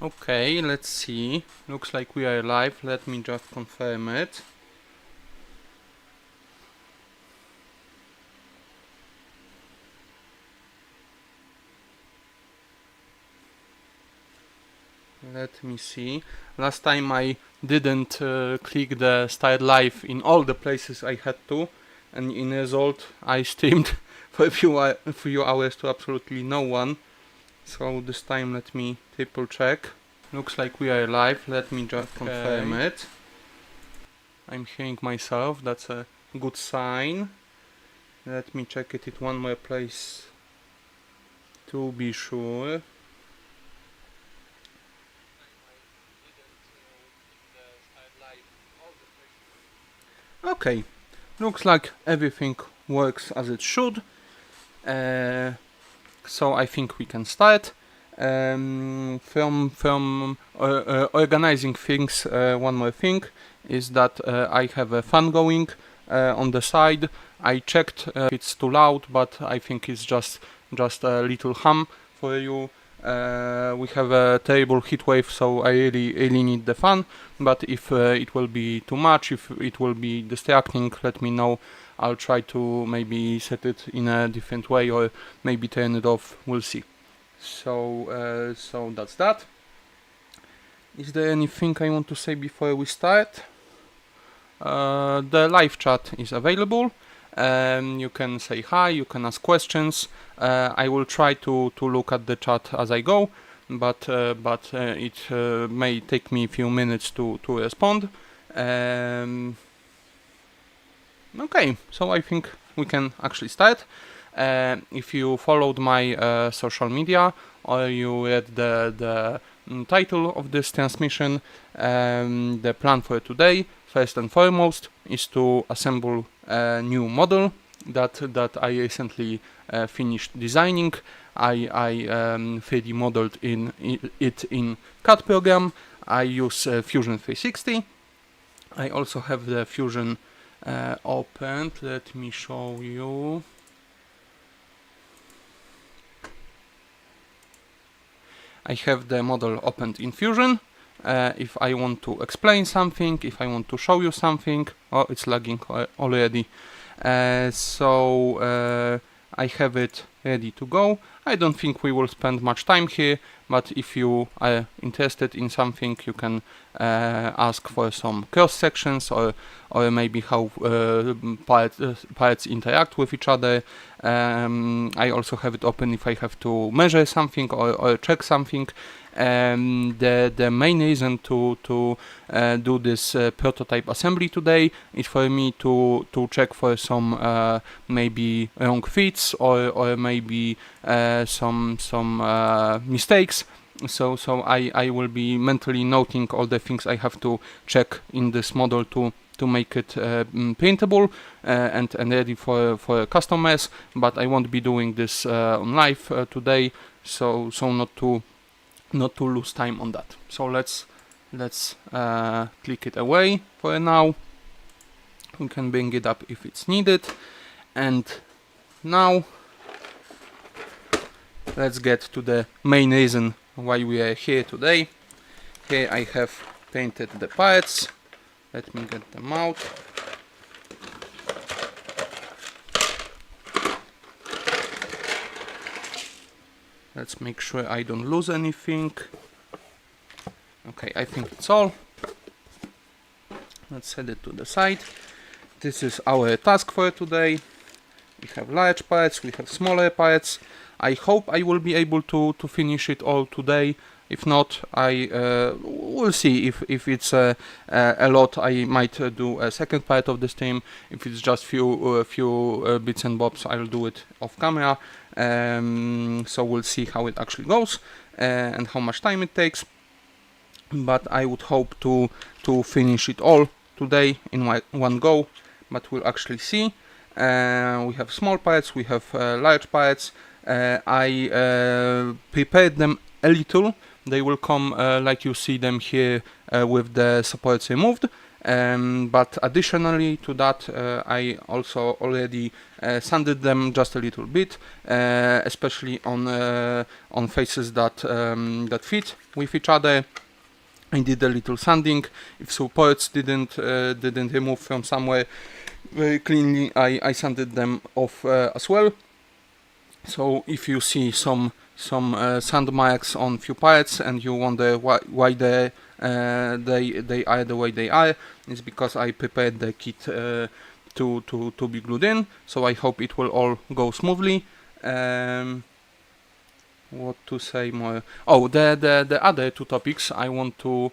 Okay, let's see. Looks like we are live. Let me just confirm it. Let me see. Last time I didn't click the start live in all the places I had to, and in result I streamed for a few hours to absolutely no one. So this time let me triple check. Looks like we are live. Let me just confirm it. I'm hearing myself. That's a good sign. Let me check it at one more place to be sure. Okay, looks like everything works as it should. So I think we can start. From organizing things, one more thing is that I have a fan going on the side. I checked if it's too loud, but I think it's just a little hum for you. We have a terrible heat wave, so I really need the fan. But if it will be too much, if it will be distracting, let me know. I'll try to maybe set it in a different way or maybe turn it off. We'll see. So that's that. Is there anything I want to say before we start? The live chat is available. You can say hi, you can ask questions. I will try to look at the chat as I go, but it may take me a few minutes to respond. Okay, so I think we can actually start. If you followed my social media or you read the title of this transmission, the plan for today, first and foremost, is to assemble a new model that I recently finished designing. I 3D modeled it in CAD program. I use Fusion 360. I also have the Fusion opened. Let me show you. I have the model opened in Fusion. If I want to explain something, if I want to show you something, oh, it's lagging already. So I have it ready to go. I don't think we will spend much time here, but if you are interested in something, you can ask for some cross sections or maybe how parts interact with each other. I also have it open if I have to measure something or check something. The main reason to do this prototype assembly today is for me to check for some maybe wrong fits or maybe some mistakes. So I will be mentally noting all the things I have to check in this model to make it printable and ready for customers. But I won't be doing this on live today, so not to lose time on that. So let's click it away for now. We can bring it up if it's needed. And now let's get to the main reason why we are here today. Here I have painted the parts. Let me get them out. Let's make sure I don't lose anything. Okay, I think it's all. Let's set it to the side. This is our task for today. We have large parts, we have smaller parts. I hope I will be able to finish it all today. If not, I will see. If it's a lot, I might do a second part of the stream. If it's just few bits and bobs, I'll do it off camera. So we'll see how it actually goes and how much time it takes. But I would hope to finish it all today in one go. But we'll actually see. We have small parts, we have large parts. I prepared them a little. They will come like you see them here with the supports removed. But additionally to that, I also already sanded them just a little bit, especially on faces that that fit with each other. I did a little sanding. If supports didn't remove from somewhere very cleanly, I sanded them off as well. So if you see some sand marks on few parts and you wonder why they are the way they are, it's because I prepared the kit to be glued in. So I hope it will all go smoothly. What to say more? Oh, the other two topics I want to.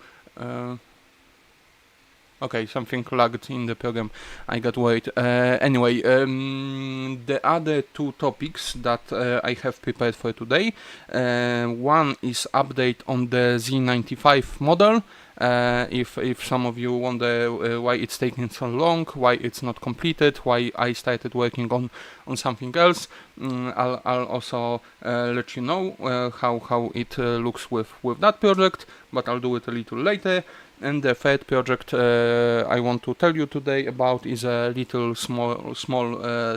Okay, something lagged in the program. I got worried. Anyway, the other two topics that I have prepared for today. One is update on the Z95 model. If some of you wonder why it's taking so long, why it's not completed, why I started working on something else, I'll also let you know how it looks with that project, but I'll do it a little later. And the third project I want to tell you today about is a little small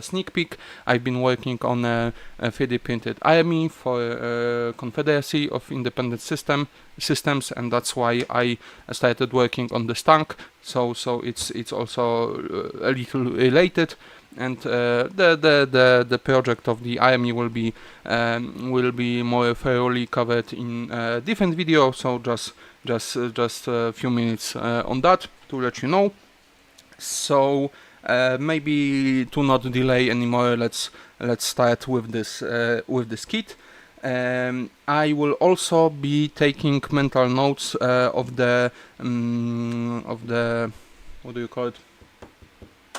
sneak peek. I've been working on a 3D printed army for Confederacy of Independent Systems, and that's why I started working on the tank. So it's also a little related. And the project of the army will be more thoroughly covered in a different video. So just a few minutes on that to let you know. So maybe to not delay anymore, let's start with this kit. I will also be taking mental notes of the what do you call it,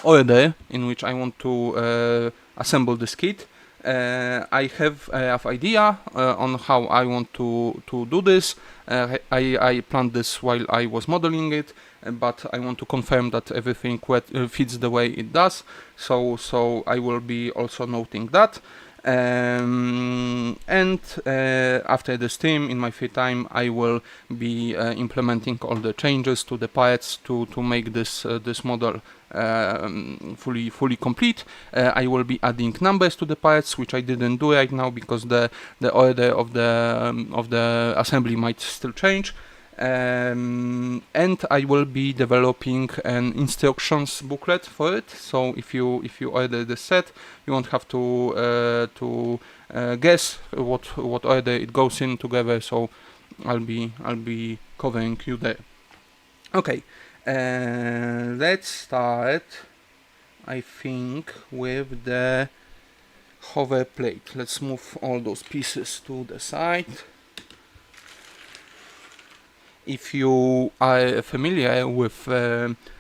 order in which I want to assemble this kit. I have a rough idea on how I want to do this. I planned this while I was modeling it, but I want to confirm that everything fits the way it does. So I will be also noting that. And after the stream, in my free time, I will be implementing all the changes to the parts to make this model fully complete. I will be adding numbers to the parts, which I didn't do right now because the order of the assembly might still change. And I will be developing an instructions booklet for it. So if you order the set, you won't have to guess what order it goes in together. So I'll be covering you there. Okay, let's start. I think with the hover plate. Let's move all those pieces to the side. If you are familiar with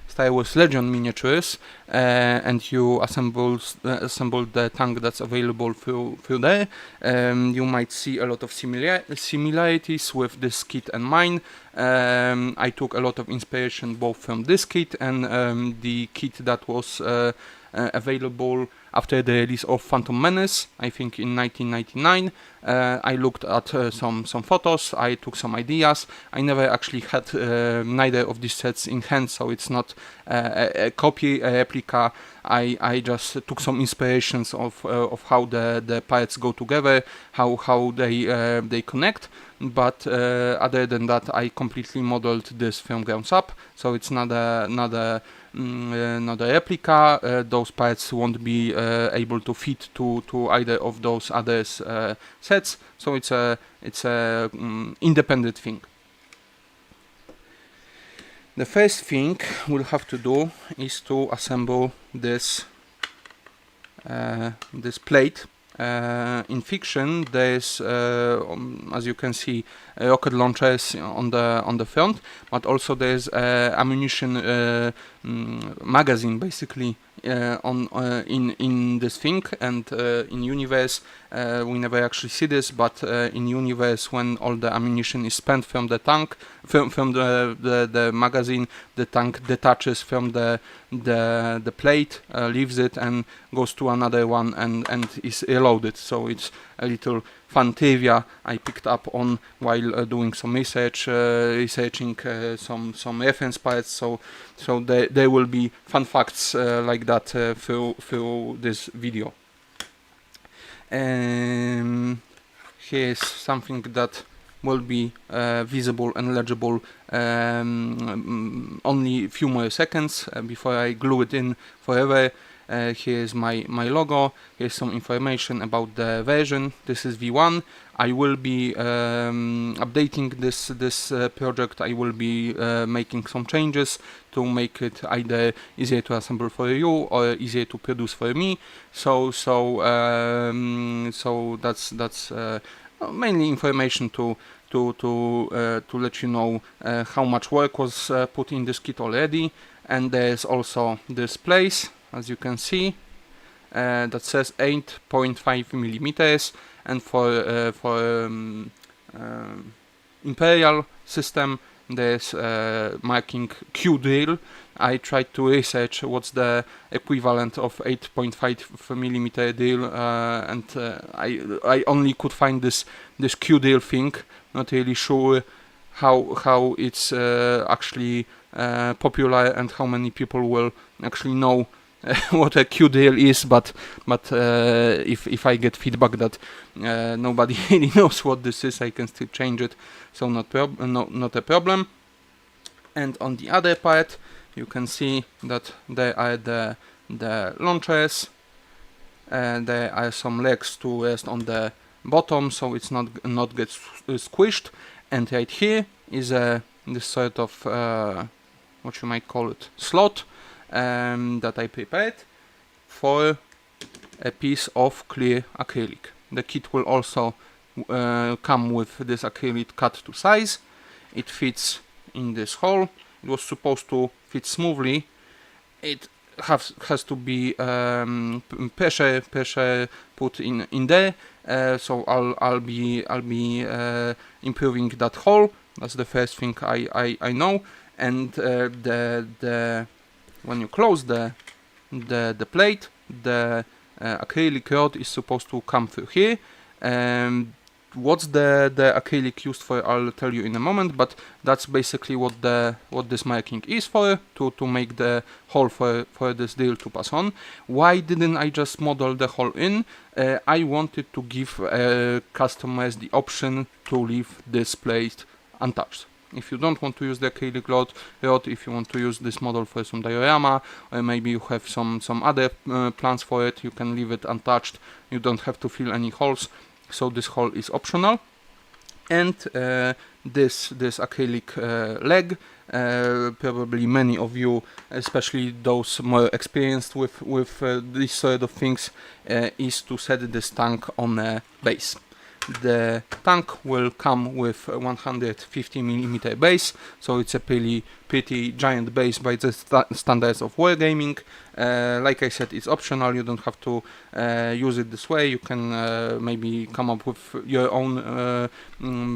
Star Wars Legion miniatures and you assembled the tank that's available through there, you might see a lot of similarities with this kit and mine. I took a lot of inspiration both from this kit and the kit that was available after the release of Phantom Menace, I think in 1999. I looked at some photos, I took some ideas. I never actually had neither of these sets in hand, so it's not a copy, a replica. I just took some inspirations of how the parts go together, how they connect. But other than that, I completely modeled this from ground up, so it's not a replica. Those parts won't be able to fit to either of those other sets, so it's a independent thing. The first thing we'll have to do is to assemble this plate. In fiction, there's, as you can see, rocket launchers on the front, but also there's ammunition magazine basically in this thing. And in universe, we never actually see this, but in universe, when all the ammunition is spent from the tank, from the magazine, the tank detaches from the plate, leaves it, and goes to another one and is reloaded. So it's a little fun trivia I picked up on while doing some research, researching some reference parts. So there will be fun facts like that through this video. Here's something that will be visible and legible only a few more seconds before I glue it in forever. Here's my logo. Here's some information about the version. This is V1. I will be updating this project. I will be making some changes to make it either easier to assemble for you or easier to produce for me. So that's mainly information to let you know how much work was put in this kit already. And there's also this place, as you can see, that says 8.5 millimeters, and for Imperial system there's marking Q drill. I tried to research what's the equivalent of 8.5 millimeter drill, and I only could find this Q drill thing. Not really sure how it's actually popular and how many people will actually know what a Q drill is, but if I get feedback that nobody really knows what this is, I can still change it, so not a problem. And on the other part, you can see that there are the launchers, and there are some legs to rest on the bottom, so it's not gets squished. And right here is this sort of what you might call it, slot that I prepared for a piece of clear acrylic. The kit will also come with this acrylic cut to size. It fits in this hole. It was supposed to fit smoothly. It has to be pressure put in there. So I'll be improving that hole. That's the first thing I know. And when you close the plate, the acrylic rod is supposed to come through here. What's the acrylic used for, I'll tell you in a moment, but that's basically what this marking is for, to make the hole for this drill to pass on. Why didn't I just model the hole in? I wanted to give customers the option to leave this plate untouched. If you don't want to use the acrylic rod, if you want to use this model for some diorama, or maybe you have some other plans for it, you can leave it untouched. You don't have to fill any holes. So this hole is optional. And this acrylic leg, probably many of you, especially those more experienced with these sort of things, is to set this tank on a base. The tank will come with a 150 mm base, so it's a pretty giant base by the standards of wargaming. Like I said, it's optional. You don't have to use it this way. You can maybe come up with your own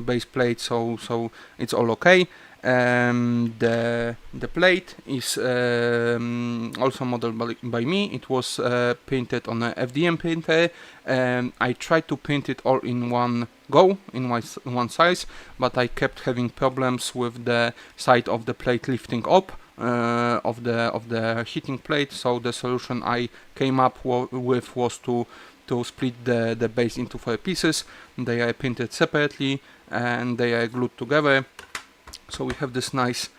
base plate, so it's all okay. The plate is also modeled by me. It was printed on a FDM printer. I tried to print it all in one go, in one size, but I kept having problems with the side of the plate lifting up of the heating plate. So the solution I came up with was to split the base into 4 pieces. They are printed separately and they are glued together. So we have this nice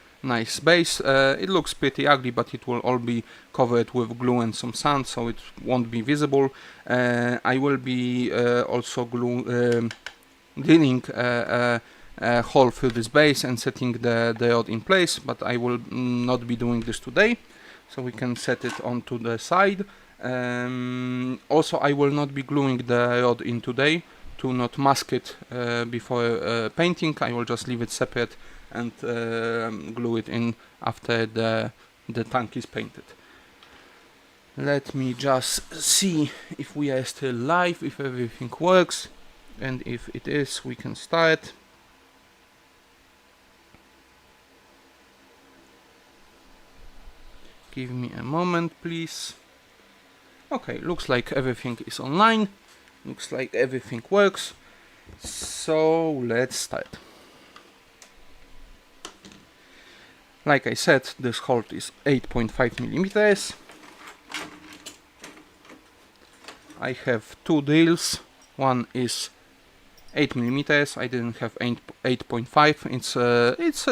base. It looks pretty ugly, but it will all be covered with glue and some sand, so it won't be visible. I will be also drilling a hole through this base and setting the rod in place, but I will not be doing this today, so we can set it onto the side. Also, I will not be gluing the rod in today to not mask it before painting. I will just leave it separate and glue it in after the tank is painted. Let me just see if we are still live, if everything works, and if it is, we can start. Give me a moment, please. Okay, looks like everything is online. Looks like everything works. So let's start. Like I said, this hole is 8.5 millimeters. I have two drills. One is 8 millimeters. I didn't have 8.5. It's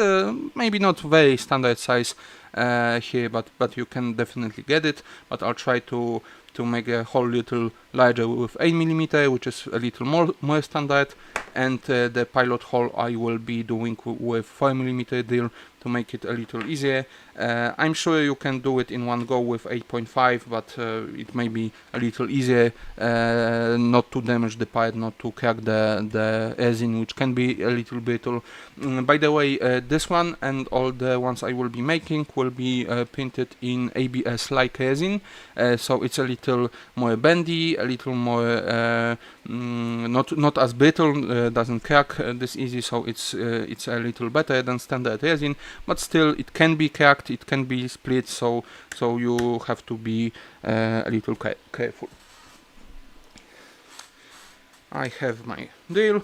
maybe not very standard size here, but you can definitely get it. But I'll try to make a hole little larger with 8 millimeter, which is a little more standard. And the pilot hole I will be doing with 4 millimeter drill to make it a little easier. I'm sure you can do it in one go with 8.5, but it may be a little easier not to damage the part, not to crack the resin, which can be a little brittle. By the way, this one and all the ones I will be making will be printed in ABS-like resin, so it's a little more bendy, a little more not as brittle, doesn't crack this easy, so it's a little better than standard resin, but still it can be cracked, it can be split, so you have to be a little careful. I have my drill.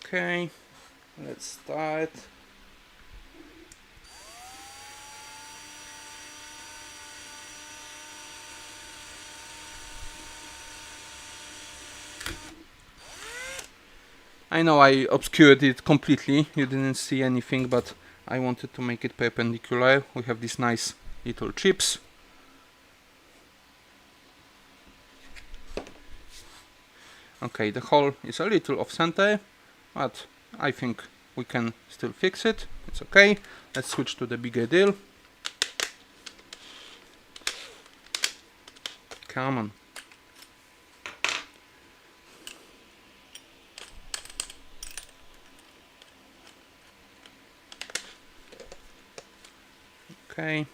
Okay, let's start. I know I obscured it completely, you didn't see anything, but I wanted to make it perpendicular. We have these nice little chips. Okay, the hole is a little off center, but I think we can still fix it. It's okay. Let's switch to the bigger drill. Come on. Okay.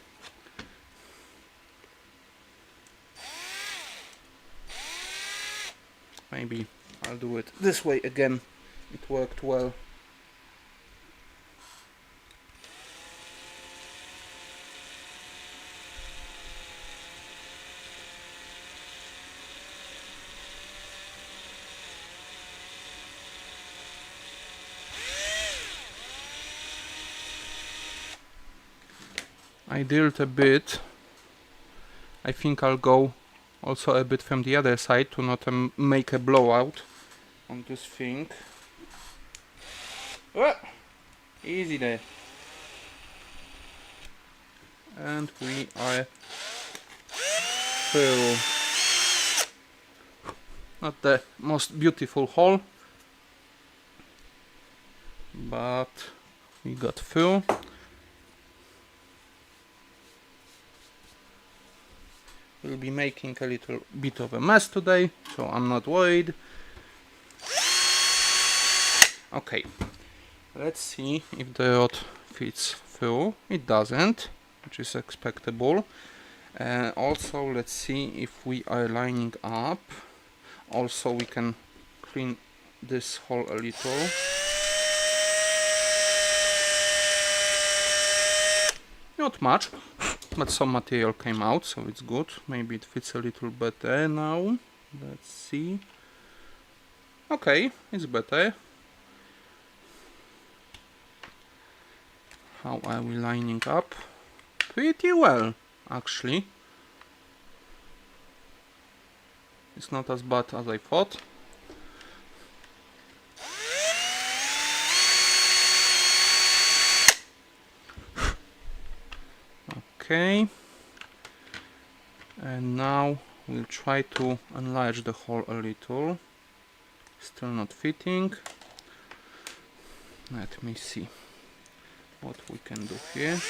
Maybe I'll do it this way again. It worked well. I drilled a bit. I think I'll go also a bit from the other side to not make a blowout on this thing. Easy there. And we are through. Not the most beautiful hole, but we got through. We'll be making a little bit of a mess today, so I'm not worried. Okay, let's see if the rod fits through. It doesn't, which is expectable. Also, let's see if we are lining up. Also, we can clean this hole a little. Not much, but some material came out, so it's good. Maybe it fits a little better now. Let's see. Okay, it's better. How are we lining up? Pretty well, actually. It's not as bad as I thought. Okay, and now we'll try to enlarge the hole a little. Still not fitting. Let me see what we can do here.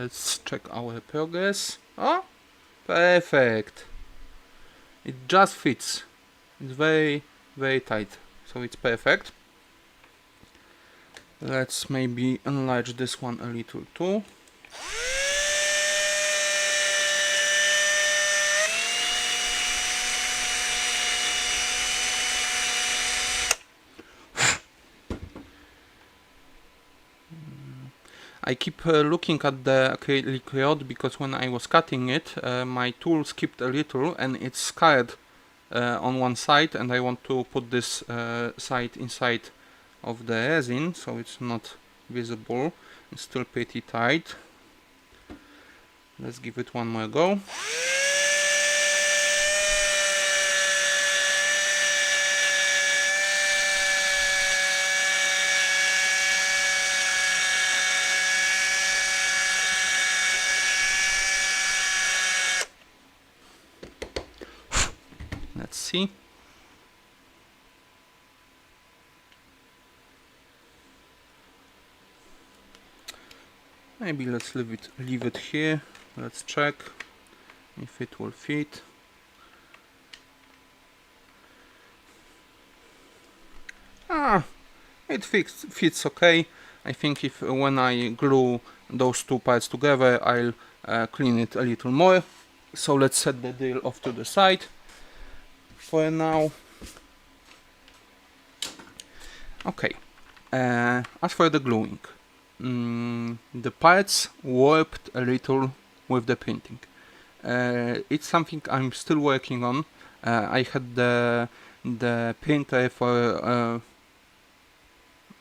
Let's check our progress. Oh, perfect. It just fits. It's very, very tight, so it's perfect. Let's maybe enlarge this one a little too. I keep looking at the acrylic rod because when I was cutting it, my tool skipped a little and it's scarred on one side, and I want to put this side inside of the resin so it's not visible. It's still pretty tight. Let's give it one more go. Let's see. Maybe let's leave it here. Let's check if it will fit. It fits okay. I think if when I glue those two parts together, I'll clean it a little more. So let's set the drill off to the side for now. Okay, as for the gluing, the parts warped a little with the printing. It's something I'm still working on. I had the printer for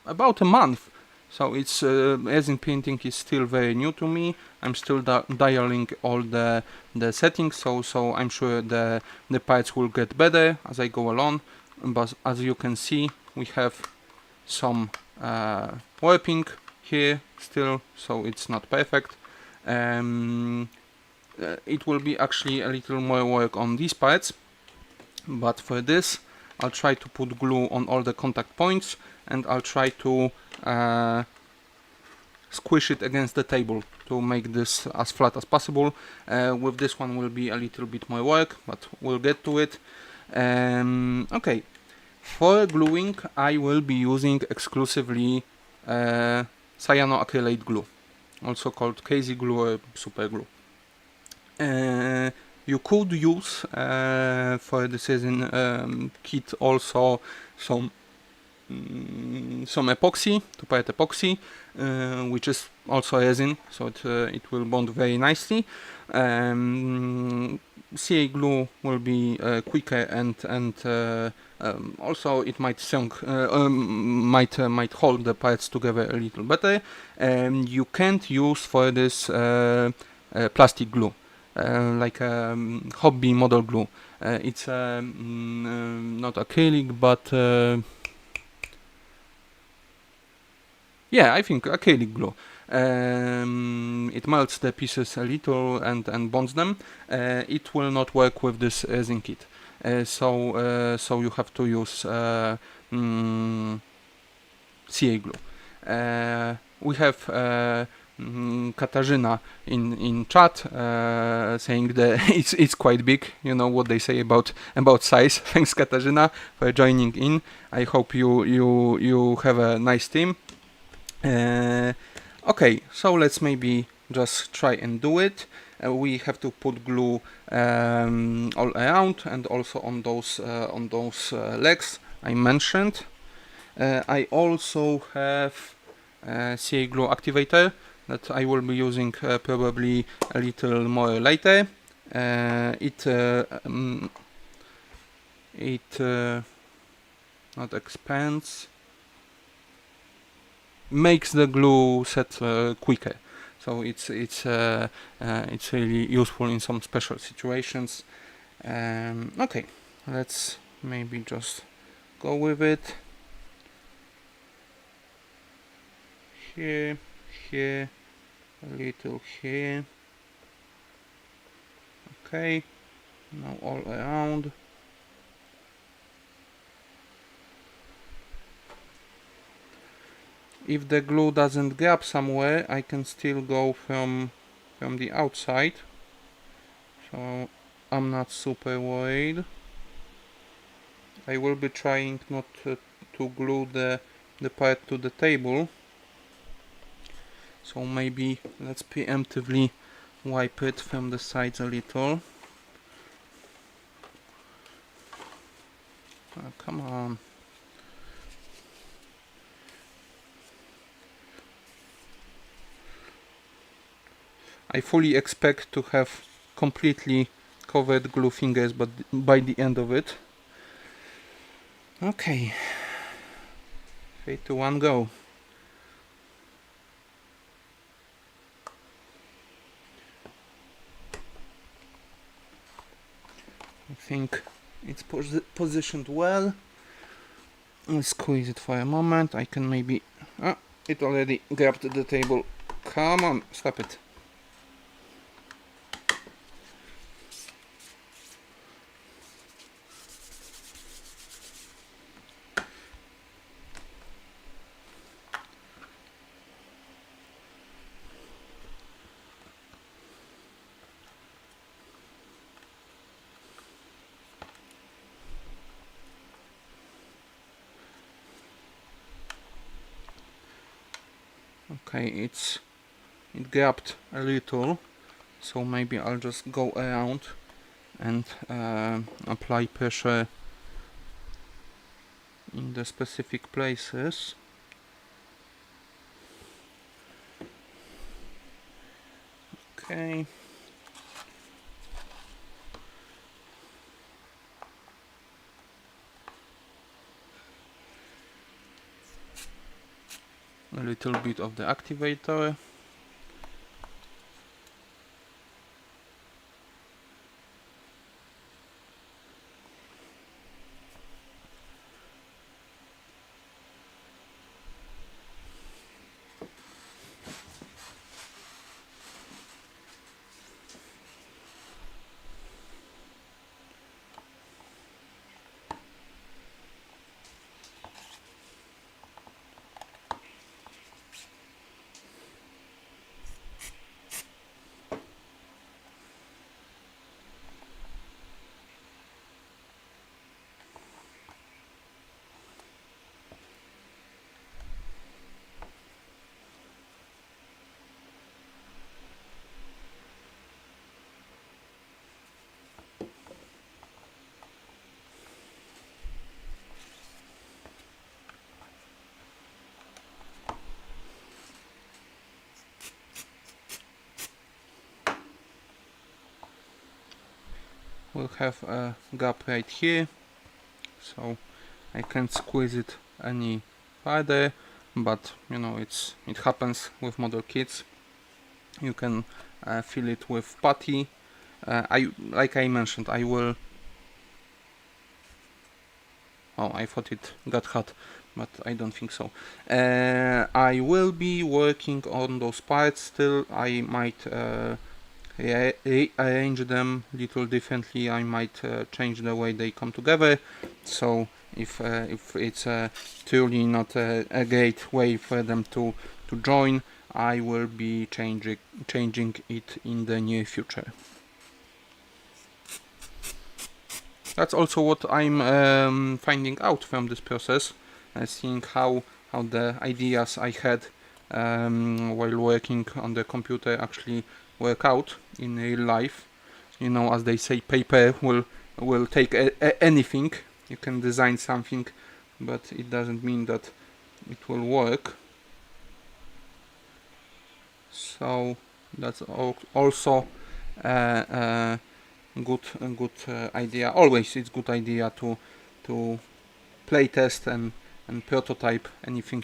about a month, so it's resin printing is still very new to me. I'm still dialing all the settings, so I'm sure the parts will get better as I go along. But as you can see, we have some warping here still, so it's not perfect. It will be actually a little more work on these parts, but for this I'll try to put glue on all the contact points, and I'll try to squish it against the table to make this as flat as possible. With this one will be a little bit more work, but we'll get to it. Okay, for gluing I will be using exclusively cyanoacrylate glue, also called crazy glue or super glue. You could use for this resin kit also some epoxy, two-part epoxy, which is also resin, so it will bond very nicely. CA glue will be quicker, and also it might might hold the parts together a little better. You can't use for this plastic glue, like hobby model glue. It's not acrylic, but yeah, I think acrylic glue. It melts the pieces a little and bonds them. It will not work with this resin kit. So you have to use CA glue. We have Katarzyna in chat saying that it's quite big. You know what they say about size. Thanks, Katarzyna, for joining in. I hope you have a nice team. Okay, so let's maybe just try and do it. We have to put glue all around, and also on those legs I mentioned. I also have CA glue activator that I will be using probably a little more later. It not expands, makes the glue set quicker, so it's really useful in some special situations. Okay, let's maybe just go with it. Here, a little here. Okay, now all around. If the glue doesn't grab somewhere, I can still go from from the outside, so I'm not super worried. I will be trying not to glue the part to the table, so maybe let's preemptively wipe it from the sides a little. Oh, come on. I fully expect to have completely covered glue fingers, but by the end of it. Okay. 3, 2, 1, go. I think it's positioned well. I'll squeeze it for a moment. I can maybe... Ah, it already grabbed the table. Come on, stop it. Okay, it grabbed a little, so maybe I'll just go around and apply pressure in the specific places. Okay. A little bit of the activator. We'll have a gap right here, so I can't squeeze it any farther, but you know, it happens with model kits. You can fill it with putty. Like I mentioned, I will... Oh, I thought it got hot, but I don't think so. I will be working on those parts still. I might rearrange them a little differently. I might change the way they come together. So if it's truly not a great way for them to join, I will be changing it in the near future. That's also what I'm finding out from this process, seeing how the ideas I had while working on the computer actually work out in real life. You know, as they say, paper will take anything. You can design something, but it doesn't mean that it will work. So that's also good idea. Always it's good idea to play test and prototype anything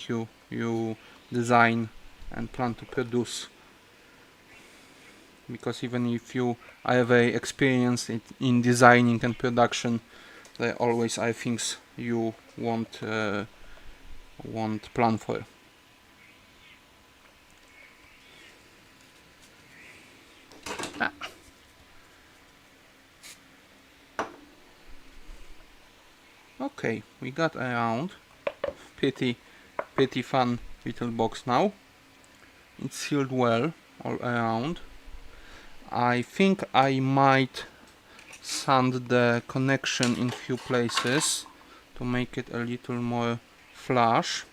you design and plan to produce, because even if you are very experienced in designing and production, there always are things you won't plan for. Okay, we got around. Pretty fun little box now. It's sealed well all around. I think I might sand the connection in few places to make it a little more flush.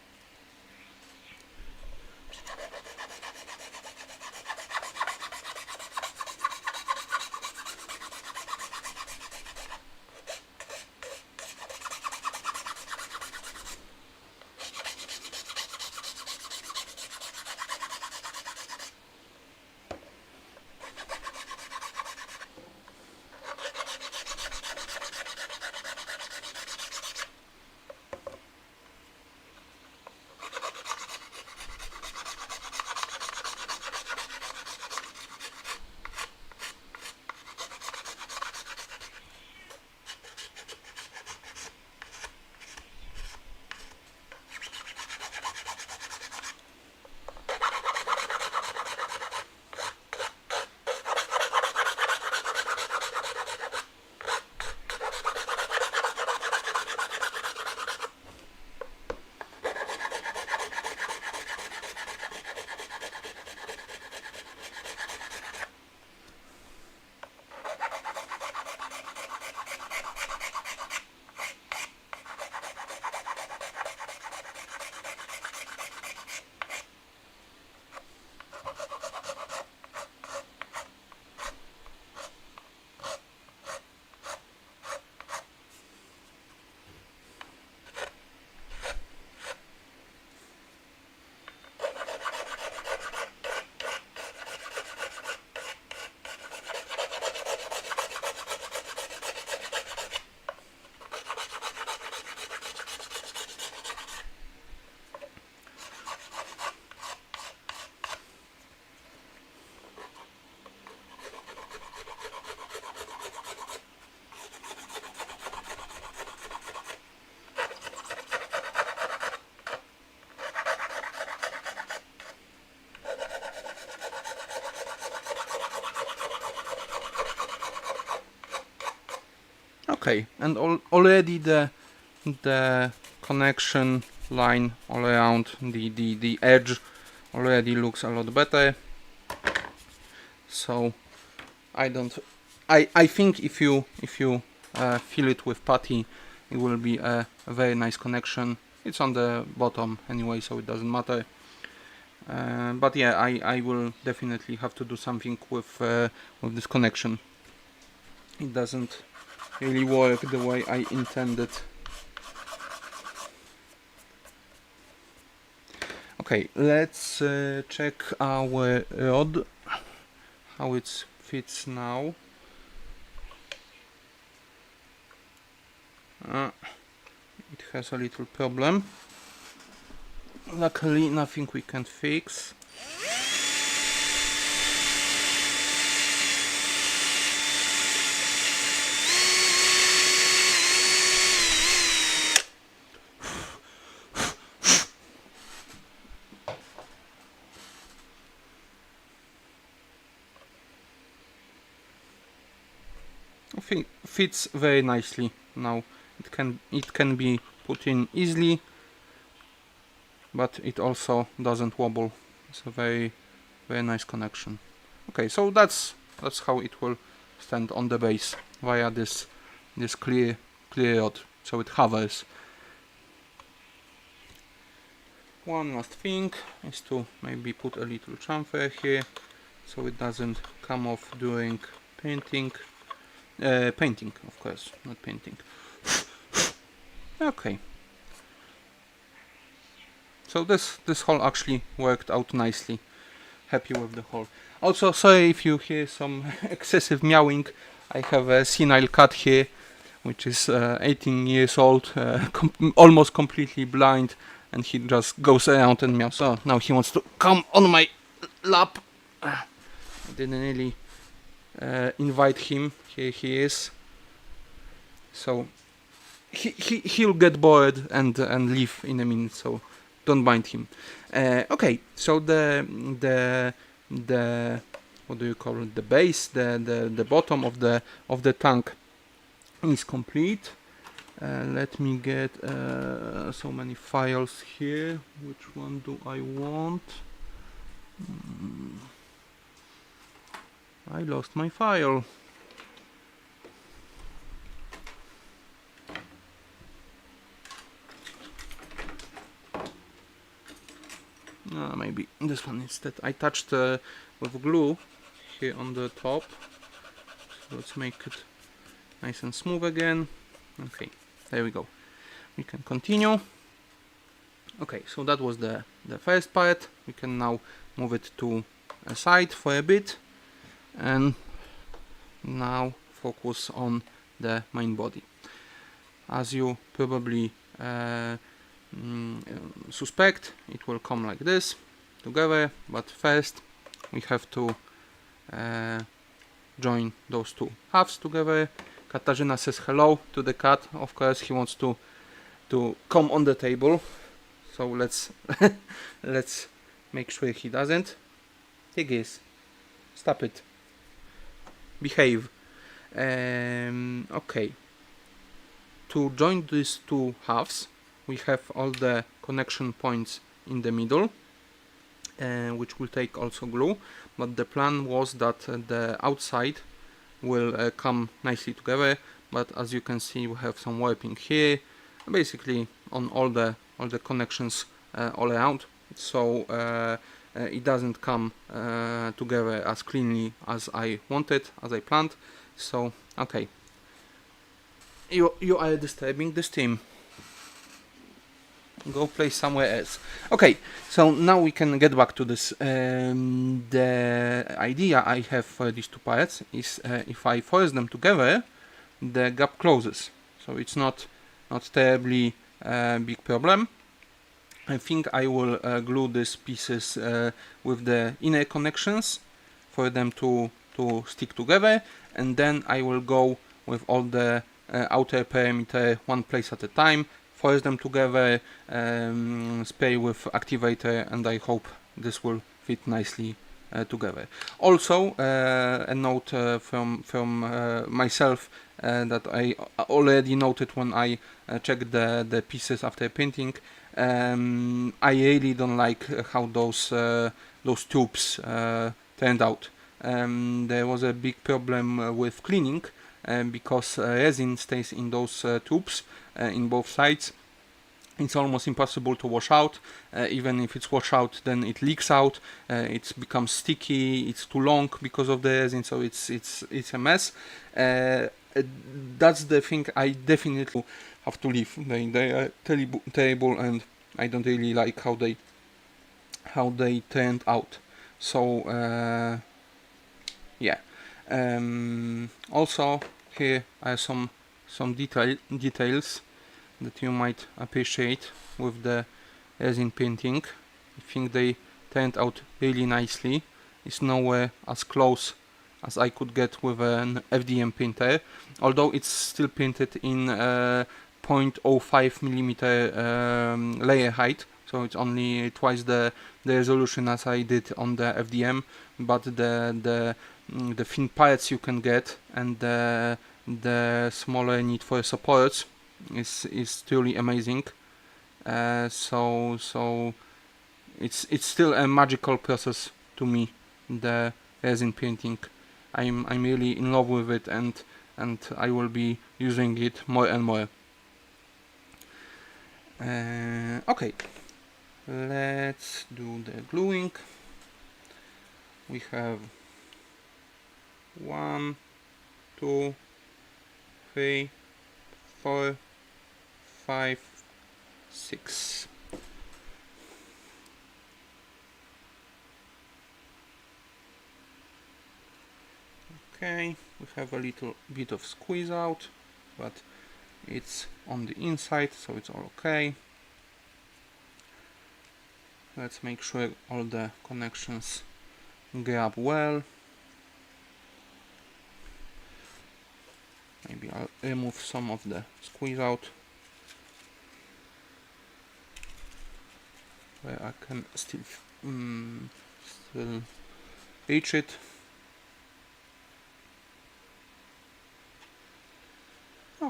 Okay, and already the connection line all around the edge already looks a lot better. So I think if you fill it with putty, it will be a very nice connection. It's on the bottom anyway, so it doesn't matter. But yeah, I will definitely have to do something with this connection. It doesn't really work the way I intended. Okay, let's check our rod, how it fits now. It has a little problem. Luckily nothing we can fix. I think fits very nicely now. It can be put in easily, but it also doesn't wobble. It's a very nice connection. Okay, so that's how it will stand on the base via this clear rod, so it hovers. One last thing is to maybe put a little chamfer here, so it doesn't come off during painting. Painting, of course, not painting. Okay. So this hole actually worked out nicely. Happy with the hole. Also, sorry if you hear some excessive meowing. I have a senile cat here, which is 18 years old, almost completely blind, and he just goes around and meows. So now he wants to come on my lap. I didn't really invite him. Here he is. So he'll get bored and leave in a minute. So don't mind him. Okay, so the what do you call it? The base, the bottom of the tank is complete. Let me get so many files here. Which one do I want? I lost my file. Maybe this one instead. I touched with glue here on the top. So let's make it nice and smooth again. Okay, there we go. We can continue. Okay, so that was the first part. We can now move it to a side for a bit and now focus on the main body. As you probably suspect, it will come like this together, but first we have to join those two halves together. Katarzyna says hello to the cat. Of course, he wants to come on the table, so let's let's make sure he doesn't. Tigis, stop it. Behave. Okay. To join these two halves, we have all the connection points in the middle, which will take also glue, but the plan was that the outside will come nicely together, but as you can see we have some warping here, basically on all the connections all around, so it doesn't come together as cleanly as I wanted, as I planned. So okay, you are disturbing the steam. Go play somewhere else. Okay, so now we can get back to this. The idea I have for these two parts is if I force them together, the gap closes. So it's not terribly big problem. I think I will glue these pieces with the inner connections for them to stick together, and then I will go with all the outer perimeter one place at a time, force them together, spray with activator, and I hope this will fit nicely together. Also, a note from myself that I already noted when I checked the pieces after painting. I really don't like how those tubes turned out. There was a big problem with cleaning because resin stays in those tubes in both sides. It's almost impossible to wash out. Even if it's washed out, then it leaks out. It becomes sticky. It's too long because of the resin, so it's a mess. That's the thing I definitely have to leave. They are terrible, and I don't really like how they turned out. So yeah. Also here are some details that you might appreciate with the resin painting. I think they turned out really nicely. It's nowhere as close as I could get with an FDM printer, although it's still printed in 0.05 millimeter layer height, so it's only twice the resolution as I did on the FDM, but the thin parts you can get and the smaller need for supports is truly amazing. So it's still a magical process to me, the resin painting. I'm really in love with it, and I will be using it more and more. Okay, let's do the gluing. We have 1, 2, 3, 4, 5, 6. Okay, we have a little bit of squeeze out, but it's on the inside, so it's all okay. Let's make sure all the connections grab well. Maybe I'll remove some of the squeeze out where I can still reach it.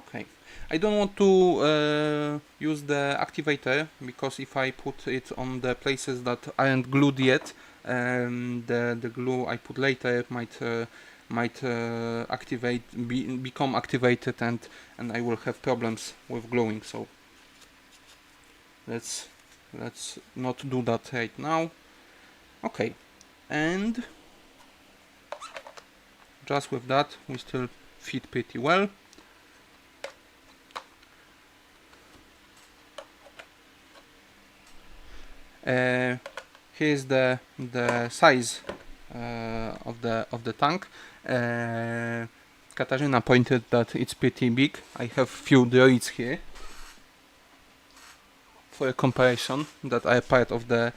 Okay, I don't want to use the activator, because if I put it on the places that aren't glued yet, the glue I put later might become activated, and I will have problems with gluing. So let's not do that right now. Okay, and just with that we still fit pretty well. Here's the size of the tank. Katarzyna pointed that it's pretty big. I have few droids here for a comparison that are part of the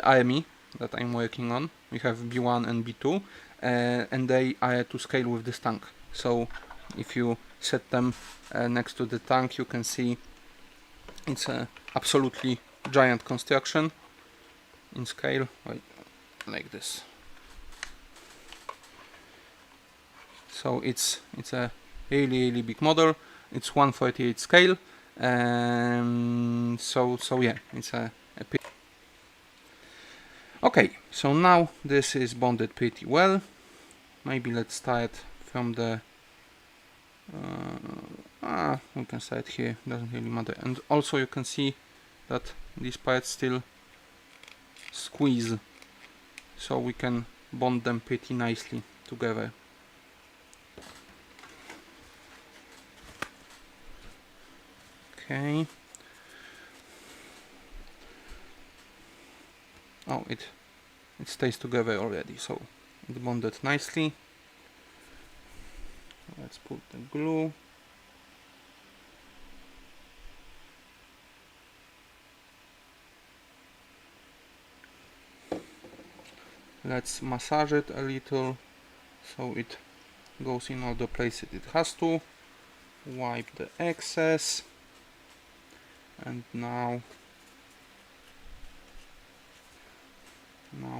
army that I'm working on. We have B1 and B2, and they are to scale with this tank. So if you set them next to the tank, you can see it's a absolutely giant construction in scale, like this. So it's a really big model. It's 1/48 scale. So yeah, it's a okay. So now this is bonded pretty well. Maybe let's start from the we can start here, doesn't really matter. And also you can see that these parts still squeeze, so we can bond them pretty nicely together. Okay. Oh, it stays together already, so it bonded nicely. Let's put the glue. Let's massage it a little so it goes in all the places it has to. Wipe the excess, and now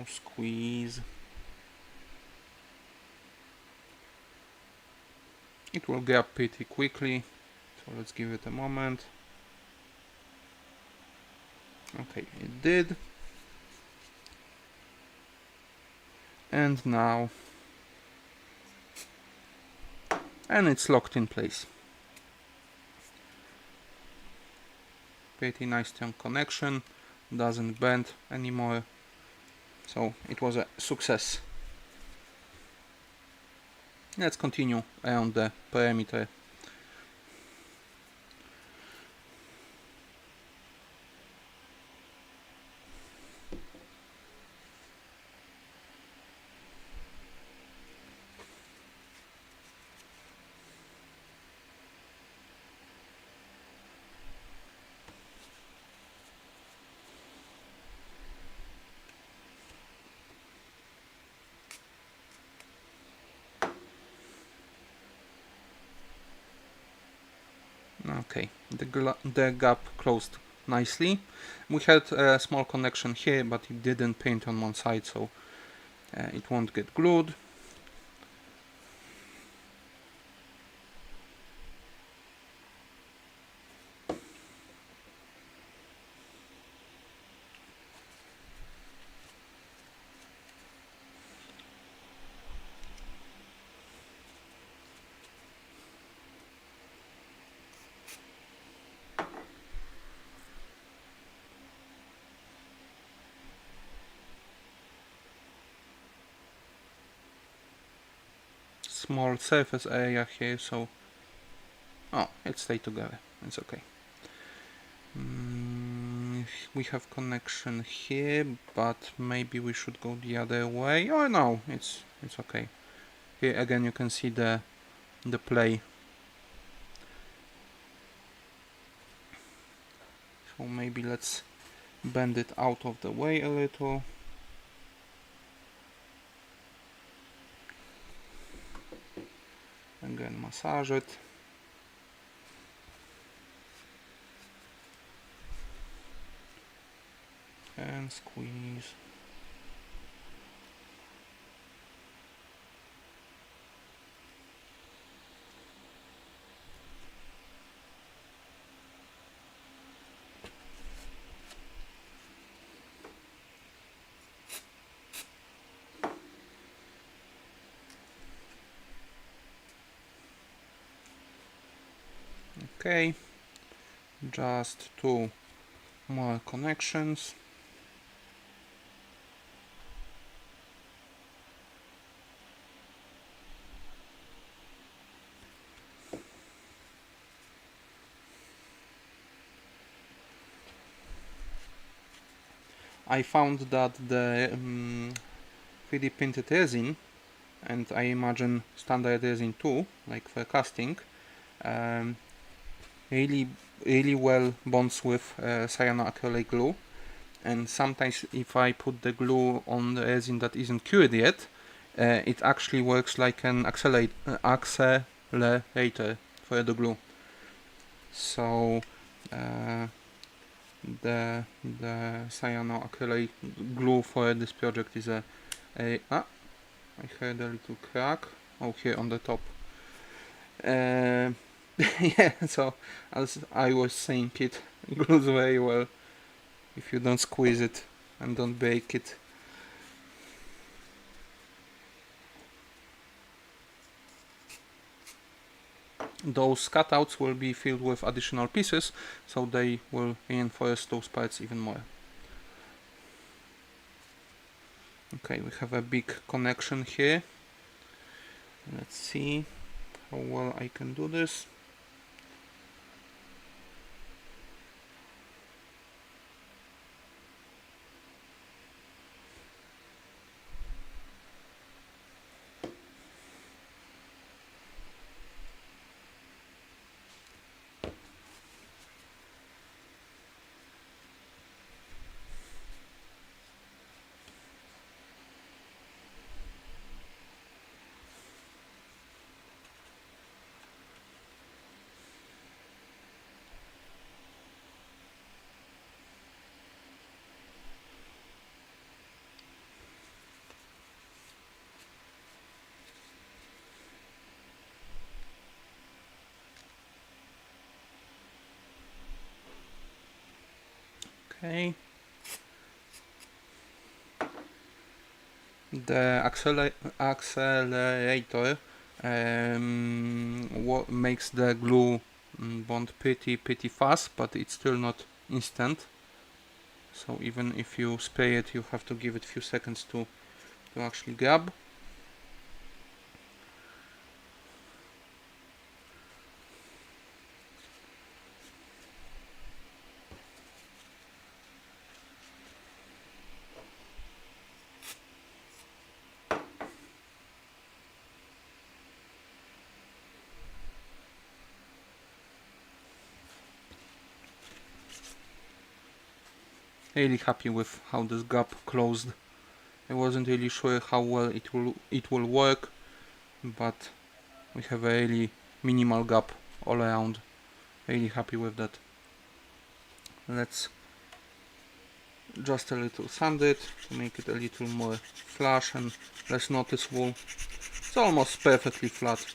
squeeze. It will grab pretty quickly, so let's give it a moment. Okay, it did. And now, and it's locked in place. Pretty nice strong connection, doesn't bend anymore, so it was a success. Let's continue around the perimeter. Okay, the gap closed nicely. We had a small connection here, but it didn't paint on one side, so it won't get glued. Small surface area here, so it stayed together, it's okay. We have connection here, but maybe we should go the other way. Oh no, it's okay. Here again you can see the play. So maybe let's bend it out of the way a little. Again, massage it. And squeeze. Okay, just 2 more connections. I found that the 3D printed resin, and I imagine standard resin too, like for casting, um, really well bonds with cyanoacrylate glue. And sometimes if I put the glue on the resin that isn't cured yet, it actually works like an accelerator for the glue. So the cyanoacrylate glue for this project is I heard a little crack. Oh, here on the top. Yeah, so as I was saying, it glues very well if you don't squeeze it and don't break it. Those cutouts will be filled with additional pieces, so they will reinforce those parts even more. Okay, we have a big connection here. Let's see how well I can do this. Okay. The accelerator makes the glue bond pretty fast, but it's still not instant. So even if you spray it, you have to give it a few seconds to actually grab. Really happy with how this gap closed. I wasn't really sure how well it will work, but we have a really minimal gap all around. Really happy with that. Let's just a little sand it to make it a little more flush and less noticeable. It's almost perfectly flat.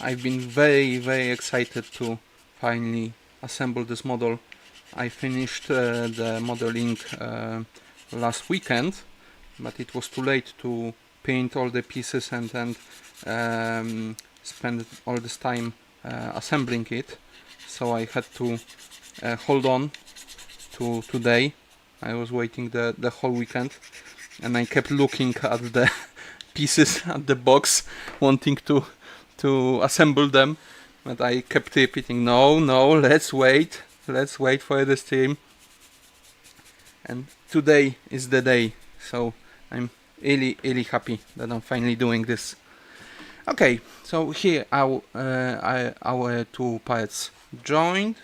I've been very excited to finally assemble this model. I finished the modeling last weekend, but it was too late to paint all the pieces and then spend all this time assembling it. So I had to hold on to today. I was waiting the whole weekend, and I kept looking at the pieces at the box, wanting to assemble them, but I kept repeating, no, let's wait for the stream. And today is the day, so I'm really happy that I'm finally doing this. Okay, so here our two parts joined.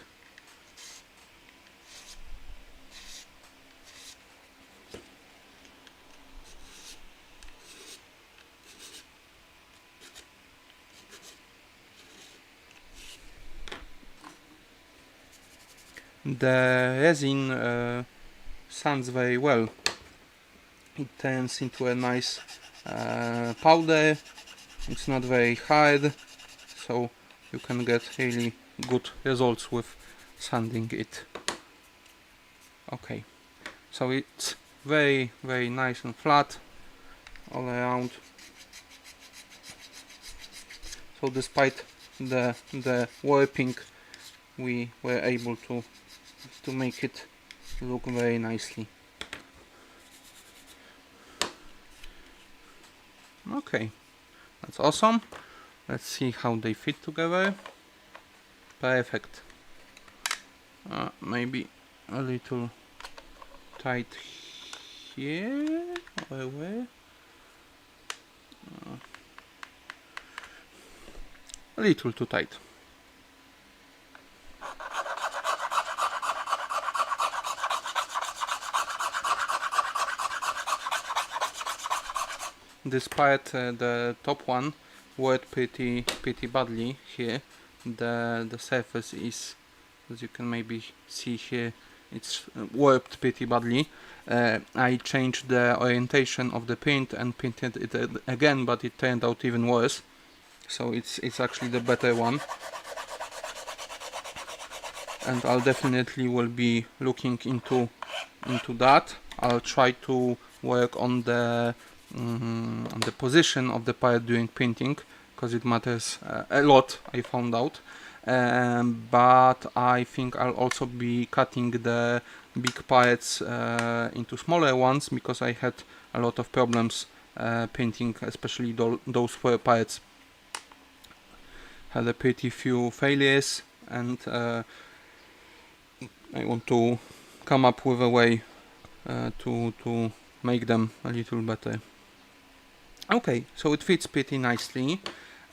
The resin sands very well. It turns into a nice powder. It's not very hard, so you can get really good results with sanding it. Okay, so it's very nice and flat all around. So despite the warping, we were able to make it look very nicely. Okay, that's awesome. Let's see how they fit together. Perfect. Maybe a little tight here or where? A little too tight. This part, the top one, worked pretty badly here. The surface is, as you can maybe see here, it's warped pretty badly. I changed the orientation of the paint and painted it again, but it turned out even worse. So it's actually the better one. And I'll definitely will be looking into that. I'll try to work on the position of the part during painting, because it matters a lot, I found out. But I think I'll also be cutting the big parts into smaller ones, because I had a lot of problems painting, especially those 4 parts. Had a pretty few failures, and I want to come up with a way to make them a little better. Okay, so it fits pretty nicely.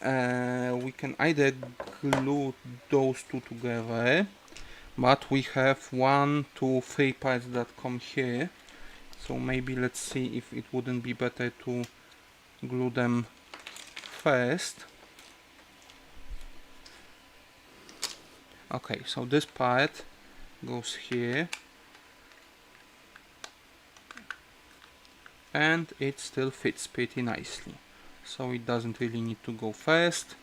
We can either glue those two together, but we have 1, 2, 3 parts that come here. So maybe let's see if it wouldn't be better to glue them first. Okay, so this part goes here, and it still fits pretty nicely, so it doesn't really need to go first.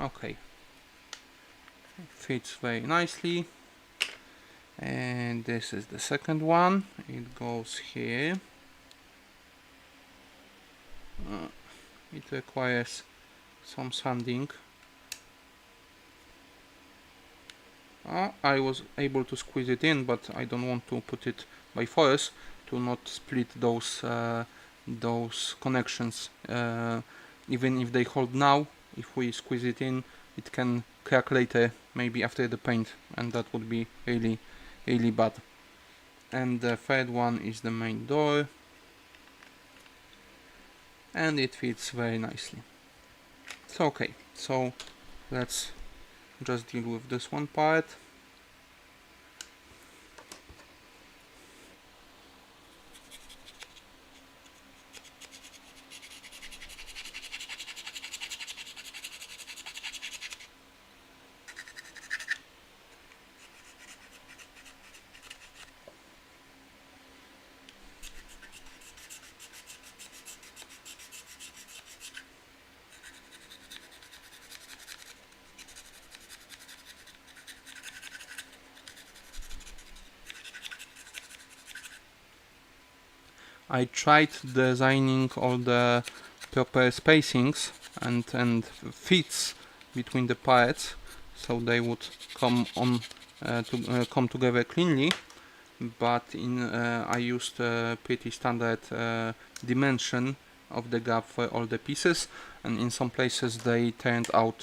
Okay, it fits very nicely. And this is the second one. It goes here. It requires some sanding. I was able to squeeze it in, but I don't want to put it by force to not split those connections. Even if they hold now, if we squeeze it in, it can crack later, maybe after the paint, and that would be really bad. And the third one is the main door, and it fits very nicely. So okay, so let's just deal with this one part. I tried designing all the proper spacings and fits between the parts so they would come on come together cleanly, but I used a pretty standard dimension of the gap for all the pieces, and in some places they turned out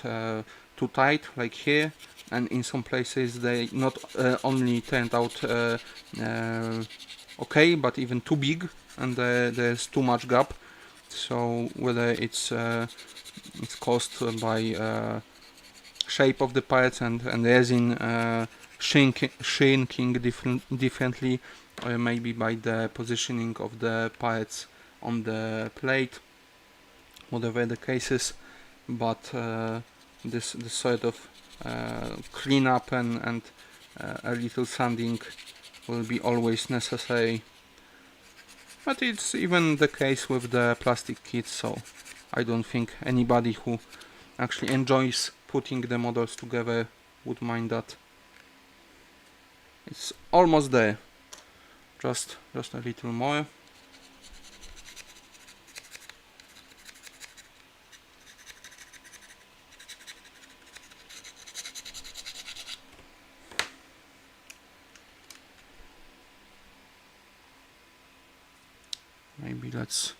too tight, like here, and in some places they not only turned out okay, but even too big, and there's too much gap. So whether it's caused by shape of the parts and resin shrinking differently, or maybe by the positioning of the parts on the plate, whatever the case is, but this sort of cleanup and a little sanding will be always necessary. But it's even the case with the plastic kits, so I don't think anybody who actually enjoys putting the models together would mind that. It's almost there, just a little more. Maybe let's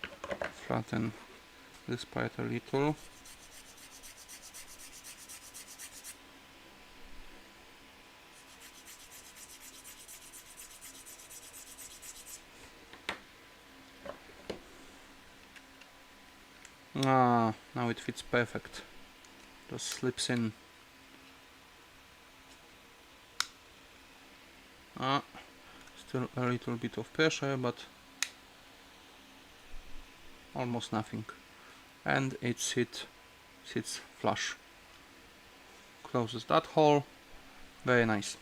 flatten this part a little. Ah, now it fits perfect. Just slips in. Ah, still a little bit of pressure, but almost nothing. And it sits flush. Closes that hole. Very nice.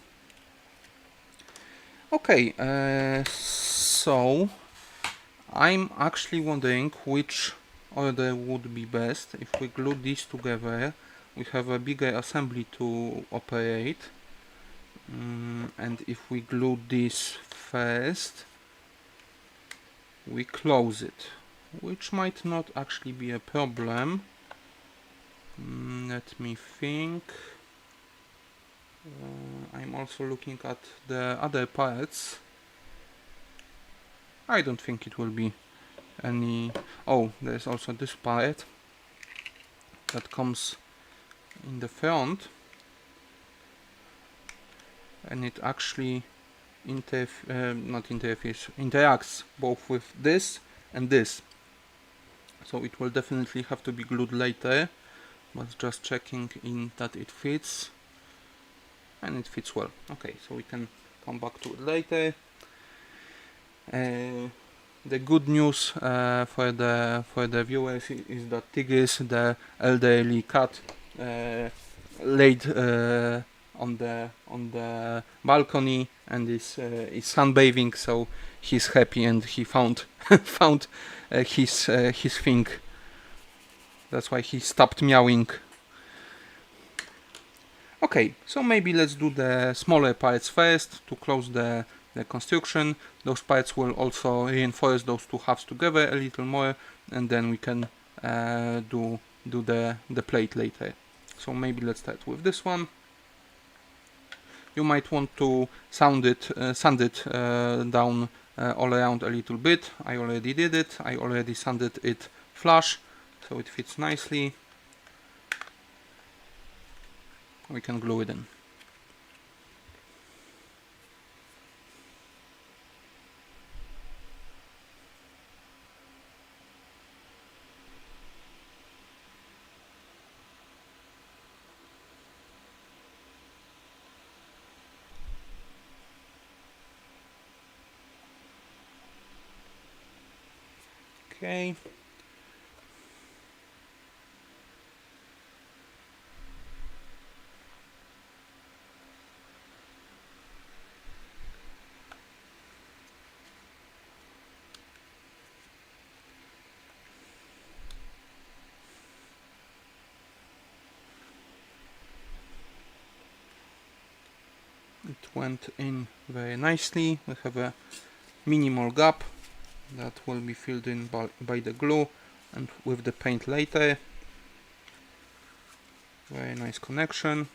Okay, so I'm actually wondering which order would be best. If we glue these together, we have a bigger assembly to operate, and if we glue this first, we close it, which might not actually be a problem. Let me think. I'm also looking at the other parts. I don't think it will be any... Oh, there's also this part that comes in the front, and it actually interacts both with this and this, so it will definitely have to be glued later, but just checking in that it fits, and it fits well. Okay, so we can come back to it later. The good news for the viewers is that Tigris, the elderly cat, laid on the balcony and is sunbathing, so he's happy and he found found his thing. That's why he stopped meowing. Okay, so maybe let's do the smaller parts first to close the construction. Those parts will also reinforce those two halves together a little more, and then we can do the plate later. So maybe let's start with this one. You might want to sand it down all around a little bit. I already did it. I already sanded it flush, so it fits nicely. We can glue it in. Okay. It went in very nicely. We have a minimal gap, that will be filled in by the glue and with the paint later. Very nice connection.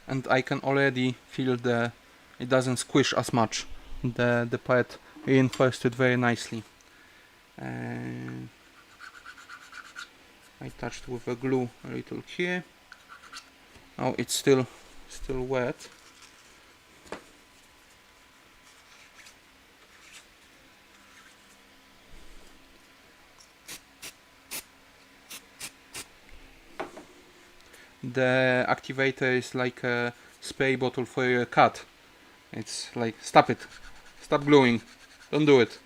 And I can already feel it doesn't squish as much. The part reinforced it very nicely. I touched with the glue a little here. Oh, it's still wet. The activator is like a spray bottle for your cat. It's like, stop it, stop gluing, don't do it.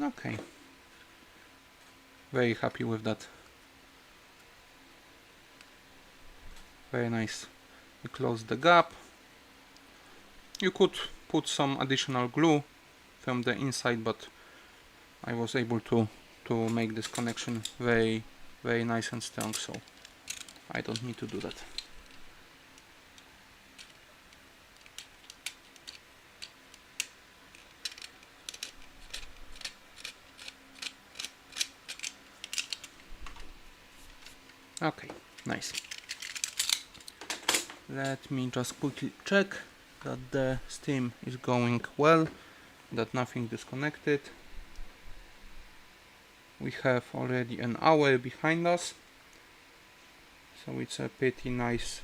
Okay, very happy with that. Very nice. You close the gap. You could put some additional glue from the inside, but I was able to make this connection very nice and strong, so I don't need to do that. Okay, nice. Let me just quickly check that the steam is going well, that nothing disconnected. We have already an hour behind us, so it's a pretty nice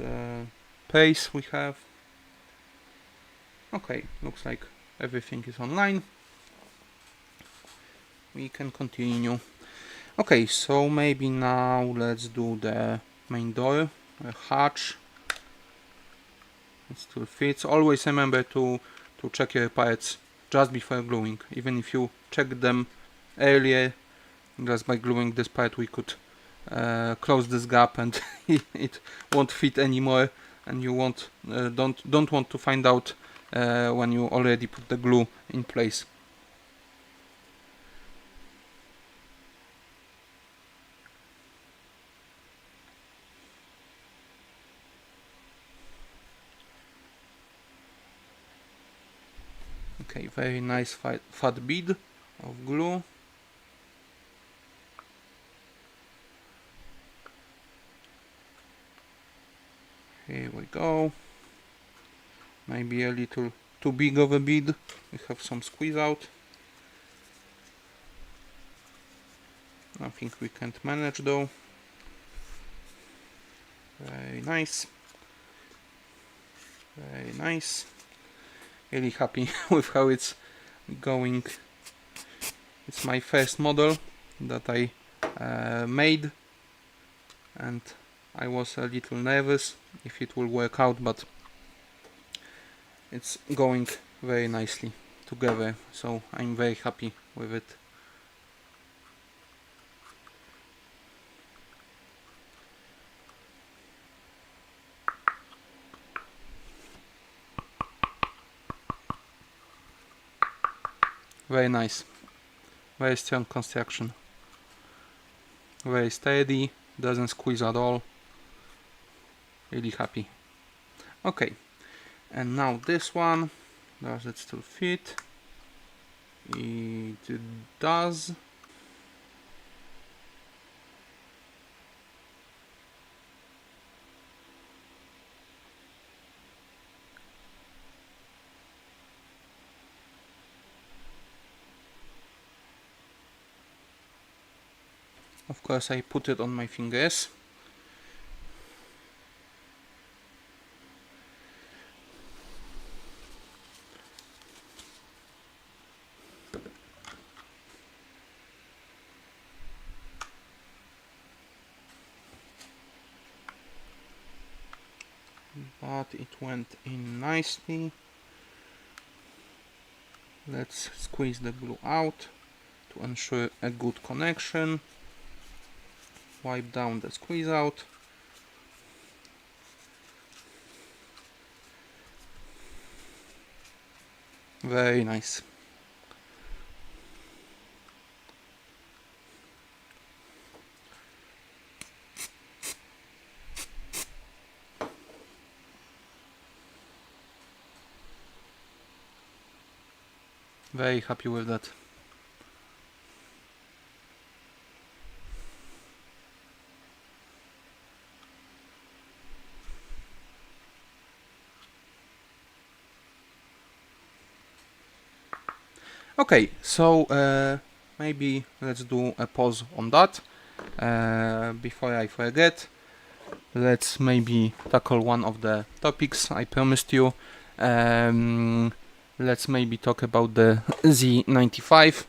pace we have. Okay, looks like everything is online. We can continue. Okay, so maybe now let's do the main door, a hatch. It still fits. Always remember to check your parts just before gluing. Even if you check them earlier, just by gluing this part we could close this gap and it won't fit anymore, and you won't don't want to find out when you already put the glue in place. Okay, very nice fat bead of glue. Here we go. Maybe a little too big of a bead. We have some squeeze out. I think we can't manage though. Very nice. Very nice. Really happy with how it's going. It's my first model that I made, and I was a little nervous if it will work out, but it's going very nicely together, so I'm very happy with it. Very nice. Very strong construction. Very steady, doesn't squeeze at all. Really happy. Okay, and now this one, does it still fit? It does. Of course, I put it on my fingers. But it went in nicely. Let's squeeze the glue out to ensure a good connection. Wipe down the squeeze out. Very nice. Very happy with that. Okay, so maybe let's do a pause on that. Before I forget, let's maybe tackle one of the topics I promised you. Let's maybe talk about the Z95.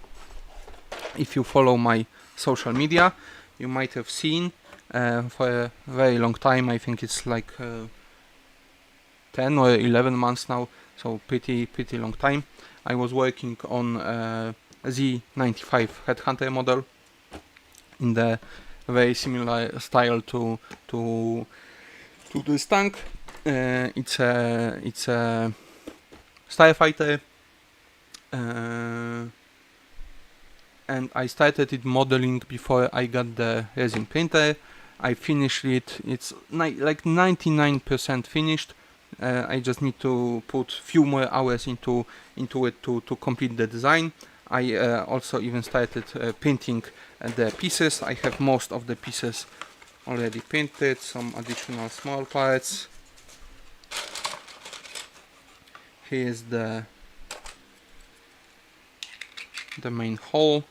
If you follow my social media, you might have seen for a very long time, I think it's like 10 or 11 months now, so pretty long time, I was working on Z95 Headhunter model in the very similar style to this tank. It's a starfighter, and I started it modeling before I got the resin printer. I finished it. It's like 99% finished. I just need to put few more hours into it to complete the design. I also even started painting the pieces. I have most of the pieces already painted, some additional small parts. Here's the main hull,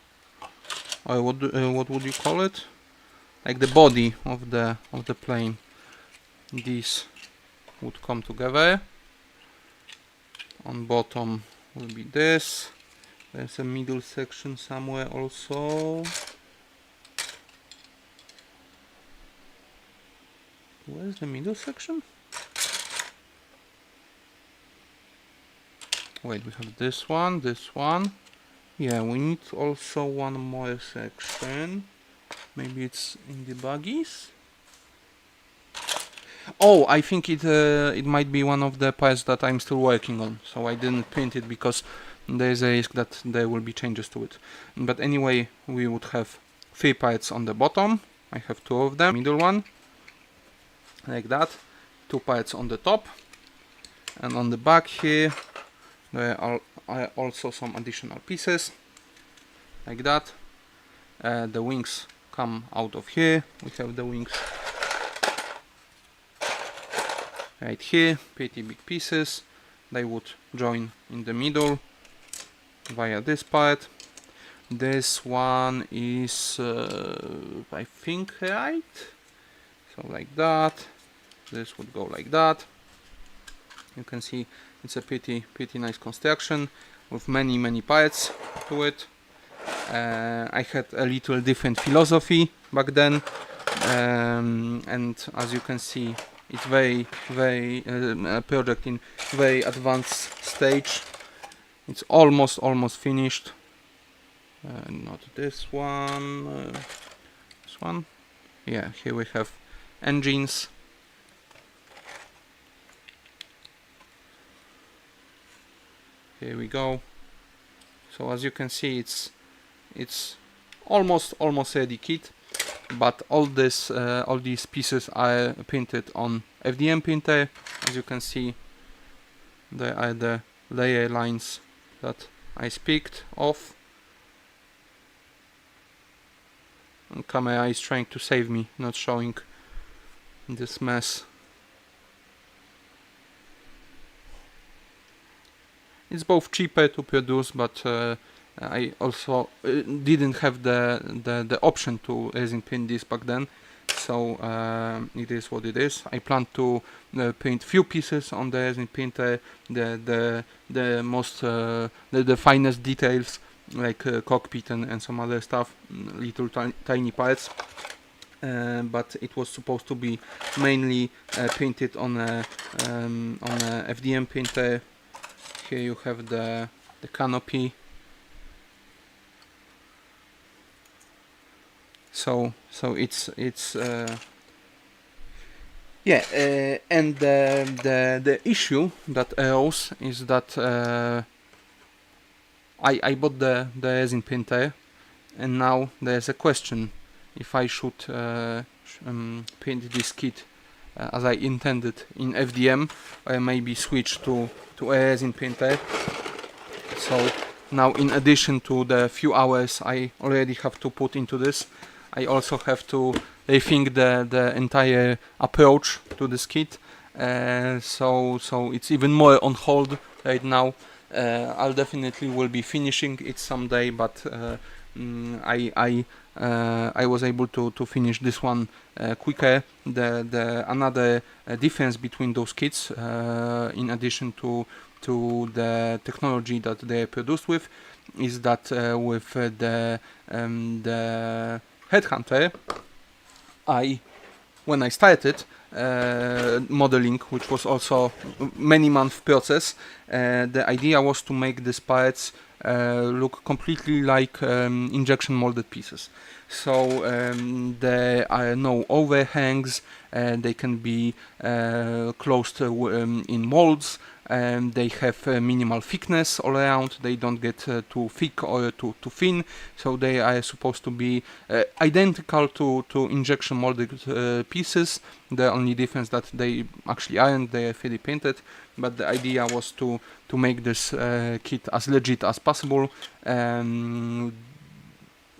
or what would you call it? Like the body of the plane. These would come together. On bottom will be this. There's a middle section somewhere also. Where's the middle section? Wait, we have this one, this one. Yeah, we need also one more section. Maybe it's in the buggies. Oh, I think it might be one of the parts that I'm still working on, so I didn't print it because there's a risk that there will be changes to it. But anyway, we would have 3 parts on the bottom. I have 2 of them. Middle one, like that. 2 parts on the top, and on the back here there are also some additional pieces, like that. The wings come out of here. We have the wings right here, pretty big pieces. They would join in the middle via this part. This one is I think right, so like that. This would go like that. You can see it's a pretty nice construction with many parts to it. I had a little different philosophy back then, and as you can see, it's very a project in very advanced stage. It's almost finished. Not this one. This one. Yeah, here we have engines. Here we go. So as you can see, it's almost ready kit, but all these pieces are printed on FDM printer. As you can see, there are the layer lines that I speak of. And camera is trying to save me, not showing this mess. It's both cheaper to produce, but I also didn't have the option to resin print this back then, so it is what it is. I plan to print few pieces on the resin printer, the most the finest details, like cockpit and some other stuff, little tiny parts. But it was supposed to be mainly printed on a FDM printer. Here you have the canopy. So it's yeah, and the issue that arose is that I bought the resin printer, and now there's a question if I should print this kit as I intended in FDM, or maybe switch to a resin printer. So Now, in addition to the few hours I already have to put into this, I also have to rethink the entire approach to this kit. So it's even more on hold right now. I'll definitely will be finishing it someday, but I was able to finish this one quicker. The another difference between those kits, in addition to the technology that they are produced with, is that with the Headhunter, when I started modeling, which was also many month process, the idea was to make these parts look completely like injection molded pieces. So there are no overhangs, they can be closed in molds, they have minimal thickness all around, they don't get too thick or too thin, so they are supposed to be identical to injection molded pieces. The only difference that they actually aren't, they are 3D printed, but the idea was to make this kit as legit as possible.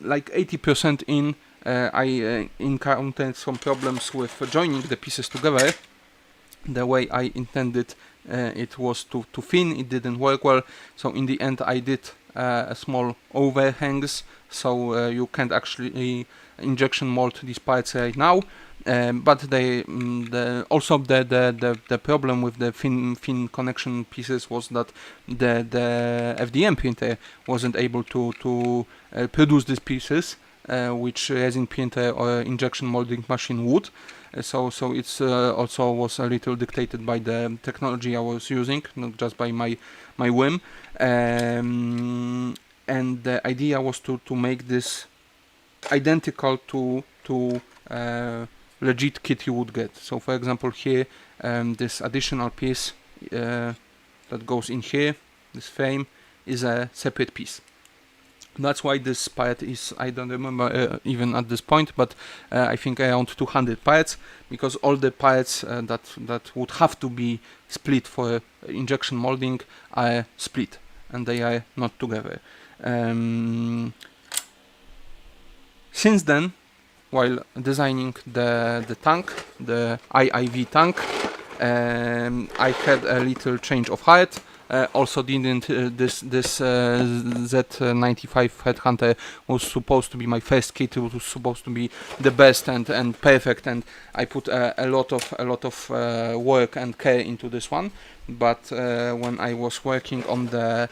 Like 80% in, I encountered some problems with joining the pieces together. The way I intended it was too thin, it didn't work well, so in the end I did a small overhangs, so you can't actually injection mold these parts right now. But also the problem with the thin connection pieces was that the FDM printer wasn't able to produce these pieces, which resin printer or injection molding machine would. So it's also was a little dictated by the technology I was using, not just by my whim. And the idea was to make this identical to legit kit you would get. So for example here, this additional piece that goes in here, this frame, is a separate piece. That's why this part is, I don't remember even at this point, but I think around 200 parts, because all the parts that would have to be split for injection molding are split, and they are not together. Since then, while designing the tank, the IIV tank, I had a little change of heart. Also didn't this Z95 Headhunter was supposed to be my first kit. It was supposed to be the best and perfect, and I put a lot of work and care into this one. But when I was working on the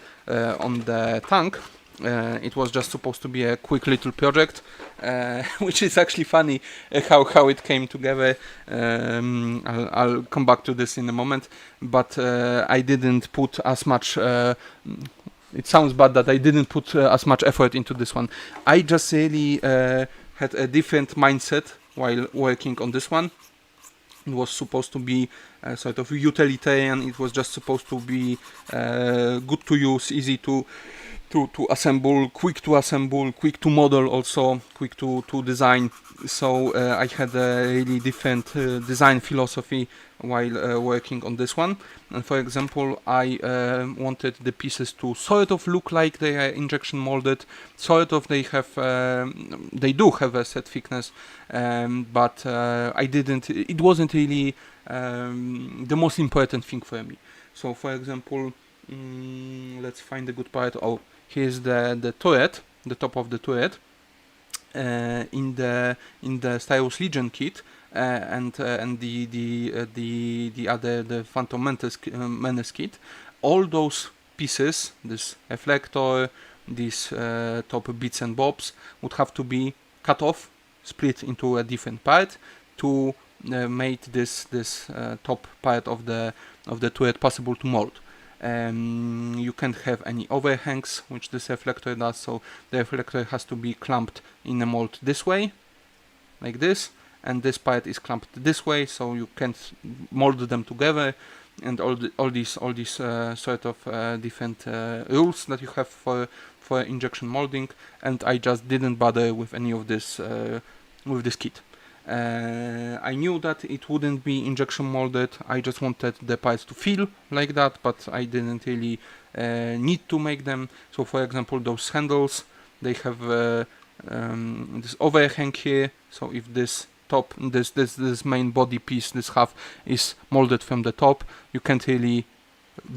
tank, it was just supposed to be a quick little project, which is actually funny how it came together. I'll come back to this in a moment, but I didn't put as much. It sounds bad that I didn't put as much effort into this one. I just really had a different mindset while working on this one. It was supposed to be sort of utilitarian. It was just supposed to be good to use, easy to assemble, quick to model, also quick to design. So I had a really different design philosophy while working on this one. And for example, I wanted the pieces to sort of look like they are injection molded, sort of they do have a set thickness, but it wasn't really the most important thing for me. So for example, let's find a good part. Oh, here's the turret, the top of the turret, in the Stylus Legion kit, and the other, the Phantom Menace kit. All those pieces, this reflector, these top bits and bobs, would have to be cut off, split into a different part to make this top part of the turret possible to mold. You can't have any overhangs, which this reflector does, so the reflector has to be clamped in a mold this way, like this, and this part is clamped this way, so you can't mold them together, and all these sort of different rules that you have for injection molding, and I just didn't bother with any of this with this kit. I knew that it wouldn't be injection molded. I just wanted the parts to feel like that, but I didn't really need to make them. So for example, those handles, they have this overhang here, so if this top, this main body piece, this half is molded from the top, you can't really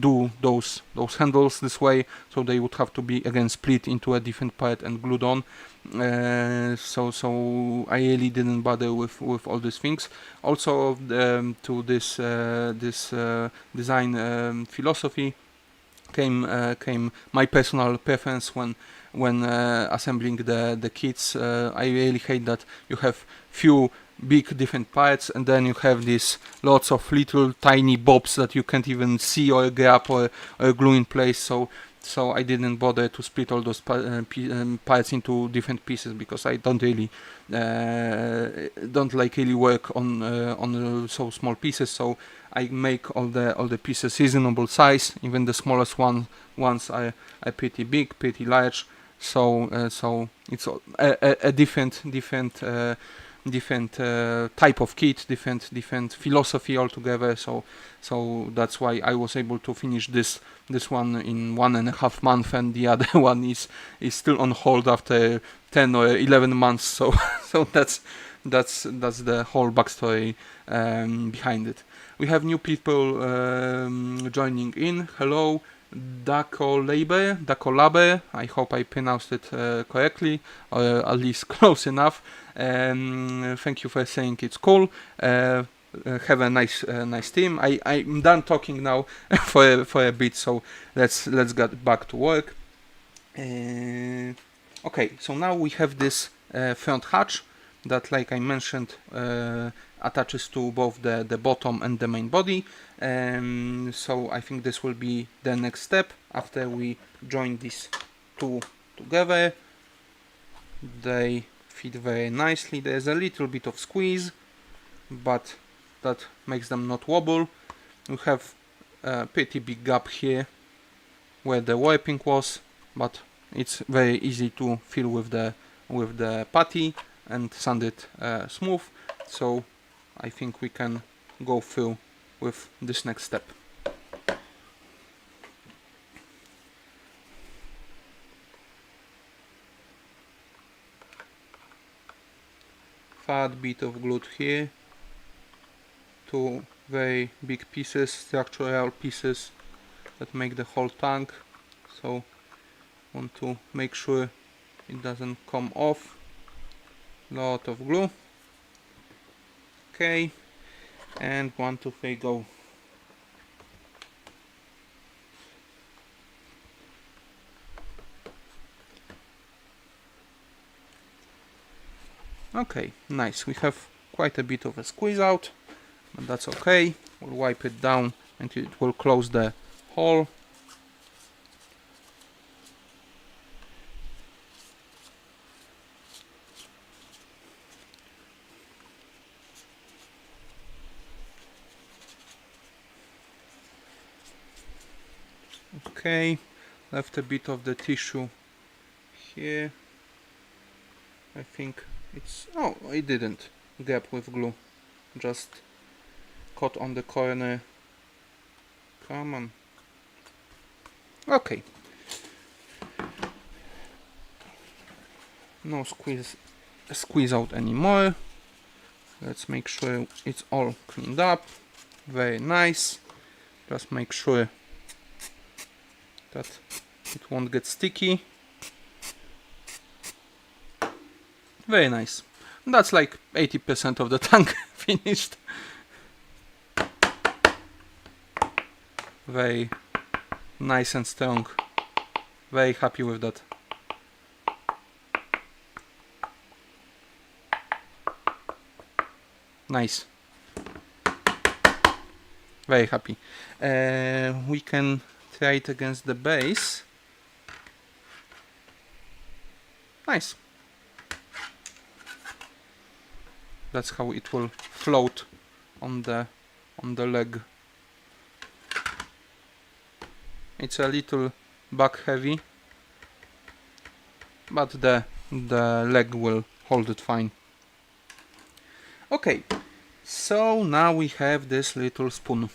do those handles this way, so they would have to be again split into a different part and glued on. So I really didn't bother with all these things. Also to this design philosophy came my personal preference when assembling the kits. I really hate that you have few big different parts and then you have these lots of little tiny bobs that you can't even see or grab or glue in place. So I didn't bother to split all those parts into different pieces, because I don't really don't like really work on so small pieces. So I make all the pieces reasonable size. Even the smallest ones are pretty big, pretty large. So it's a different type of kit, different philosophy altogether. So that's why I was able to finish this one in 1.5 months, and the other one is still on hold after 10 or 11 months. So that's the whole backstory behind it. We have new people joining in. Hello, Dacolaber. I hope I pronounced it correctly, or at least close enough. Thank you for saying it's cool. Have a nice team. I'm done talking now for a bit, so let's get back to work. Okay, so now we have this front hatch that, like I mentioned, attaches to both the bottom and the main body. So I think this will be the next step after we join these two together. They fit very nicely. There's a little bit of squeeze, but that makes them not wobble. We have a pretty big gap here where the warping was, but it's very easy to fill with the putty and sand it smooth. So I think we can go through with this next step. Fat bit of glue here, two very big pieces, structural pieces that make the whole tank. So want to make sure it doesn't come off. Lot of glue. Okay, and 1, 2, 3, go. Okay, nice. We have quite a bit of a squeeze out, but that's okay. We'll wipe it down and it will close the hole. Okay, left a bit of the tissue here. I think it's, oh, it didn't gap with glue, just caught on the corner. Come on. Okay, no squeeze out anymore. Let's make sure it's all cleaned up. Very nice. Just make sure that it won't get sticky. Very nice. That's like 80% of the tank finished. Very nice and strong. Very happy with that. Nice. Very happy. We can try it against the base. Nice. That's how it will float on the leg. It's a little back heavy, but the leg will hold it fine. Okay, so now we have this little spoon.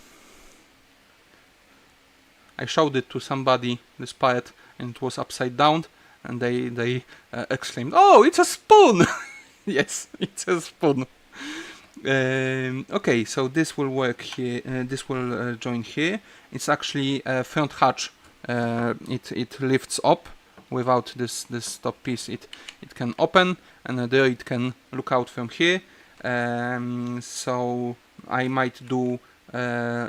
I showed it to somebody, this part, and it was upside down, and they exclaimed, "Oh, it's a spoon!" Yes, it's a spoon. Okay, so this will work here. This will join here. It's actually a front hatch. It lifts up without this top piece. It can open, and there it can look out from here. So I might do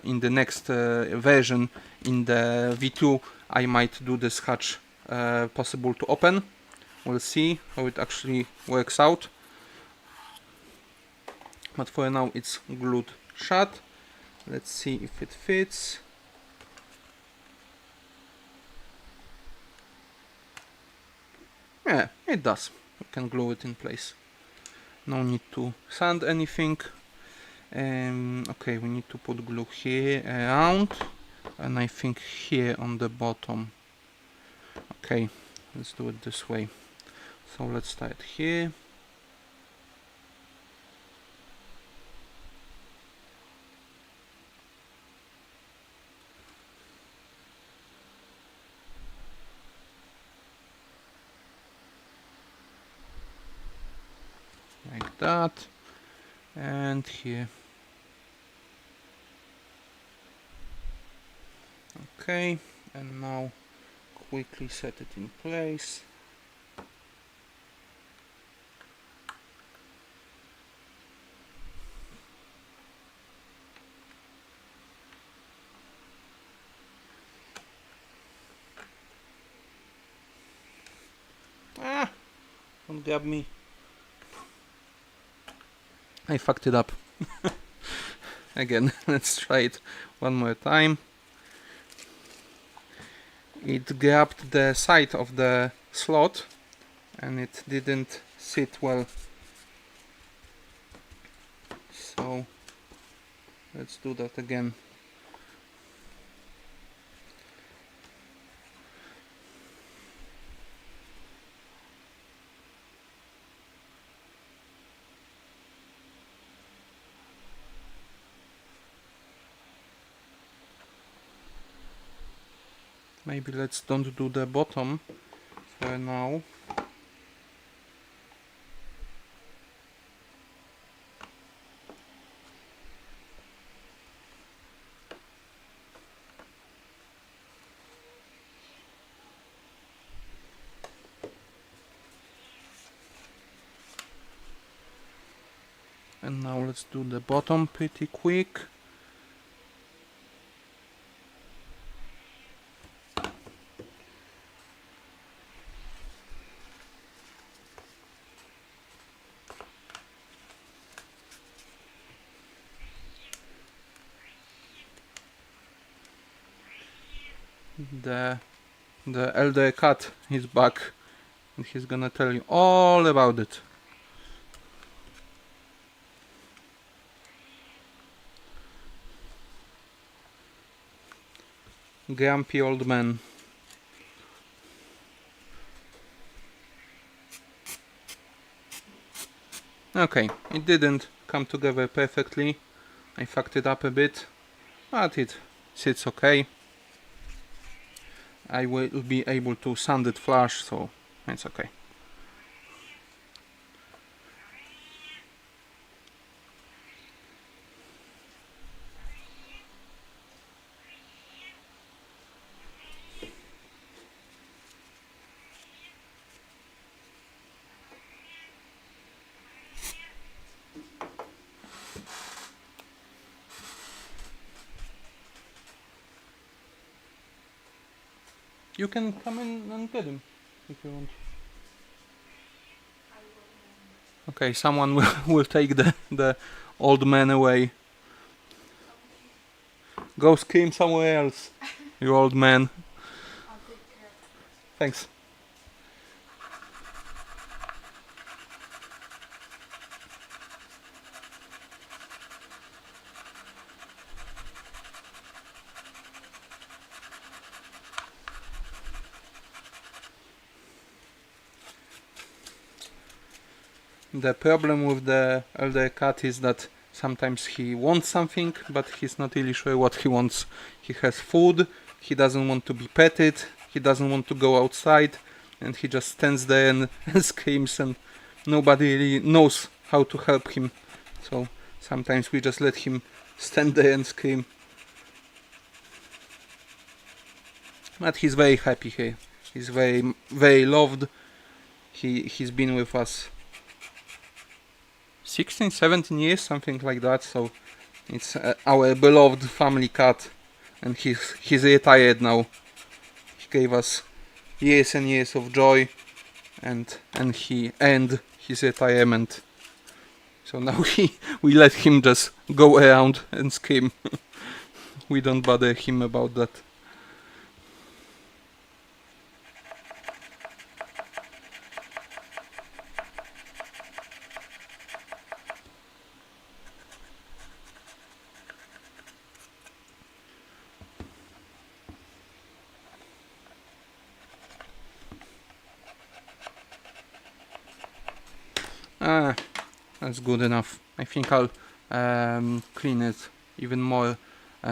in the next version, in the V2, I might do this hatch possible to open. We'll see how it actually works out. But for now it's glued shut. Let's see if it fits. Yeah, it does. We can glue it in place. No need to sand anything. Okay, we need to put glue here around, and I think here on the bottom. Okay, let's do it this way. So let's start here. Like that, and here. Okay, and now quickly set it in place. Ah, don't grab me. I fucked it up. Again, let's try it one more time. It grabbed the side of the slot and it didn't sit well. So let's do that again. Maybe let's don't do the bottom for now. And now let's do the bottom pretty quick. The elder cat is back and he's gonna tell you all about it. Grumpy old man. Okay, it didn't come together perfectly. I fucked it up a bit, but it sits okay. I will be able to sand it flush, so it's okay. You can come in and get him if you want. Okay, someone will take the old man away. Go scream somewhere else, you old man. Thanks. The problem with the elder cat is that sometimes he wants something, but he's not really sure what he wants. He has food, he doesn't want to be petted, he doesn't want to go outside, and he just stands there and, and screams, and nobody really knows how to help him. So sometimes we just let him stand there and scream. But he's very happy here. He's very, very loved. He's been with us 16, 17 years, something like that. So it's our beloved family cat, and he's retired now. He gave us years and years of joy, and he earned his retirement. So now we let him just go around and scream. We don't bother him about that. That's good enough. I think I'll clean it even more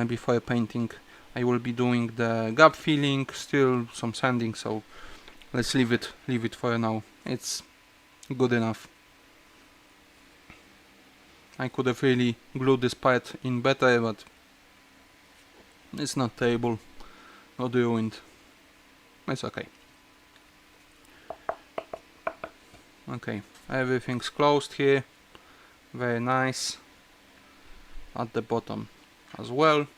before painting. I will be doing the gap filling, still some sanding, so let's leave it for now. It's good enough. I could have really glued this part in better, but it's not terrible, not ruined. It's okay. Okay, everything's closed here. Very nice. At the bottom as well.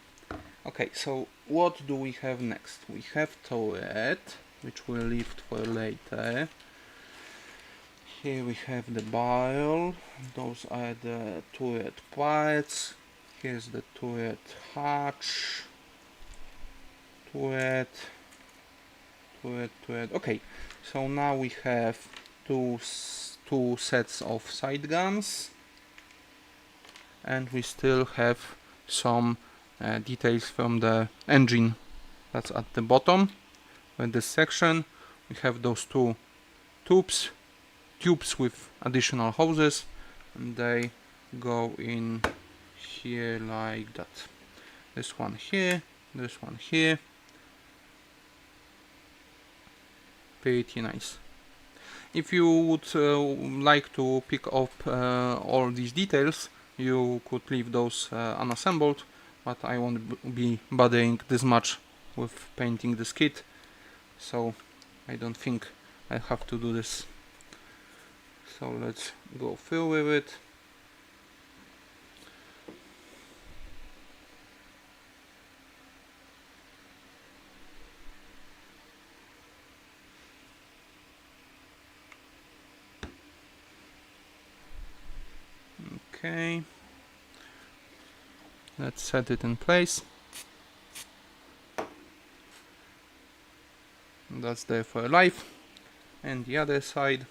Okay, so what do we have next? We have turret, which we'll leave for later. Here we have the barrel. Those are the turret parts. Here's the turret hatch. Turret. Okay, so now we have two sets of side guns, and we still have some details from the engine. That's at the bottom. In this section we have those two tubes with additional hoses, and they go in here like that. This one here, this one here. Pretty nice. If you would like to pick up all these details, you could leave those unassembled, but I won't be bothering this much with painting this kit, so I don't think I have to do this. So let's go through with it. Okay, let's set it in place. That's there for life. And the other side.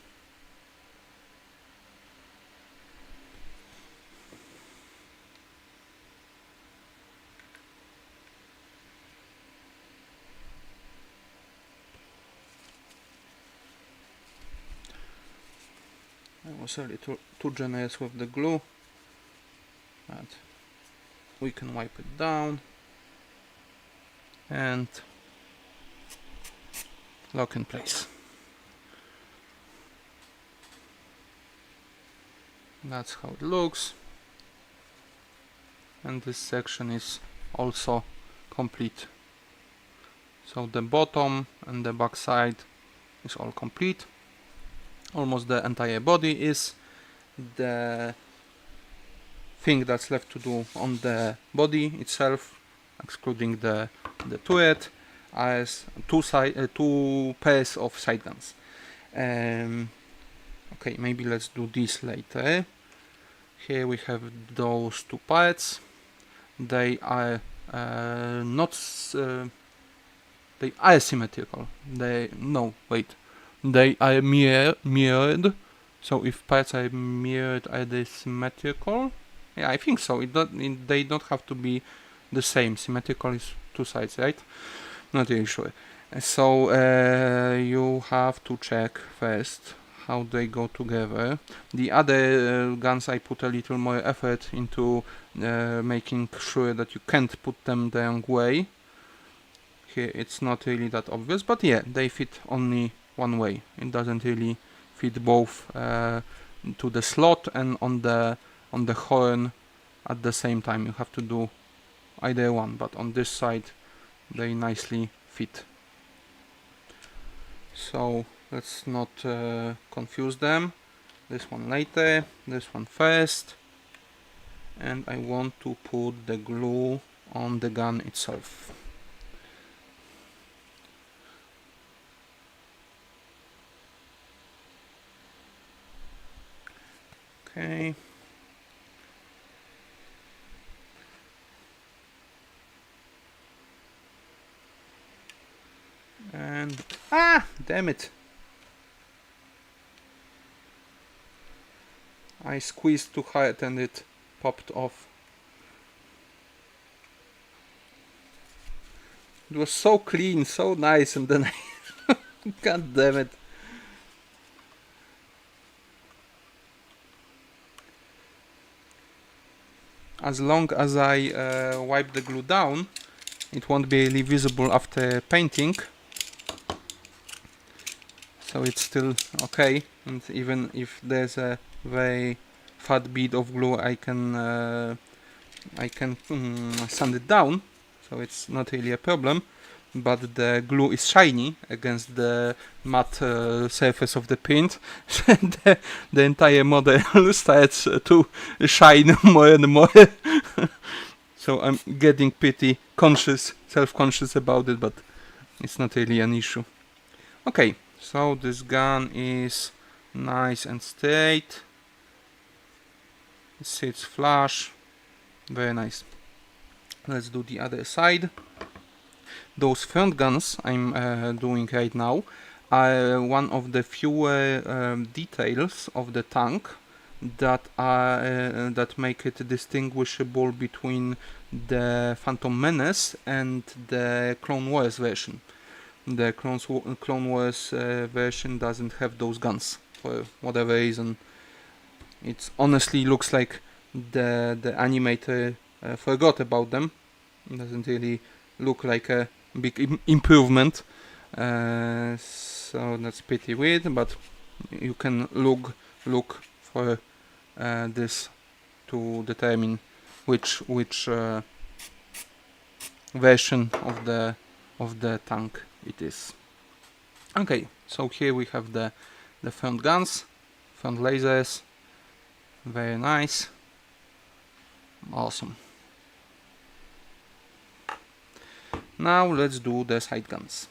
I was a little too generous with the glue, but we can wipe it down and lock in place. That's how it looks, and this section is also complete. So the bottom and the back side is all complete. Almost the entire body is. The thing that's left to do on the body itself, excluding the turret, as two pairs of side guns. Okay, maybe let's do this later. Here we have those two parts. They are not they are symmetrical. They are mirrored. So if parts are mirrored, are they symmetrical? Yeah, I think so. They don't have to be the same. Symmetrical is two sides, right? Not really sure. So you have to check first how they go together. The other guns I put a little more effort into making sure that you can't put them the wrong way. here it's not really that obvious, but yeah, they fit only one way. It doesn't really fit both to the slot and on the horn at the same time. You have to do either one, but on this side they nicely fit. So let's not confuse them. This one later, this one first, and I want to put the glue on the gun itself. Okay. And damn it. I squeezed too hard and it popped off. It was so clean, so nice, and then I god damn it. As long as I wipe the glue down, it won't be really visible after painting. So it's still okay, and even if there's a very fat bead of glue, I can sand it down, so it's not really a problem. But the glue is shiny against the matte surface of the paint. the entire model starts to shine more and more. So I'm getting pretty self-conscious about it, but it's not really an issue. Okay, so this gun is nice and straight. It sits flush. Very nice. Let's do the other side. Those front guns I'm doing right now are one of the fewer details of the tank that make it distinguishable between the Phantom Menace and the Clone Wars version. The Clone Wars version doesn't have those guns for whatever reason. It honestly looks like the animator forgot about them. It doesn't really look like a big improvement, so that's pretty weird, but you can look for this to determine which version of the tank it is. Okay, so here we have the front guns, front lasers. Very nice, awesome. Now let's do the side guns,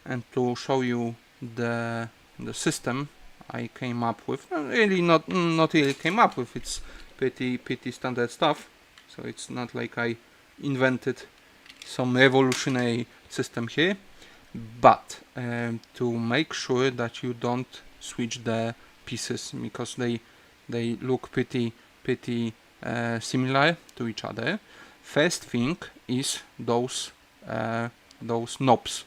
and to show you the system I came up with, really not really came up with, it's pretty standard stuff, so it's not like I invented some revolutionary system here, but to make sure that you don't switch the pieces, because they look pretty similar to each other. First thing is those knobs,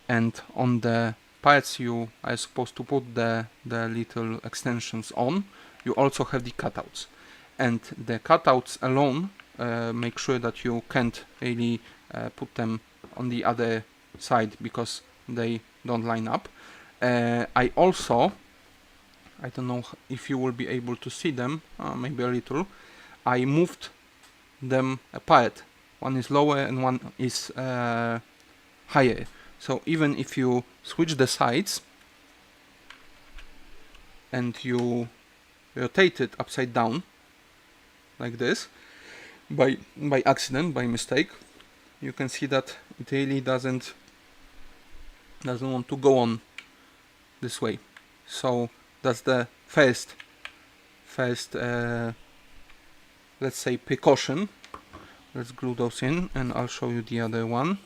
and on the parts you are supposed to put the little extensions on, you also have the cutouts, and the cutouts alone make sure that you can't really put them on the other side because they don't line up. I don't know if you will be able to see them, maybe a little. I moved them apart. One is lower and one is higher. So even if you switch the sides and you rotate it upside down like this by accident, by mistake, you can see that it really doesn't want to go on this way. So that's the first let's say precaution. Let's glue those in and I'll show you the other one.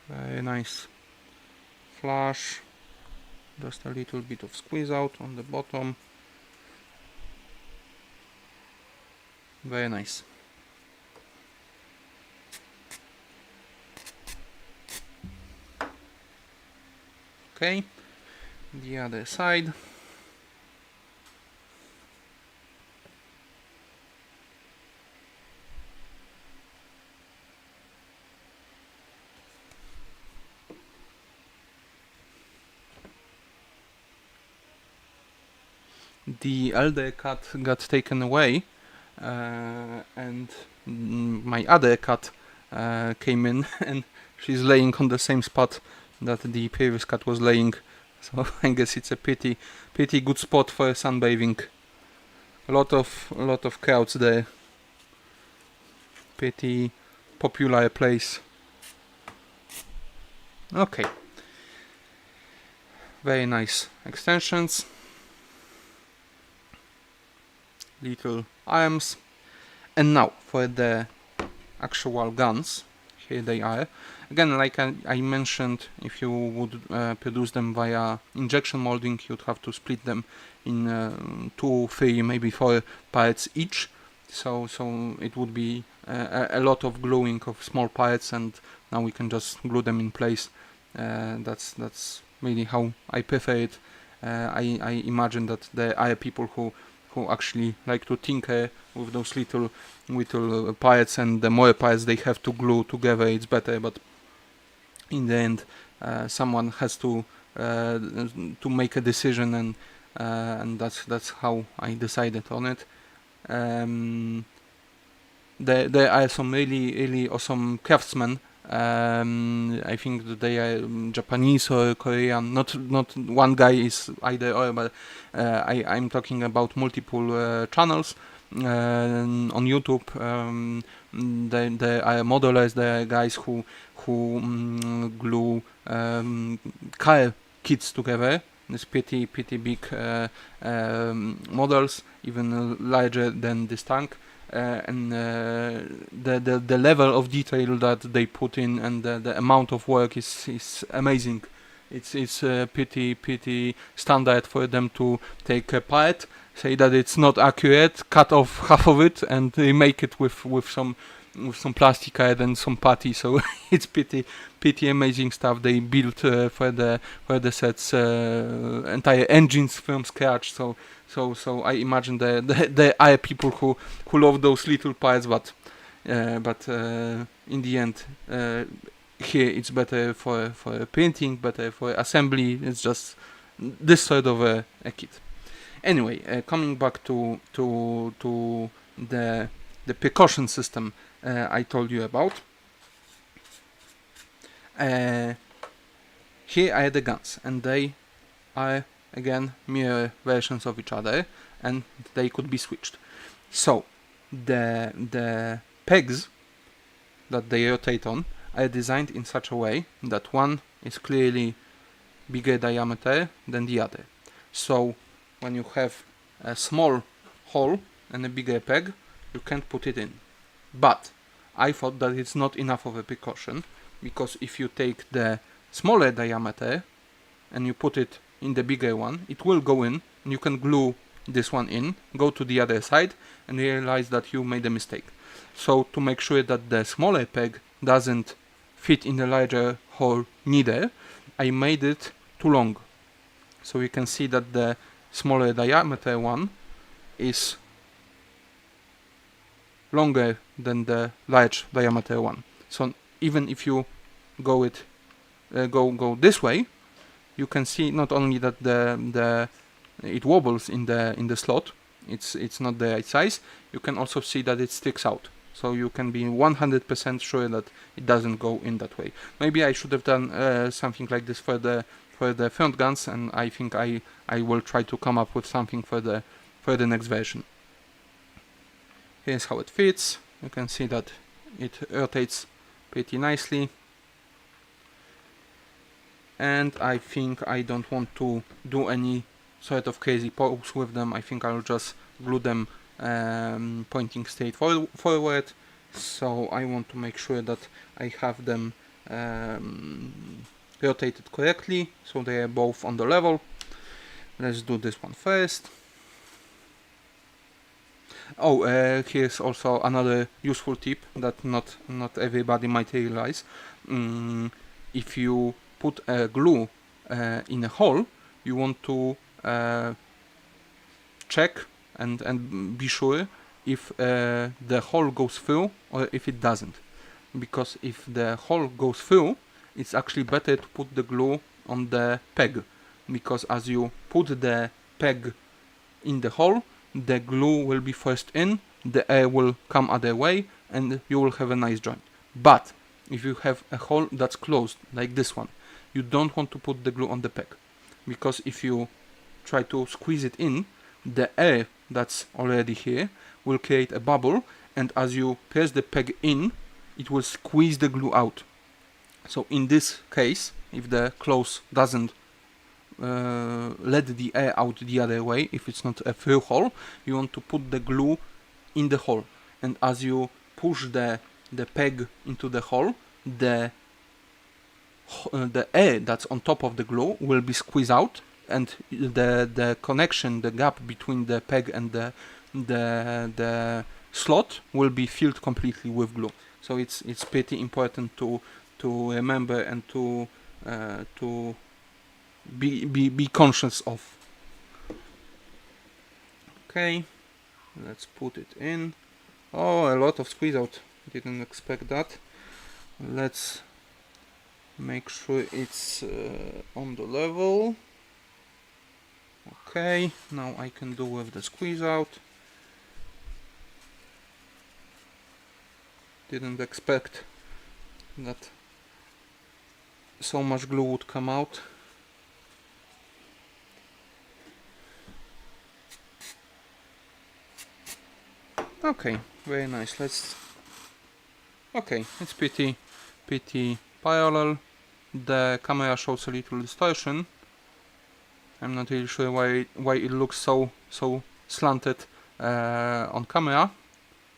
Very nice flush, just a little bit of squeeze out on the bottom. Very nice. Okay, the other side. The elder cat got taken away, and my other cat came in, and she's laying on the same spot that the previous cat was laying. So I guess it's a pretty good spot for sunbathing. A lot of crowds there. Pretty popular place. Okay. Very nice extensions. Little arms. And now for the actual guns. Here they are. Again, like I mentioned, if you would produce them via injection molding, you'd have to split them in 2, 3, maybe 4 parts each. So it would be a lot of gluing of small parts, and now we can just glue them in place. That's really how I prefer it. I imagine that there are people who actually like to tinker with those little parts, and the more parts they have to glue together, it's better. But in the end, someone has to make a decision, and that's how I decided on it. There are some really awesome craftsmen. I think that they are Japanese or Korean. Not one guy is either or, but I'm talking about multiple channels on YouTube. There are modelers. There are guys who glue car kits together. These pretty big models, even larger than this tank. And the level of detail that they put in, and the amount of work is amazing. It's pretty standard for them to take a part, say that it's not accurate, cut off half of it, and remake it with some plastic and some putty. So it's pretty amazing stuff. They built for the sets entire engines from scratch. So I imagine there are people who love those little parts, but in the end, here it's better for printing, better for assembly. It's just this sort of a kit. Anyway, coming back to the precaution system I told you about. Here are the guns, and they are again mirror versions of each other, and they could be switched. So the pegs that they rotate on are designed in such a way that one is clearly bigger diameter than the other. So when you have a small hole and a bigger peg, you can't put it in. But I thought that it's not enough of a precaution, because if you take the smaller diameter and you put it in the bigger one, it will go in, and you can glue this one in, go to the other side, and realize that you made a mistake. So to make sure that the smaller peg doesn't fit in the larger hole neither, I made it too long. So you can see that the smaller diameter one is longer than the large diameter one. So even if you go this way, you can see not only that it wobbles in the slot, it's not the right size, you can also see that it sticks out. So you can be 100% sure that it doesn't go in that way. Maybe I should have done something like this for the front guns, and I think I will try to come up with something for the next version. Here's how it fits. You can see that it rotates pretty nicely. And I think I don't want to do any sort of crazy pose with them. I think I'll just glue them pointing straight forward. So I want to make sure that I have them rotated correctly, so they are both on the level. Let's do this one first. Oh, here's also another useful tip that not everybody might realize. If you put a glue in a hole, you want to check and be sure if the hole goes through or if it doesn't. Because if the hole goes through, it's actually better to put the glue on the peg, because as you put the peg in the hole, the glue will be first in, the air will come other way, and you will have a nice joint. But if you have a hole that's closed, like this one, you don't want to put the glue on the peg, because if you try to squeeze it in, the air that's already here will create a bubble, and as you press the peg in, it will squeeze the glue out. So in this case, if the close doesn't let the air out the other way, if it's not a through hole, you want to put the glue in the hole, and as you push the peg into the hole, the air that's on top of the glue will be squeezed out, and the connection, the gap between the peg and the slot will be filled completely with glue. So it's pretty important to remember and to be conscious of. Okay, let's put it in. Oh, a lot of squeeze out. Didn't expect that. Let's make sure it's on the level. Okay, now I can do with the squeeze out. Didn't expect that so much glue would come out. Okay, very nice. Okay, it's pretty parallel. The camera shows a little distortion. I'm not really sure why it looks so slanted on camera.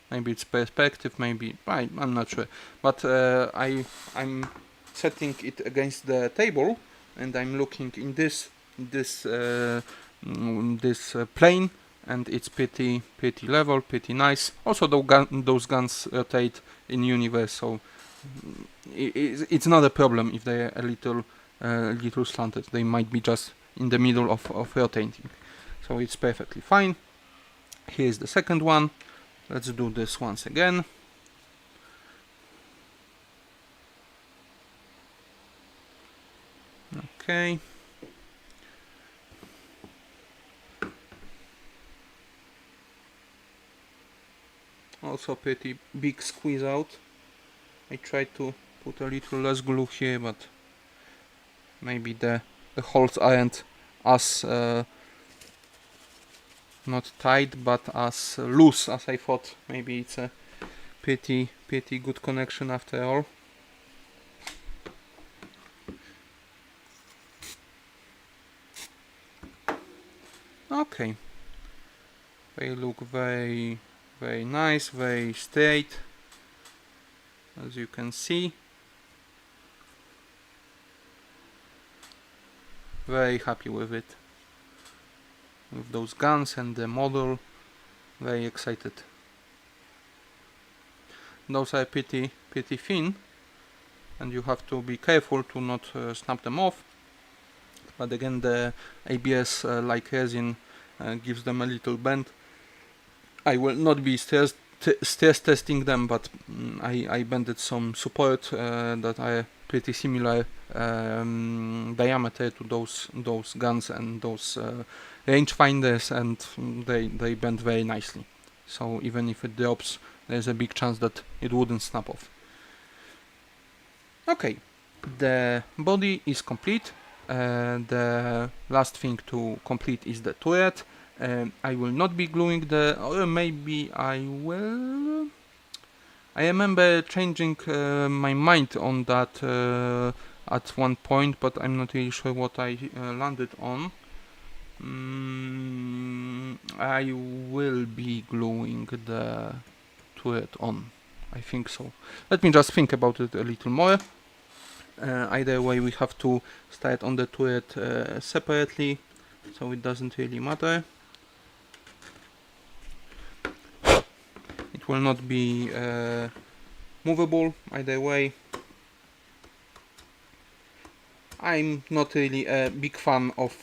Maybe it's perspective, maybe I'm not sure. But I'm setting it against the table, and I'm looking in this plane, and it's pretty level, pretty nice. Also, those guns rotate in universe, so it's not a problem if they're a little slanted. They might be just in the middle of rotating, so it's perfectly fine. Here's the second one. Let's do this once again. Okay. Also pretty big squeeze out. I tried to put a little less glue here, but maybe the holes aren't as not tight, but as loose as I thought. Maybe it's a pretty good connection after all. Okay, they look very nice, very straight, as you can see. Very happy with it, with those guns and the model. Very excited. Those are pretty thin, and you have to be careful to not snap them off. But again, the ABS like resin gives them a little bend. I will not be stress testing them, but I bended some support that are pretty similar diameter to those guns and those rangefinders, and they bend very nicely. So even if it drops, there's a big chance that it wouldn't snap off. Okay, the body is complete. The last thing to complete is the turret. I will not be gluing or maybe I will. I remember changing my mind on that at one point, but I'm not really sure what I landed on. I will be gluing the turret on. I think so. Let me just think about it a little more. Either way, we have to start on the turret separately, so it doesn't really matter. It will not be movable either way. I'm not really a big fan of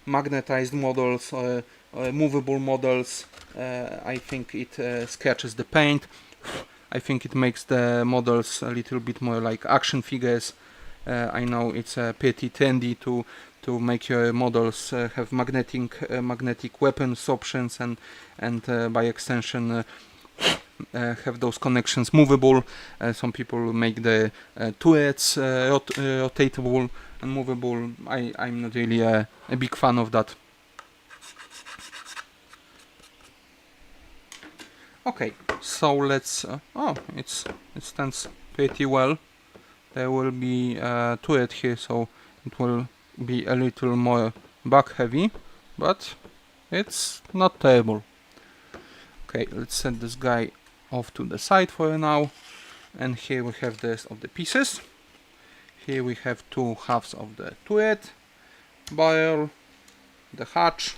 magnetized models or movable models. I think it scratches the paint. I think it makes the models a little bit more like action figures. I know it's pretty trendy to make your models have magnetic weapons options and by extension have those connections movable. Some people make the turrets rotatable and movable. I'm not really a big fan of that. Okay, so let's. Oh, it stands pretty well. There will be a turret here, so it will be a little more back heavy, but it's not terrible. Okay, let's set this guy off to the side for now, and here we have the rest of the pieces. Here we have two halves of the turret, barrel, the hatch,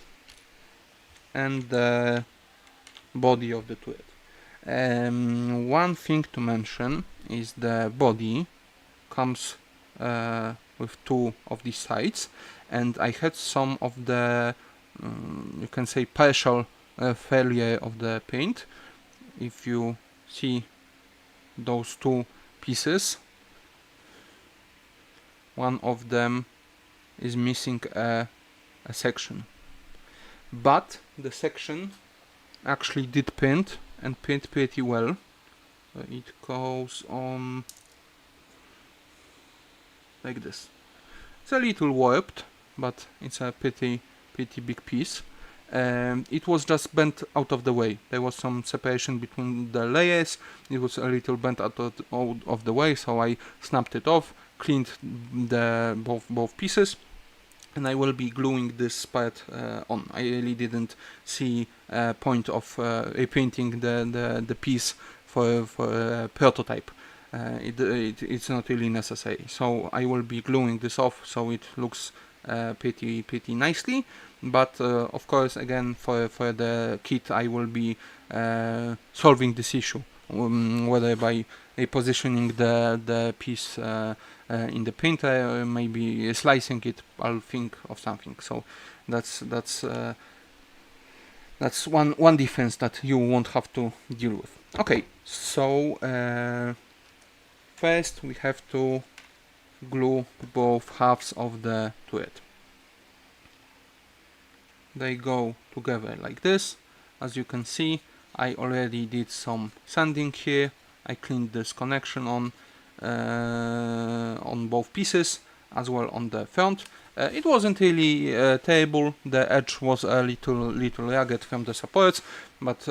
and the body of the turret. One thing to mention is the body comes with two of these sides, and I had some of the you can say partial failure of the paint. If you see those two pieces, one of them is missing a section, but the section actually did paint and paint pretty well. It goes on like this. It's a little warped, but it's a pretty big piece. It was just bent out of the way. There was some separation between the layers. It was a little bent out of the way, so I snapped it off, cleaned the both pieces, and I will be gluing this part on. I really didn't see a point of repainting the piece for a prototype. It's not really necessary. So I will be gluing this off so it looks pretty nicely. But of course, again, for the kit, I will be solving this issue, whether by repositioning the piece in the printer, or maybe slicing it. I'll think of something. So that's one difference that you won't have to deal with. Okay, so first we have to glue both halves of the turret. They go together like this. As you can see, I already did some sanding here. I cleaned this connection on both pieces, as well on the front. It wasn't really terrible. The edge was a little ragged from the supports, but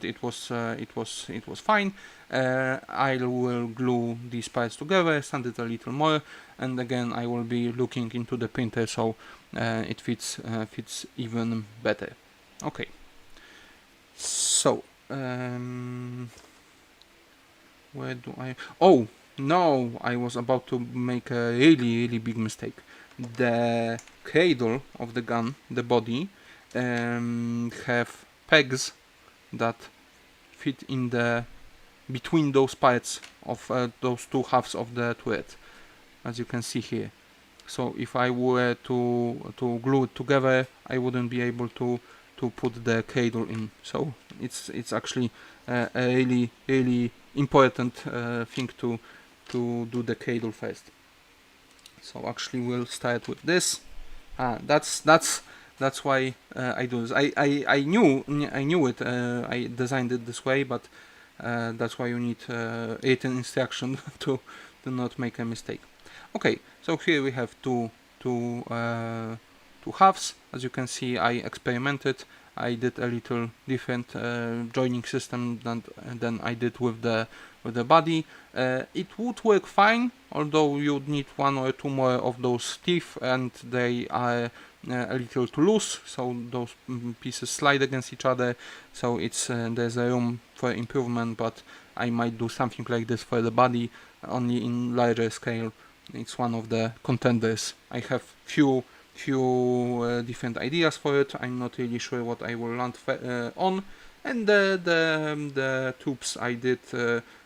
it was fine. I will glue these parts together, sand it a little more, and again I will be looking into the printer so it fits even better. Okay, so where do I? Oh no! I was about to make a really big mistake. The cradle of the gun, the body, have pegs that fit in the between those parts of those two halves of the turret, as you can see here. So if I were to glue it together, I wouldn't be able to put the cradle in. So it's actually a really important thing to do the cradle first. So actually we'll start with this. That's why I do this. I knew it. I designed it this way, but that's why you need written instruction to not make a mistake. Okay, so here we have two halves. As you can see, I experimented. I did a little different joining system than I did with the body. It would work fine, although you'd need one or two more of those teeth, and they are a little too loose, so those pieces slide against each other. So there's a room for improvement, but I might do something like this for the body, only in larger scale. It's one of the contenders. I have few different ideas for it. I'm not really sure what I will land on. And the tubes I did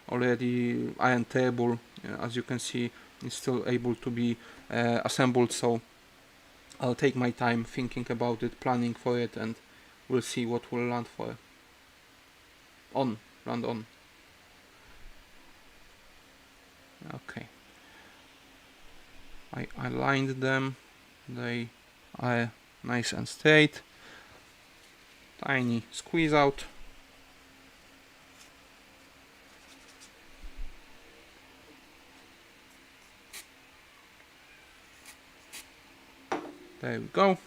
already iron table. As you can see, it's still able to be assembled, so I'll take my time thinking about it, planning for it, and we'll see what will land on. Okay, I aligned them, they are nice and straight. Tiny squeeze out. There we go.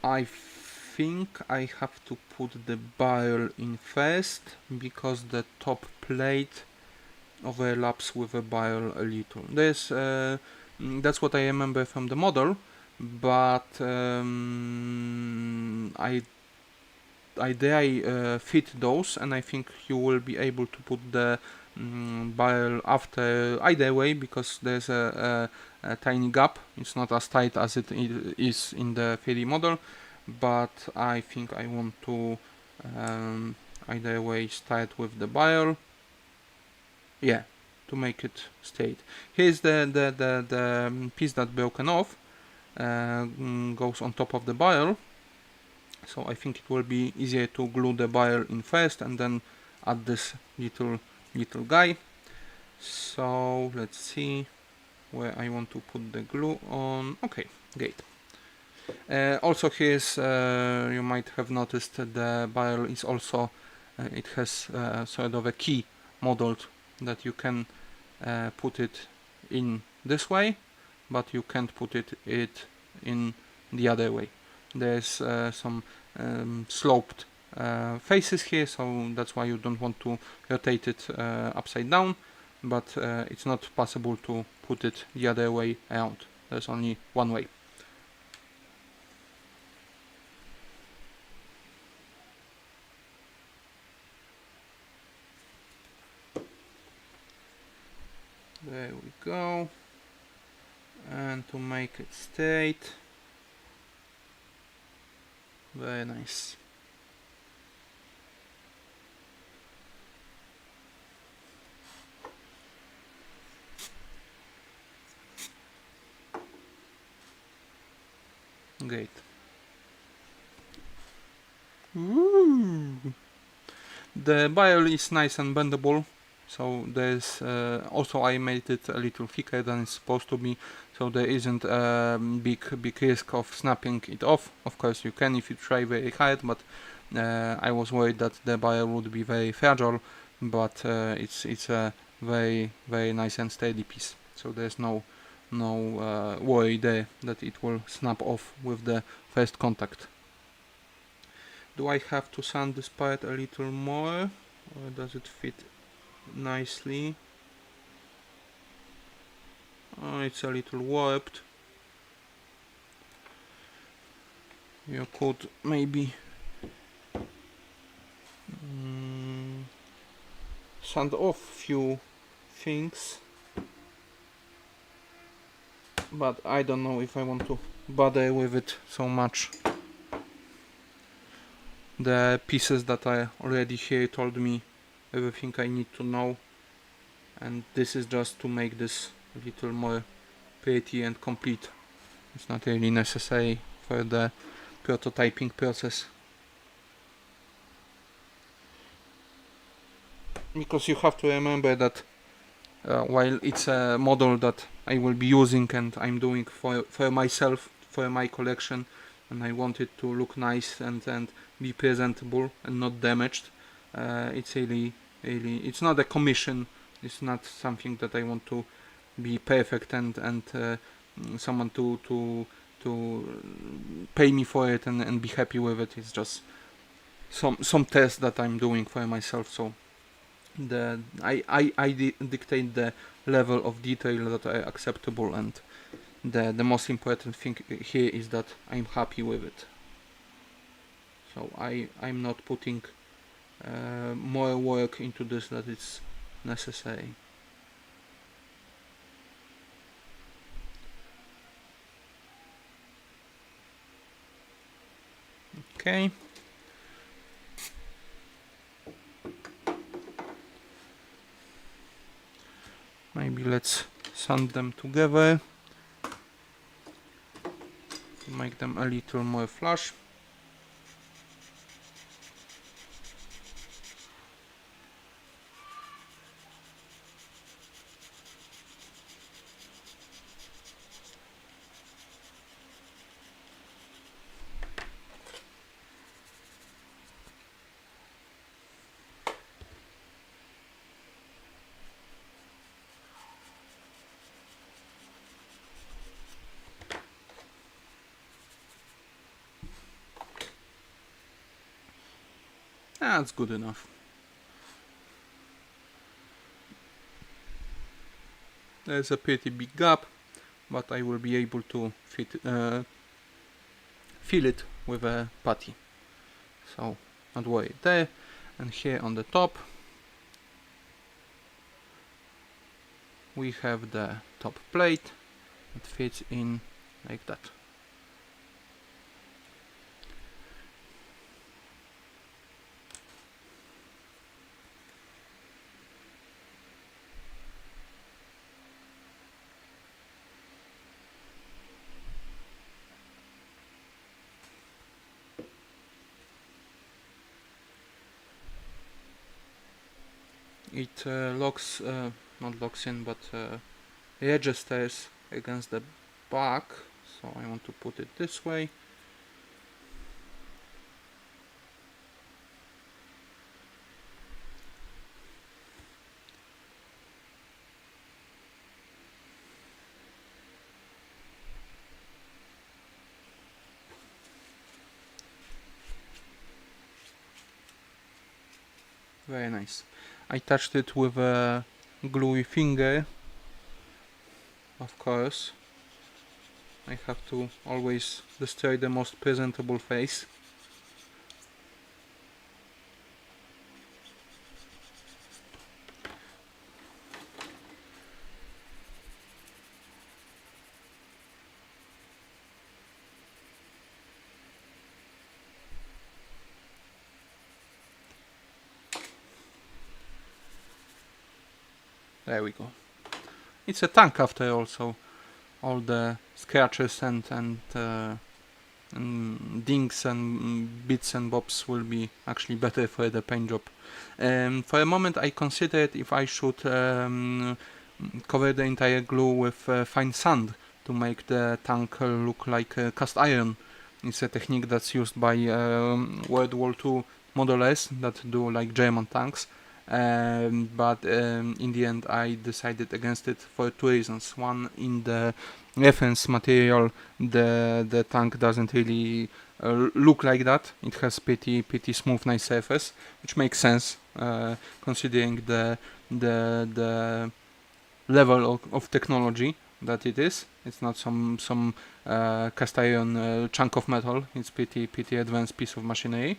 I think I have to put the barrel in first because the top plate overlaps with the barrel a little. That's what I remember from the model, but I dare fit those, and I think you will be able to put the barrel after either way, because there's a tiny gap. It's not as tight as it is in the 3D model, but I think I want to either way start with the barrel. Yeah, to make it straight. Here's the piece that broken off, goes on top of the barrel, so I think it will be easier to glue the barrel in first and then add this little guy. So let's see where I want to put the glue on. Okay, great. Also here's, you might have noticed the barrel is also, it has sort of a key modeled that you can put it in this way, but you can't put it in the other way. There's some sloped faces here, so that's why you don't want to rotate it upside down, but it's not possible to put it the other way around. There's only one way. There we go. And to make it straight, very nice. Great. Ooh. The barrel is nice and bendable, so there's also I made it a little thicker than it's supposed to be, so there isn't a big risk of snapping it off. Of course you can if you try very hard, but I was worried that the barrel would be very fragile, but it's a very nice and steady piece, so there's no worry there that it will snap off with the first contact. Do I have to sand this part a little more, or does it fit nicely? Oh, it's a little warped. You could maybe sand off few things, but I don't know if I want to bother with it so much. The pieces that are already here told me everything I need to know, and this is just to make this a little more pretty and complete. It's not really necessary for the prototyping process, because you have to remember that while it's a model that I will be using and I'm doing for myself, for my collection, and I want it to look nice and be presentable and not damaged, it's really it's not a commission. It's not something that I want to be perfect and someone to pay me for it and be happy with it. It's just some test that I'm doing for myself. So I dictate the level of detail that are acceptable, and the most important thing here is that I'm happy with it. So I'm not putting more work into this than it's necessary. Okay. maybe let's sand them together to make them a little more flush. That's good enough. There's a pretty big gap, but I will be able to fill it with a putty. So not worry there. And here on the top we have the top plate that fits in like that. It not locks in, but registers against the back, so I want to put it this way. Very nice. I touched it with a gluey finger, of course. I have to always destroy the most presentable face. There we go. It's a tank after all, so all the scratches and dings and bits and bobs will be actually better for the paint job. For a moment I considered if I should cover the entire glue with fine sand to make the tank look like cast iron. It's a technique that's used by World War II modelers that do like German tanks. But in the end I decided against it for two reasons. One, in the reference material the tank doesn't really look like that. It has pretty smooth, nice surface, which makes sense considering the level of technology that it is. It's not some cast iron chunk of metal. It's pretty advanced piece of machinery.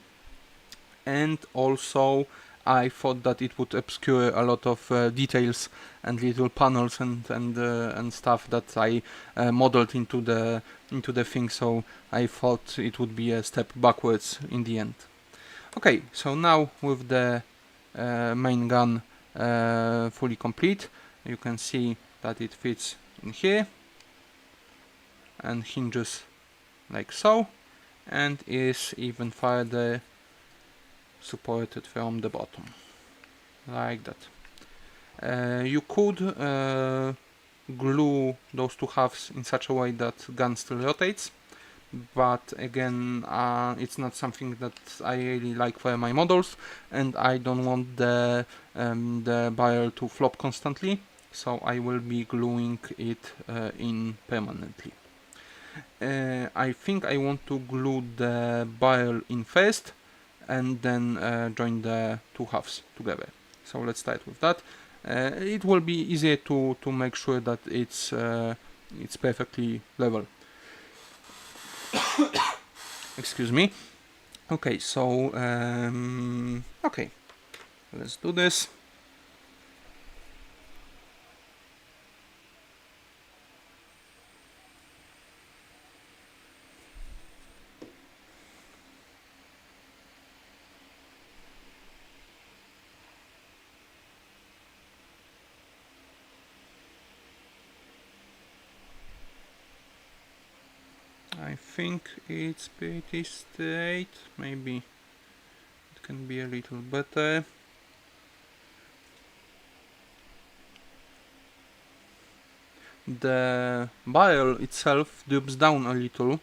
And also I thought that it would obscure a lot of details and little panels and stuff that I modeled into the thing, so I thought it would be a step backwards in the end. Okay, so now with the main gun fully complete, you can see that it fits in here and hinges like so, and is even further supported from the bottom, like that. You could glue those two halves in such a way that gun still rotates, but again it's not something that I really like for my models, and I don't want the barrel to flop constantly, so I will be gluing it in permanently. I think I want to glue the barrel in first and then join the two halves together. So let's start with that. It will be easier to make sure that it's perfectly level. Excuse me. Okay, so okay, let's do this. I think it's pretty straight, maybe it can be a little better. The barrel itself droops down a little.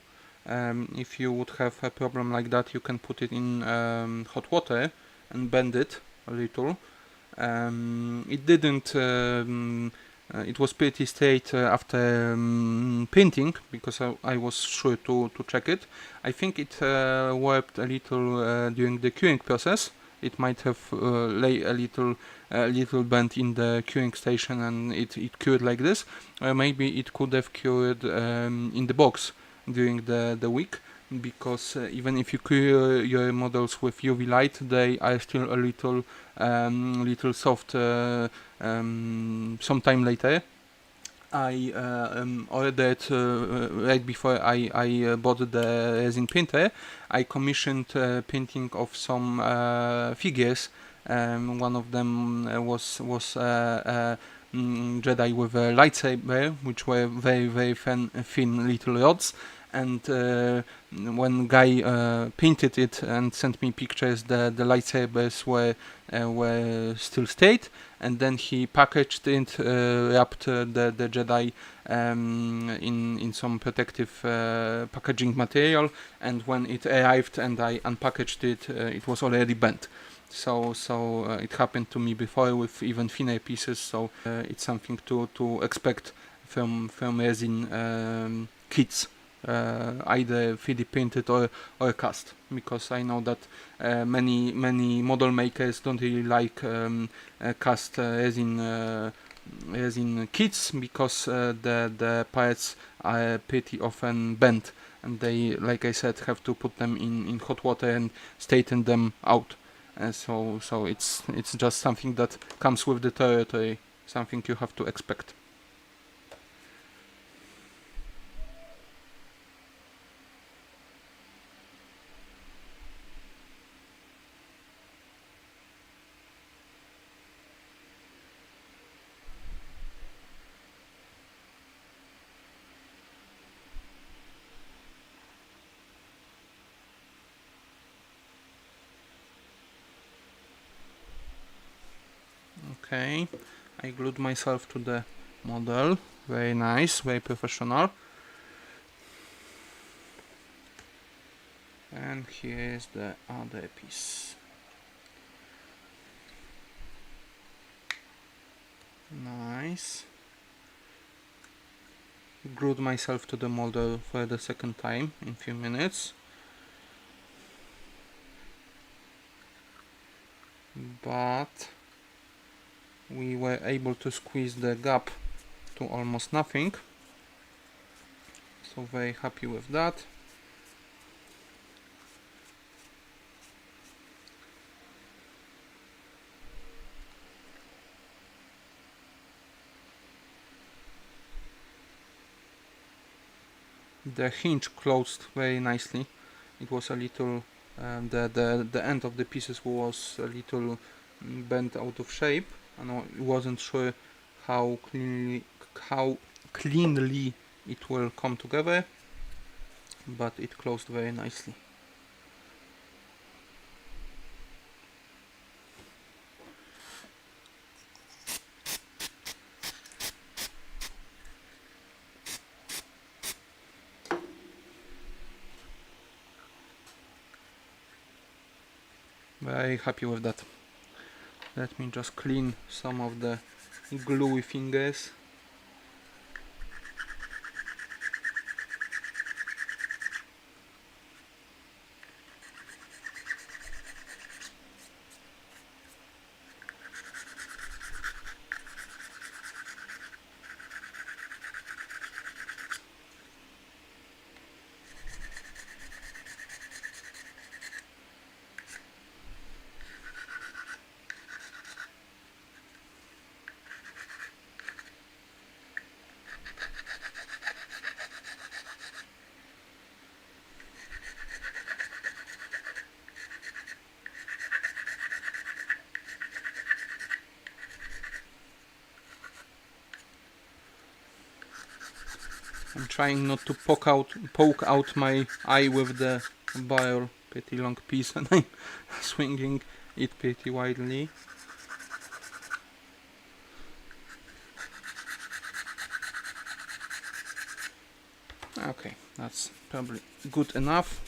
If you would have a problem like that, you can put it in hot water and bend it a little. It didn't. It was pretty straight after painting, because I was sure to check it. I think it warped a little during the curing process. It might have lay a little bent in the curing station, and it cured like this. Maybe it could have cured in the box during the week, because even if you cure your models with UV light, they are still a little soft sometime later. I ordered right before I bought the resin printer. I commissioned painting of some figures. One of them was Jedi with a lightsaber, which were very thin little rods. And when guy painted it and sent me pictures, the lightsabers were still straight, and then he packaged it, wrapped the Jedi in some protective packaging material, and when it arrived and I unpackaged it, it was already bent. So it happened to me before with even thinner pieces. So it's something to expect from resin kits. Either 3D printed or cast, because I know that many model makers don't really like cast resin kits, because the parts are pretty often bent, and they, like I said, have to put them in hot water and straighten them out. So it's just something that comes with the territory, something you have to expect. Okay, I glued myself to the model. Very nice, very professional. And here is the other piece. Nice. Glued myself to the model for the second time in a few minutes. But we were able to squeeze the gap to almost nothing, so very happy with that. The hinge closed very nicely. It was a little the end of the pieces was a little bent out of shape, and I wasn't sure how cleanly it will come together, but it closed very nicely. Very happy with that. Let me just clean some of the gluey fingers. I'm trying not to poke out my eye with the barrel. Pretty long piece, and I'm swinging it pretty widely. Okay, that's probably good enough.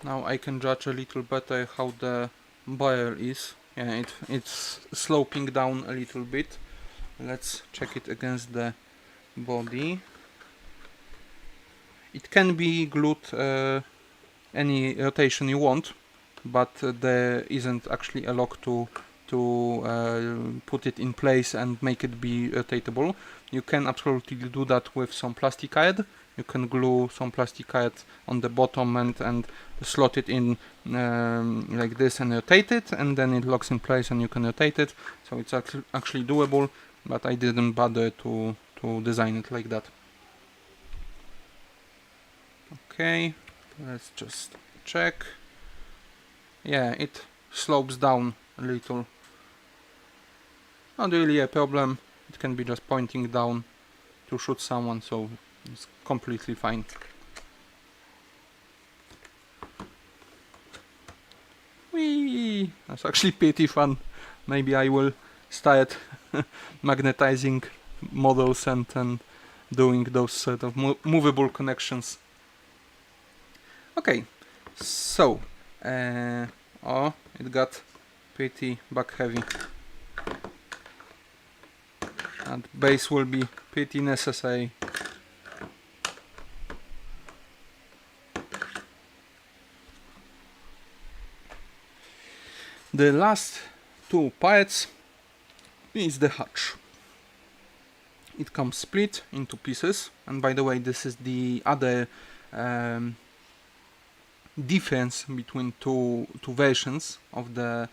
Now I can judge a little better how the barrel is. Yeah, it's sloping down a little bit. Let's check it against the body. It can be glued any rotation you want, but there isn't actually a lock to put it in place and make it be rotatable. You can absolutely do that with some plastic card. You can glue some plastic card on the bottom and slot it in like this and rotate it, and then it locks in place and you can rotate it. So it's actually doable, but I didn't bother to design it like that. Okay, let's just check. Yeah, it slopes down a little. Not really a problem. It can be just pointing down to shoot someone, so it's completely fine. Whee! That's actually pretty fun. Maybe I will start magnetizing models and doing those sort of movable connections. Okay, so oh, it got pretty back heavy. And base will be pretty necessary. The last two parts is the hatch. It comes split into pieces, and by the way, this is the other difference between two versions of the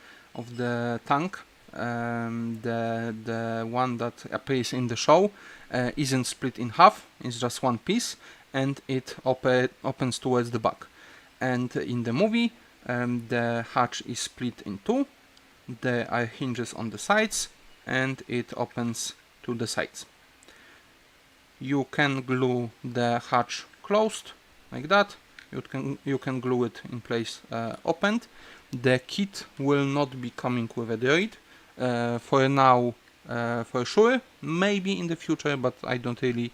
tank. The one that appears in the show isn't split in half, it's just one piece, and it opens towards the back. And in the movie, the hatch is split in two, there are hinges on the sides, and it opens to the sides. You can glue the hatch closed, like that. You can glue it in place opened. The kit will not be coming with a droid. For now, for sure, maybe in the future, but I don't really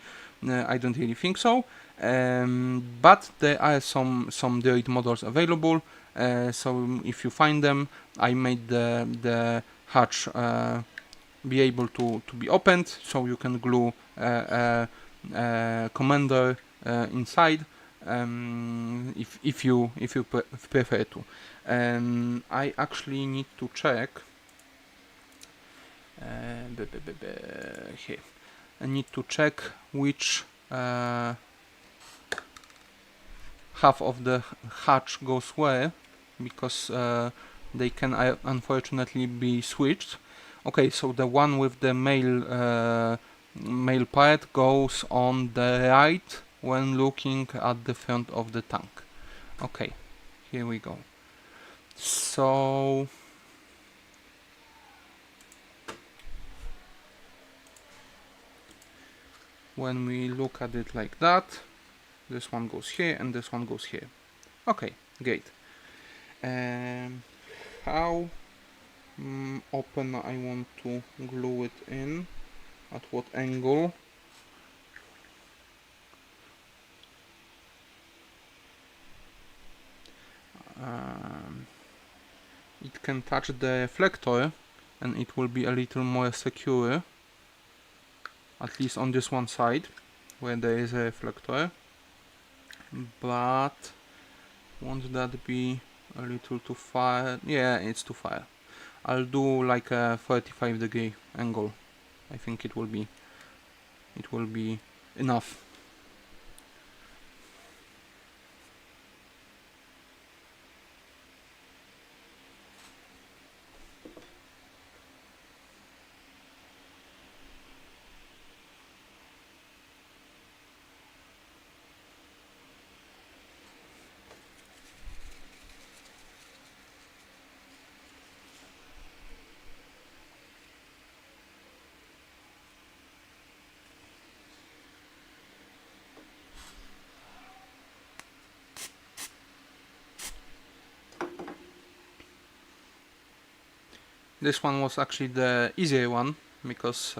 think so. But there are some droid models available. So if you find them, I made the hatch be able to be opened, so you can glue a commander inside. If you prefer to. I actually need to check. Here. I need to check which half of the hatch goes where, because they can unfortunately be switched. Okay, so the one with the male part goes on the right when looking at the front of the tank. Okay, here we go. So when we look at it like that, this one goes here and this one goes here. Okay, great. How open I want to glue it in, at what angle? It can touch the reflector and it will be a little more secure, at least on this one side where there is a reflector, but won't that be a little too far? Yeah, it's too far. I'll do like a 35-degree angle. I think it will be enough. This one was actually the easier one, because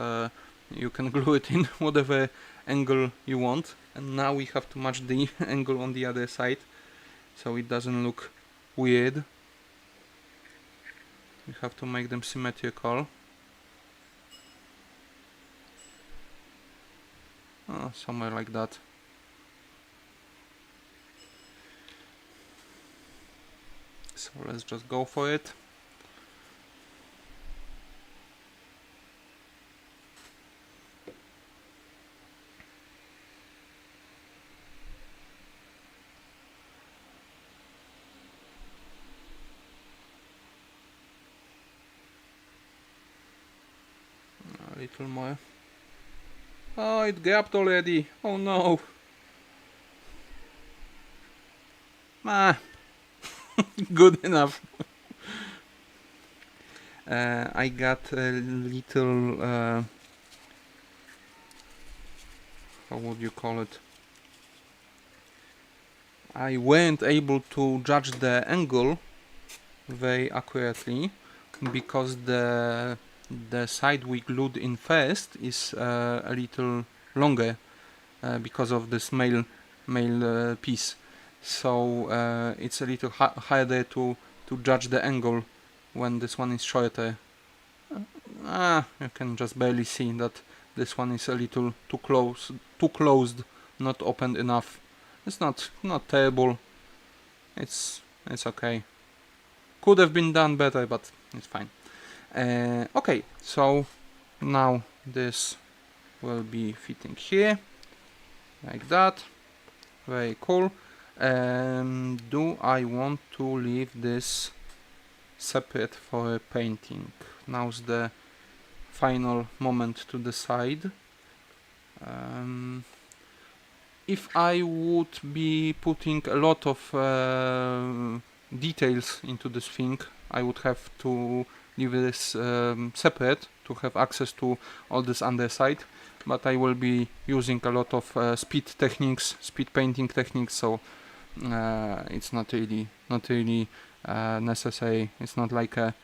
you can glue it in whatever angle you want, and now we have to match the angle on the other side so it doesn't look weird. We have to make them symmetrical. Somewhere like that. So let's just go for it. A little more. Oh, it gapped already. Oh no. Ah, good enough. I got a little, how would you call it? I weren't able to judge the angle very accurately because the side we glued in first is a little longer because of this male piece. So it's a little harder to judge the angle when this one is shorter. You can just barely see that this one is a little too closed, not opened enough. It's not terrible. It's okay. Could have been done better, but it's fine. Okay, so now this will be fitting here, like that. Very cool. Do I want to leave this separate for painting? Now's the final moment to decide. If I would be putting a lot of details into this thing, I would have to leave this separate to have access to all this underside, but I will be using a lot of speed painting techniques, so it's not really necessary. It's not like a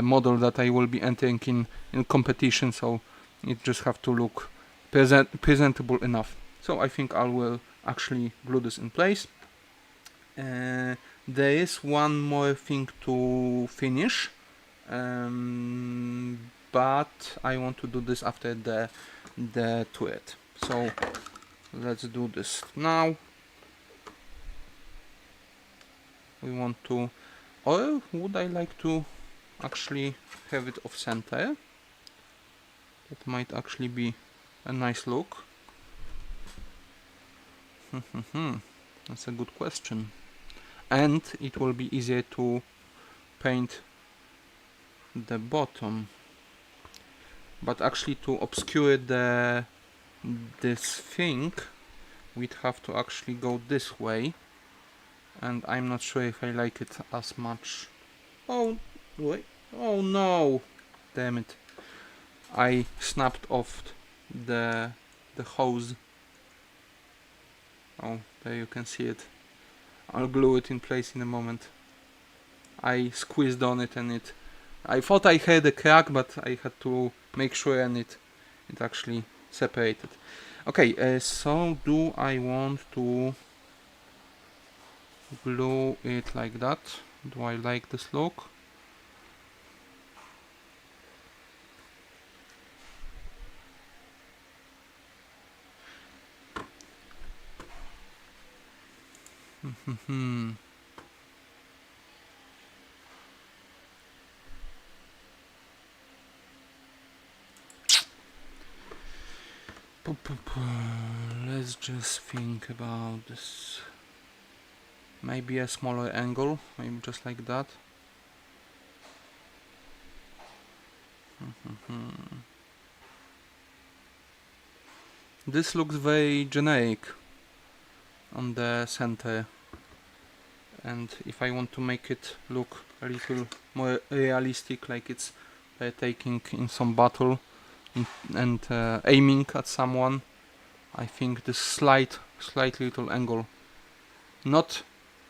model that I will be entering in competition, so it just have to look presentable enough. So I think I will actually glue this in place. There is one more thing to finish, but I want to do this after the turret. So let's do this now. We want to, or would I like to actually have it off center? That might actually be a nice look. That's a good question. And it will be easier to paint the bottom. But actually to obscure this thing, we'd have to actually go this way. And I'm not sure if I like it as much. Oh, wait. Oh no! Damn it. I snapped off the hose. Oh, there you can see it. I'll glue it in place in a moment. I squeezed on it and I thought I had a crack, but I had to make sure and it actually separated. Okay, so do I want to glue it like that? Do I like this look? Let's just think about this. Maybe a smaller angle, maybe just like that. This looks very generic on the center, and if I want to make it look a little more realistic, like it's taking in some battle and aiming at someone, I think this slight little angle, not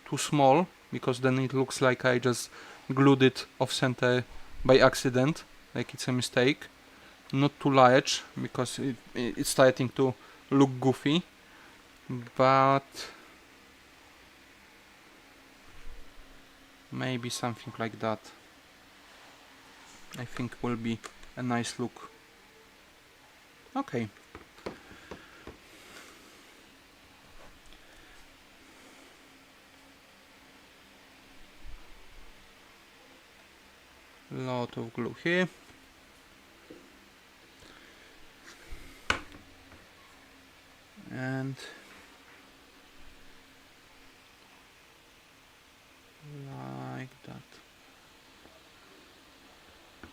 too small, because then it looks like I just glued it off center by accident, like it's a mistake. Not too large because it's starting to look goofy, but maybe something like that I think will be a nice look. Okay. Lot of glue here. And like that.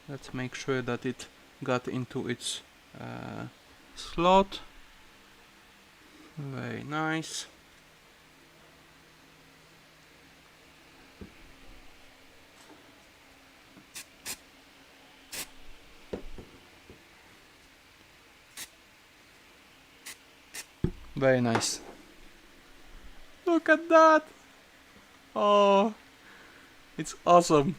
Let's make sure that it got into its slot. Very nice. Very nice. Look at that! Oh, it's awesome.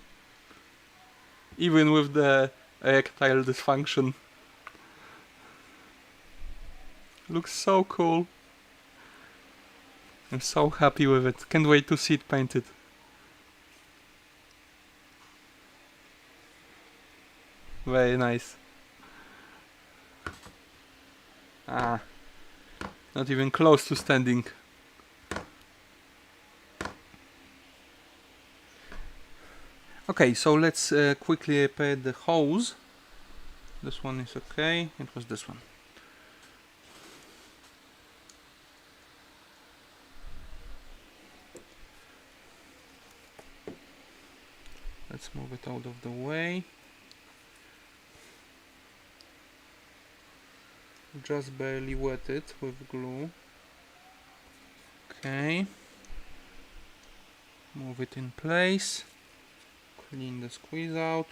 Even with the erectile dysfunction. Looks so cool. I'm so happy with it. Can't wait to see it painted. Very nice. Ah, not even close to standing. Okay, so let's quickly repair the hose. This one is okay. It was this one. Let's move it out of the way. Just barely wet it with glue. Okay. Move it in place. Clean the squeeze out.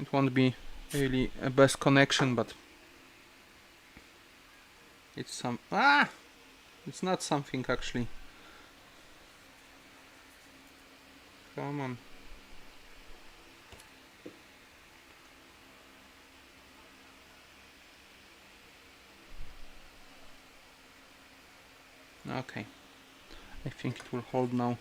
It won't be really a best connection, but it's some... Ah! It's not something actually. Come on. Okay. I think it will hold now.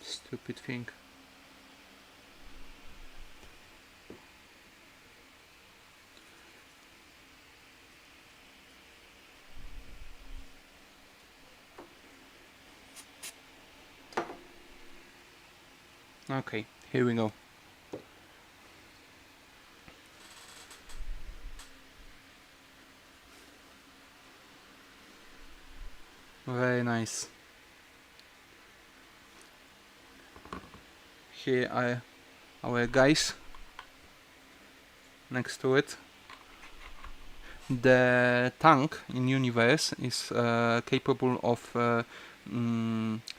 Stupid thing. Okay, here we go. Very nice. Here are our guys next to it. The tank in universe is capable of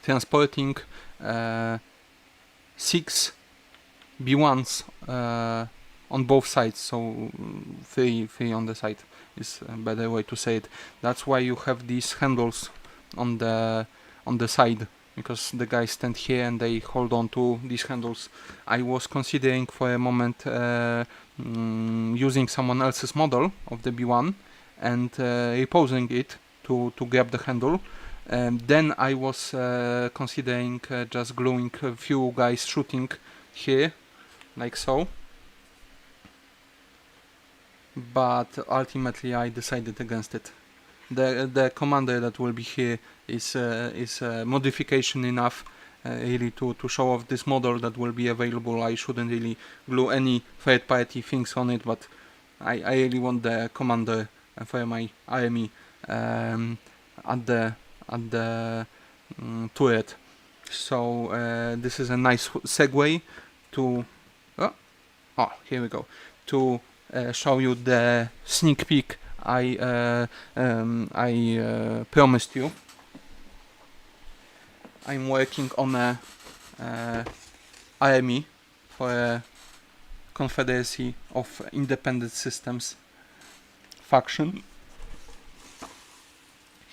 transporting 6 B1s on both sides, so three on the side is a better way to say it. That's why you have these handles on the side, because the guys stand here and they hold on to these handles. I was considering for a moment using someone else's model of the B1 and reposing it to grab the handle. Then I was considering just gluing a few guys shooting here, like so. But ultimately I decided against it. The commander that will be here is modification enough really to show off this model that will be available. I shouldn't really glue any third-party things on it, but I really want the commander for my army at the turret. So this is a nice segue to here we go, to show you the sneak peek I promised you. I'm working on a army for a Confederacy of independent systems faction.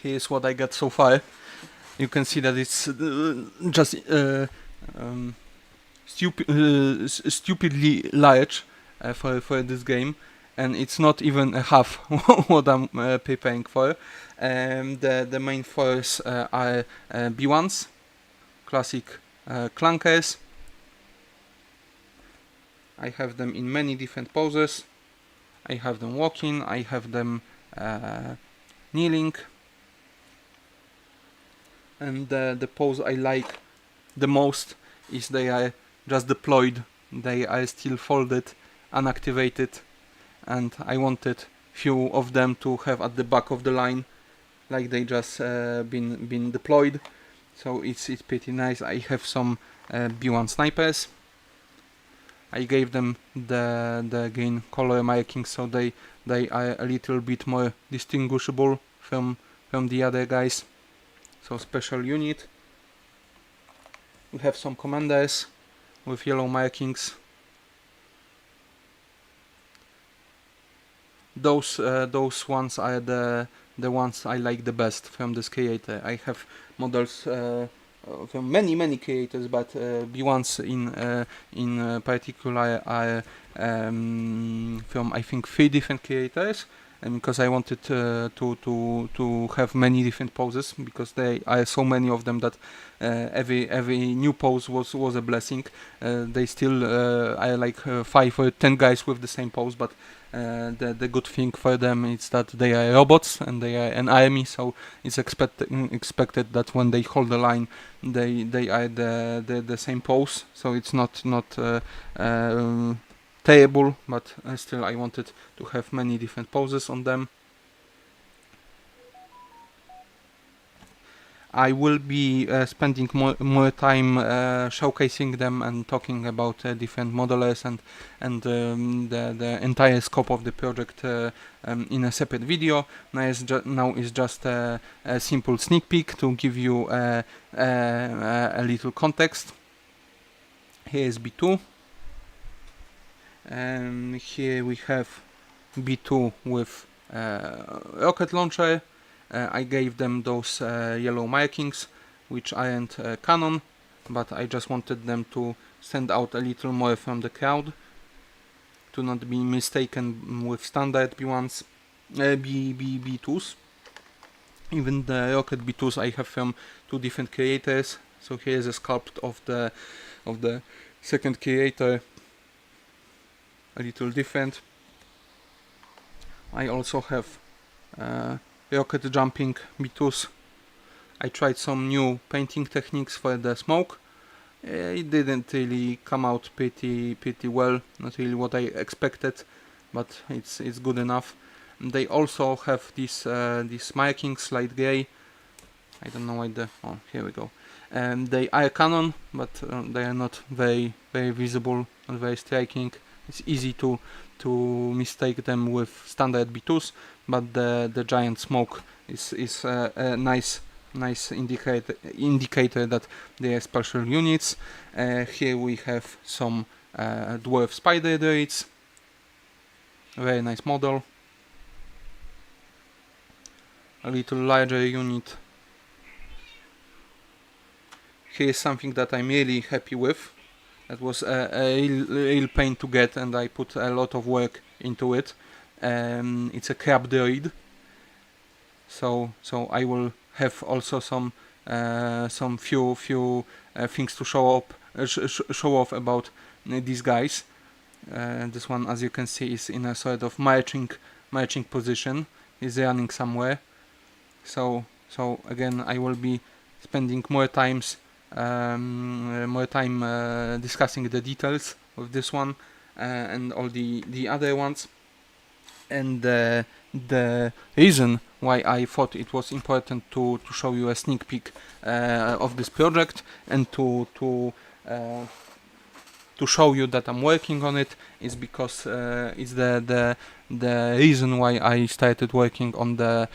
Here's what I got so far. You can see that it's just stupidly large for this game, and it's not even a half what I'm preparing for. The main foils are B1s, classic clunkers. I have them in many different poses. I have them walking, I have them kneeling, and the pose I like the most is they are just deployed, they are still folded, unactivated, and I wanted few of them to have at the back of the line, like they just been deployed. So it's pretty nice. I have some B1 snipers. I gave them the green color markings, so they are a little bit more distinguishable from the other guys. So special unit. We have some commanders with yellow markings. Those ones are the ones I like the best from this creator. I have models from many creators, but B1s in particular are from I think 3 different creators, and because I wanted to have many different poses, because there are so many of them that every new pose was a blessing. They still are like 5 or 10 guys with the same pose, but the good thing for them is that they are robots and they are an army, so it's expected that when they hold the line, they are the same pose. So it's not terrible, but still I wanted to have many different poses on them. I will be spending more time showcasing them and talking about different modelers and the entire scope of the project in a separate video. Now is just a simple sneak peek to give you a little context. Here is B2. Here we have B2 with rocket launcher. I gave them those yellow markings, which aren't canon, but I just wanted them to stand out a little more from the crowd, to not be mistaken with standard B1s, B2s. Even the rocket B2s I have from 2 different creators. So here is a sculpt of the second creator, a little different. I also have rocket jumping B2s. I tried some new painting techniques for the smoke. It didn't really come out pretty well, not really what I expected, but it's good enough. They also have these markings, light gray. I don't know why here we go. They are canon, but they are not very visible and very striking. It's easy to mistake them with standard B2s, but the giant smoke is a nice indicator that they are special units. Here we have some dwarf spider droids. Very nice model. A little larger unit. Here is something that I'm really happy with. That was a real pain to get, and I put a lot of work into it. It's a crab droid. So I will have also some few things to show off about these guys. This one, as you can see, is in a sort of marching position. He's running somewhere. So again, I will be spending more time discussing the details of this one and all the other ones. And the reason why I thought it was important to show you a sneak peek of this project and to to show you that I'm working on it, is because it's the reason why I started working on the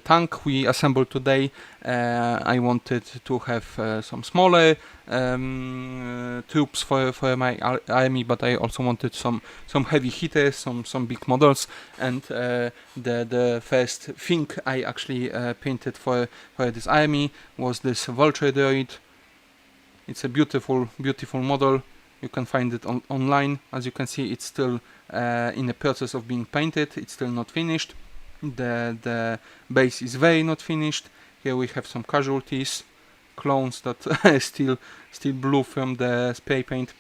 tank we assembled today. I wanted to have some smaller troops for my army, but I also wanted some heavy hitters, some big models, and the first thing I actually painted for this army was this vulture droid. It's a beautiful model. You can find it online. As you can see, it's still in the process of being painted. It's still not finished. The base is very not finished. Here we have some casualties, clones that still blue from the spray paint.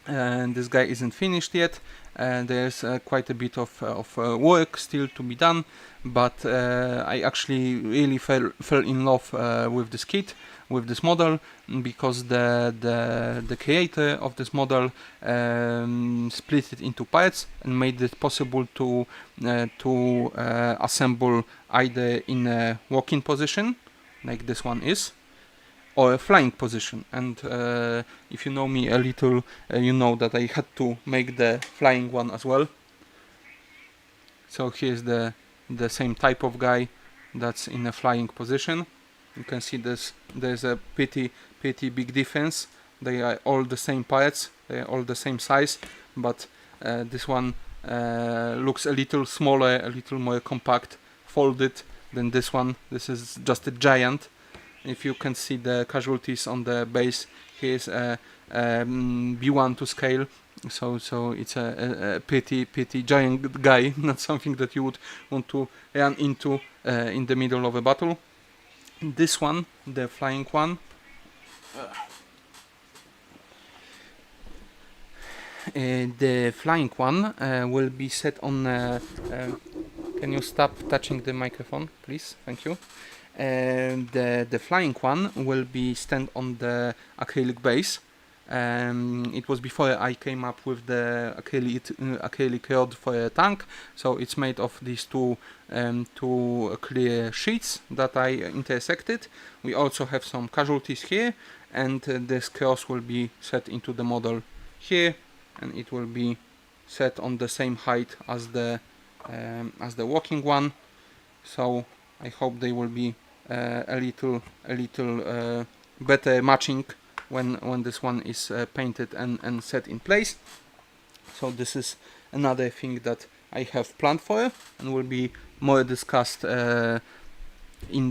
And this guy isn't finished yet. There's quite a bit of work still to be done, but I actually really fell in love with this kit, with this model, because the creator of this model split it into parts and made it possible to assemble either in a walking position, like this one is, or a flying position. And if you know me a little, you know that I had to make the flying one as well. So here's the same type of guy that's in a flying position. You can see there's a pretty big difference. They are all the same parts, they are all the same size, but this one looks a little smaller, a little more compact, folded than this one. This is just a giant. If you can see the casualties on the base, here's a B1 to scale, so it's a pretty giant guy, not something that you would want to run into in the middle of a battle. This one, the flying one, will be set on. Can you stop touching the microphone, please? Thank you. The flying one will be stand on the acrylic base. It was before I came up with the acrylic rod for a tank, so it's made of these two clear sheets that I intersected. We also have some casualties here, and this cross will be set into the model here, and it will be set on the same height as the walking one. So I hope they will be a little better matching when this one is painted and set in place. So this is another thing that I have planned for and will be more discussed in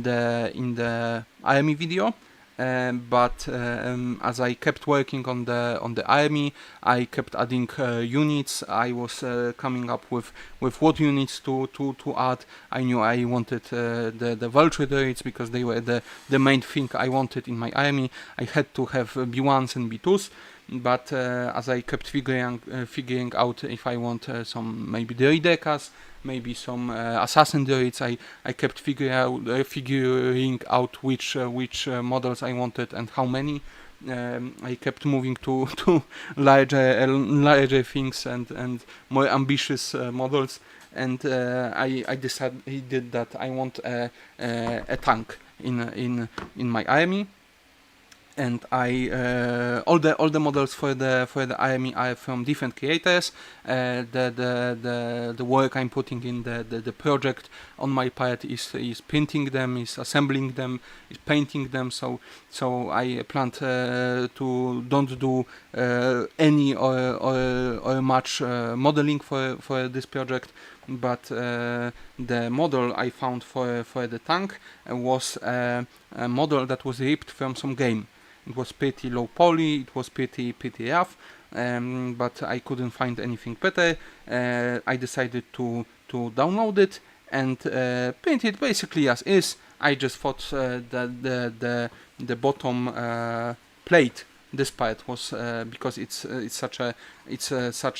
the army video. But as I kept working on the army, I kept adding units. I was coming up with what units to add. I knew I wanted the vulture droids because they were the main thing I wanted in my army. I had to have B1s and B2s, but as I kept figuring out if I want some maybe droidekas, maybe some assassin droids, I kept figuring out which models I wanted and how many. I kept moving to larger things and more ambitious models, and I decided that I want a tank in my army. And I all the models for the army are from different creators. The work I'm putting in the project on my part is printing them, is assembling them, is painting them. So I planned to don't do any or much modeling for this project. But the model I found for the tank was a model that was ripped from some game. It was pretty low poly, it was pretty rough, but I couldn't find anything better. I decided to download it and paint it basically as is. I just thought that the bottom plate, this part was because it's such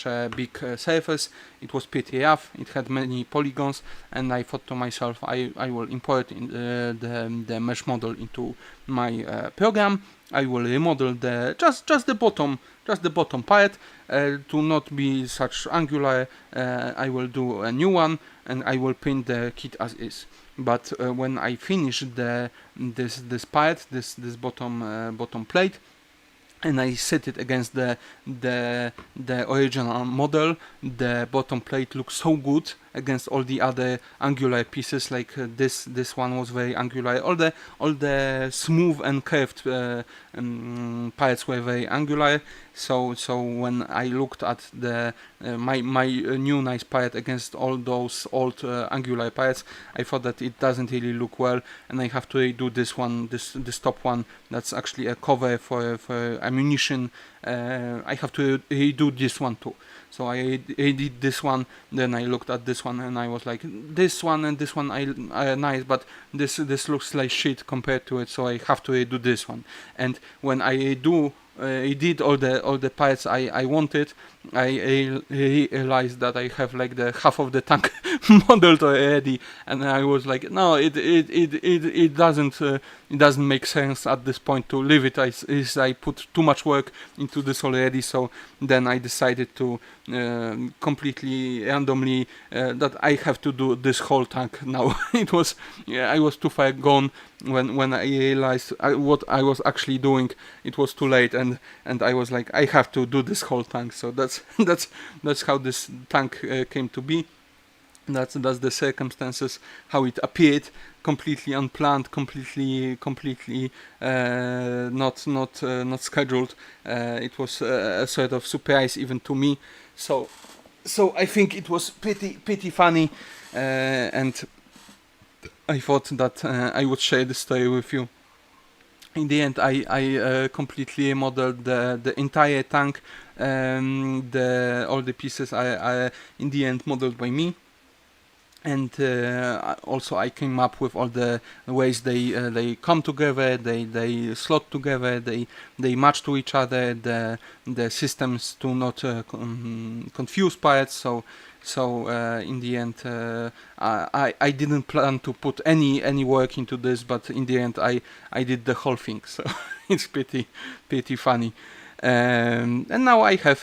a big surface. It was pretty rough. It had many polygons, and I thought to myself, I will import the mesh model into my program. I will remodel just the bottom part to not be such angular. I will do a new one, and I will print the kit as is. But when I finish this part, this bottom plate, and I set it against the original model. The bottom plate looks so good against all the other angular pieces. Like this one was very angular. All the smooth and curved parts were very angular. So when I looked at the my new nice part against all those old angular parts, I thought that it doesn't really look well, and I have to redo this one, this top one. That's actually a cover for ammunition. I have to redo this one too. So I did this one, then I looked at this one, and I was like, this one and this one are nice, but this looks like shit compared to it. So I have to redo this one. And when I did all the parts I wanted, I realized that I have like the half of the tank modeled already, and I was like, no, it doesn't make sense at this point to leave it. I put too much work into this already. So then I decided to completely randomly that I have to do this whole tank now. I was too far gone when I realized what I was actually doing. It was too late, and I was like, I have to do this whole tank. So that's how this tank came to be. That's the circumstances how it appeared, completely unplanned, completely not scheduled. It was a sort of surprise even to me. So I think it was pretty funny, and I thought that I would share the story with you. In the end, I completely remodeled the entire tank. All the pieces are in the end modeled by me. And also I came up with all the ways they come together, they slot together, they match to each other, the systems to not confuse parts. So in the end, I didn't plan to put any work into this, but in the end I did the whole thing. So it's pretty funny. And now I have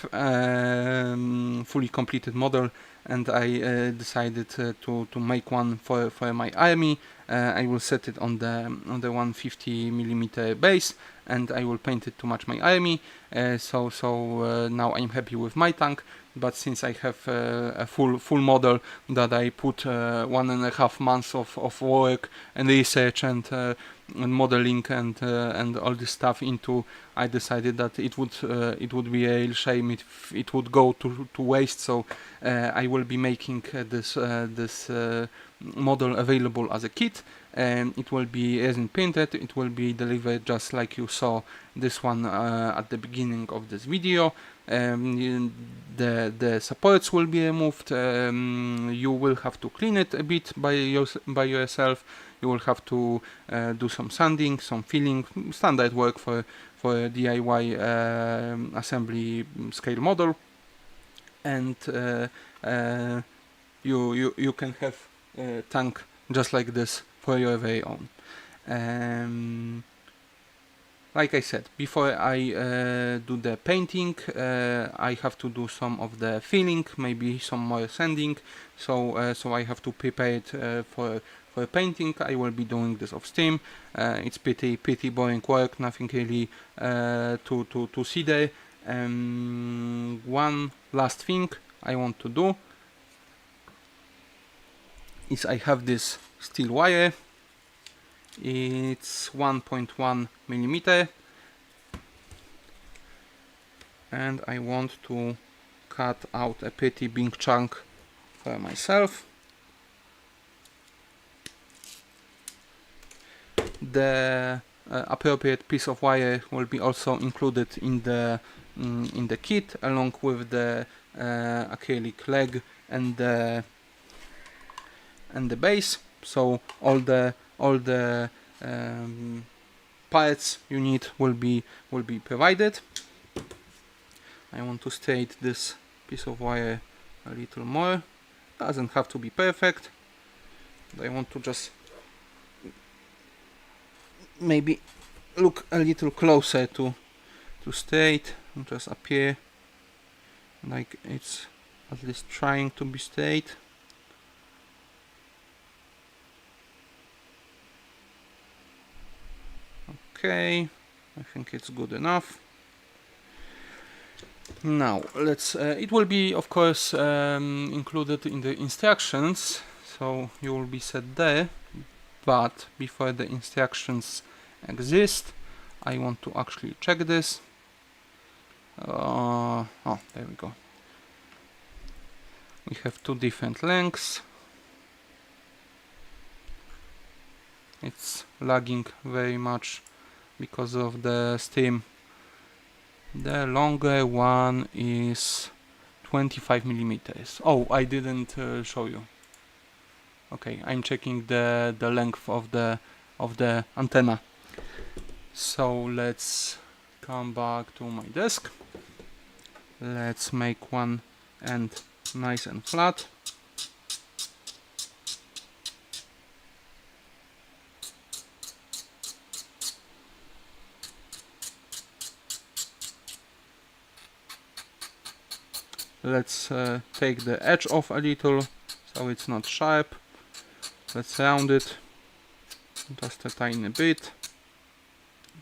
fully completed model, and I decided to make one for my army. I will set it on the 150mm base, and I will paint it to match my army. So now I'm happy with my tank. But since I have a full model that I put 1.5 months of work and research and modeling and all this stuff into, I decided that it would be a real shame if it would go to waste. So I will be making this model available as a kit, and it will be resin painted. It will be delivered just like you saw this one at the beginning of this video. The supports will be removed. You will have to clean it a bit by yourself. You will have to do some sanding, some filling, standard work for a DIY assembly scale model, and you can have a tank just like this for your very own. Like I said, before I do the painting, I have to do some of the filling, maybe some more sanding. So I have to prepare it for painting. I will be doing this off stream. It's pretty boring work, nothing really to see there. One last thing I want to do is I have this steel wire. It's 1.1mm, and I want to cut out a pretty big chunk for myself. The appropriate piece of wire will be also included in the kit, along with the acrylic leg and the base. So all the parts you need will be provided. I want to straighten this piece of wire a little more. Doesn't have to be perfect, but I want to just maybe look a little closer to straight, and just appear like it's at least trying to be straight. Okay, I think it's good enough. Now let's it will be of course included in the instructions, so you will be set there, but before the instructions exist I want to actually check this. Oh, there we go. We have two different lengths. It's lagging very much because of the stream. The longer one is 25 millimeters. Oh, I didn't show you. Okay, I'm checking the length of the antenna. So let's come back to my desk. Let's make one end nice and flat. Let's take the edge off a little so it's not sharp. Let's round it just a tiny bit.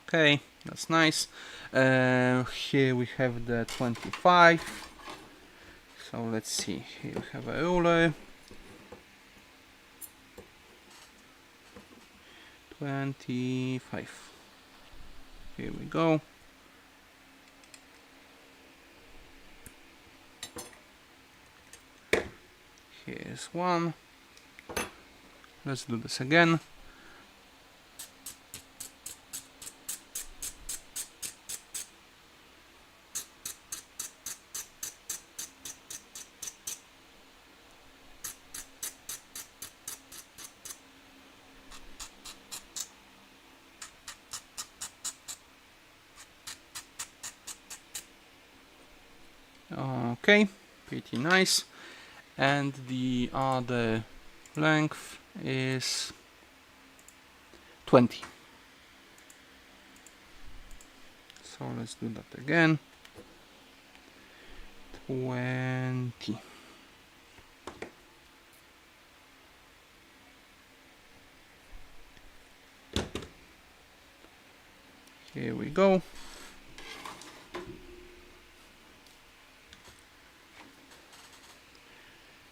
Okay, that's nice. Here we have the 25. So let's see, here we have a ruler. 25. Here we go. Here's one. Let's do this again. Okay, pretty nice. And the other length is 20. So let's do that again. 20. Here we go.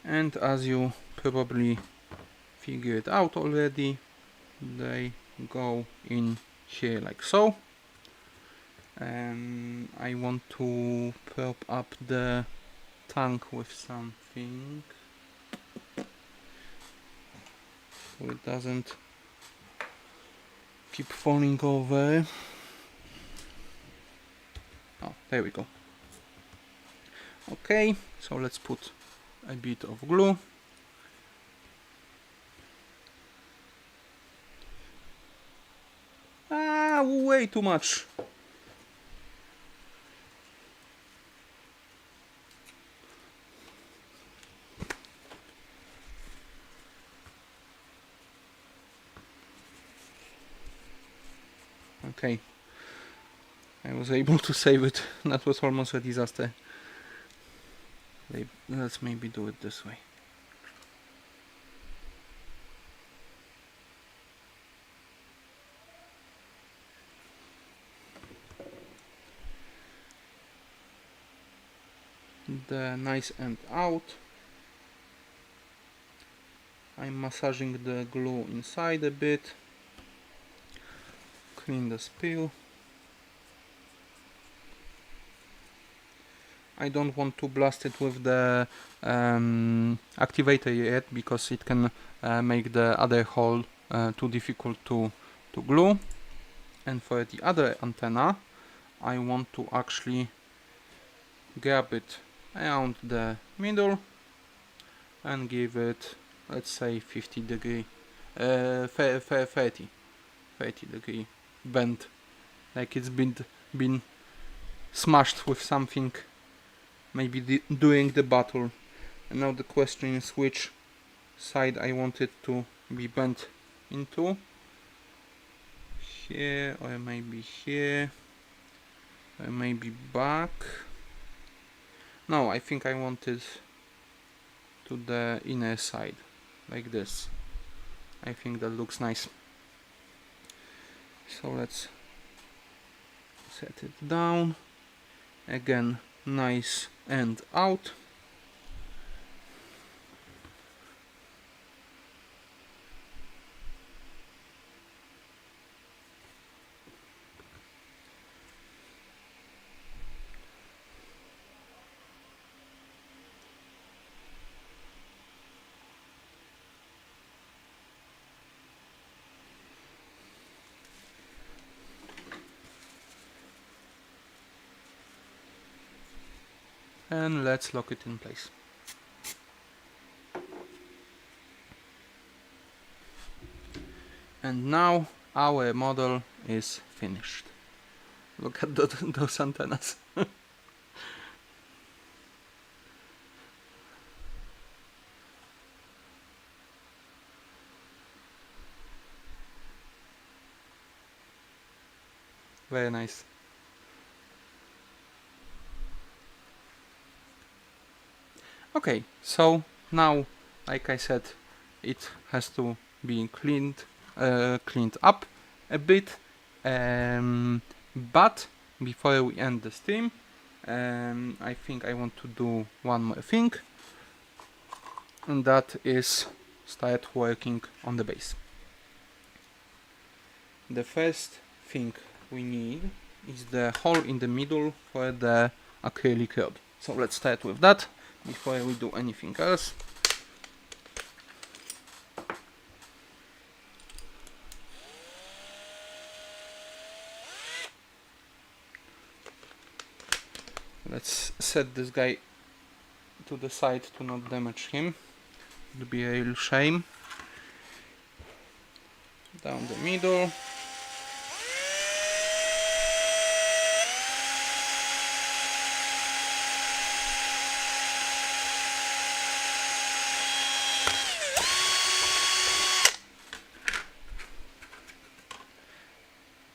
And as you probably figured out already, they go in here like so. And I want to prop up the tank with something so it doesn't keep falling over. Oh, there we go. Okay, so let's put a bit of glue. Way too much. Okay, I was able to save it. That was almost a disaster. Let's maybe do it this way. The nice end out. I'm massaging the glue inside a bit. Clean the spill. I don't want to blast it with the activator yet because it can make the other hole too difficult to glue. And for the other antenna, I want to actually grab it around the middle and give it, let's say, 50 degree, 30 degree bend, like it's been smashed with something, maybe during the battle. And now the question is which side I want it to be bent into. Here, or maybe here, or maybe back. No, I think I want it to the inner side, like this. I think that looks nice. So let's set it down. Again, nice end out. And let's lock it in place. And now our model is finished. Look at those antennas. Very nice. Okay, so now, like I said, it has to be cleaned up a bit, but before we end the stream, I think I want to do one more thing, and that is start working on the base. The first thing we need is the hole in the middle for the acrylic rod. So let's start with that before we do anything else. Let's set this guy to the side to not damage him. It would be a real shame. Down the middle.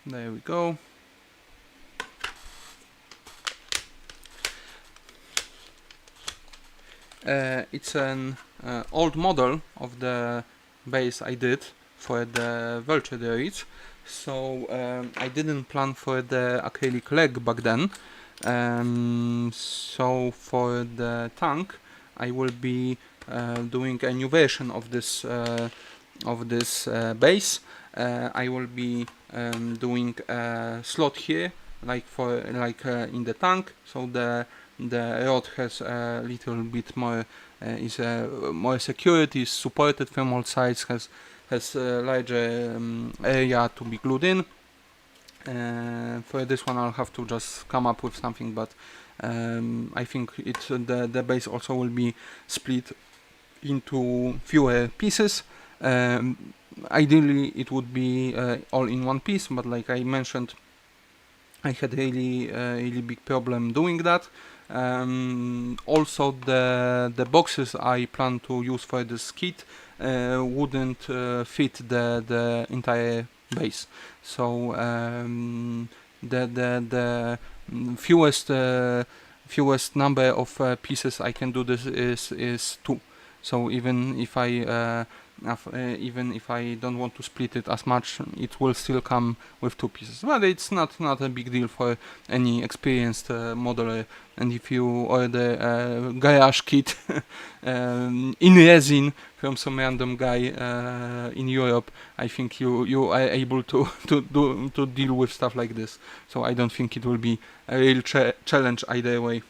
There we go. It's an old model of the base I did for the vulture droids, so I didn't plan for the acrylic leg back then. So for the tank I will be doing a new version of this base. I will be doing a slot here, like in the tank, so the rod has a little bit more more security, is supported from all sides, has a larger area to be glued in. For this one I'll have to just come up with something, but I think the base also will be split into fewer pieces. Ideally it would be all in one piece, but like I mentioned, I had really big problem doing that. Also the boxes I plan to use for this kit wouldn't fit the entire base, so the fewest number of pieces I can do this is 2. So even if I don't want to split it as much, it will still come with 2 pieces. But it's not a big deal for any experienced modeler. And if you order a garage kit in resin from some random guy in Europe, I think you are able to deal with stuff like this. So I don't think it will be a real challenge either way.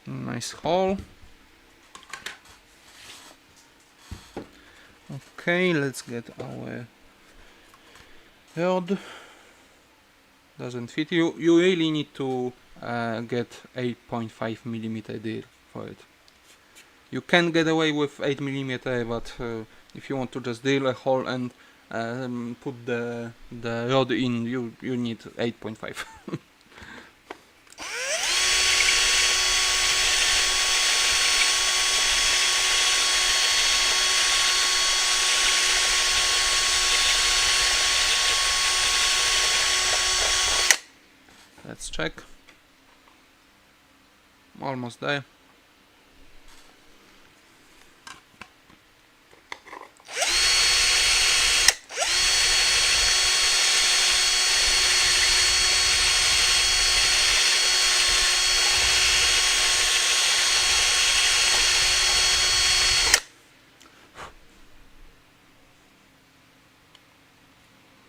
Nice hole. Okay, let's get our rod. Doesn't fit. You really need to get 8.5 millimeter drill for it. You can get away with 8 millimeter, but if you want to just drill a hole and put the rod in, you need 8.5. check. Almost there.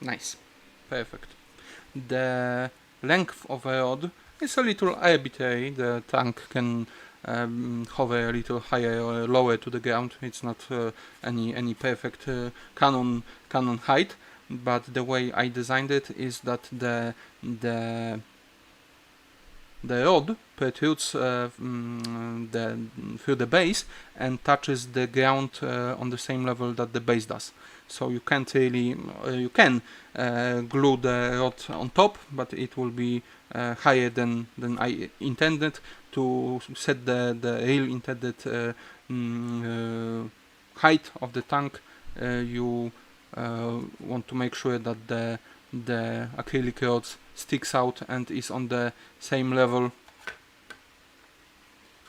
Nice, perfect. The length of a rod is a little arbitrary. The tank can hover a little higher or lower to the ground. It's not any perfect canon height, but the way I designed it is that the rod protrudes through the base and touches the ground on the same level that the base does. So you can't really, you can glue the rod on top, but it will be higher than I intended. To set the real intended height of the tank, you want to make sure that the acrylic rods sticks out and is on the same level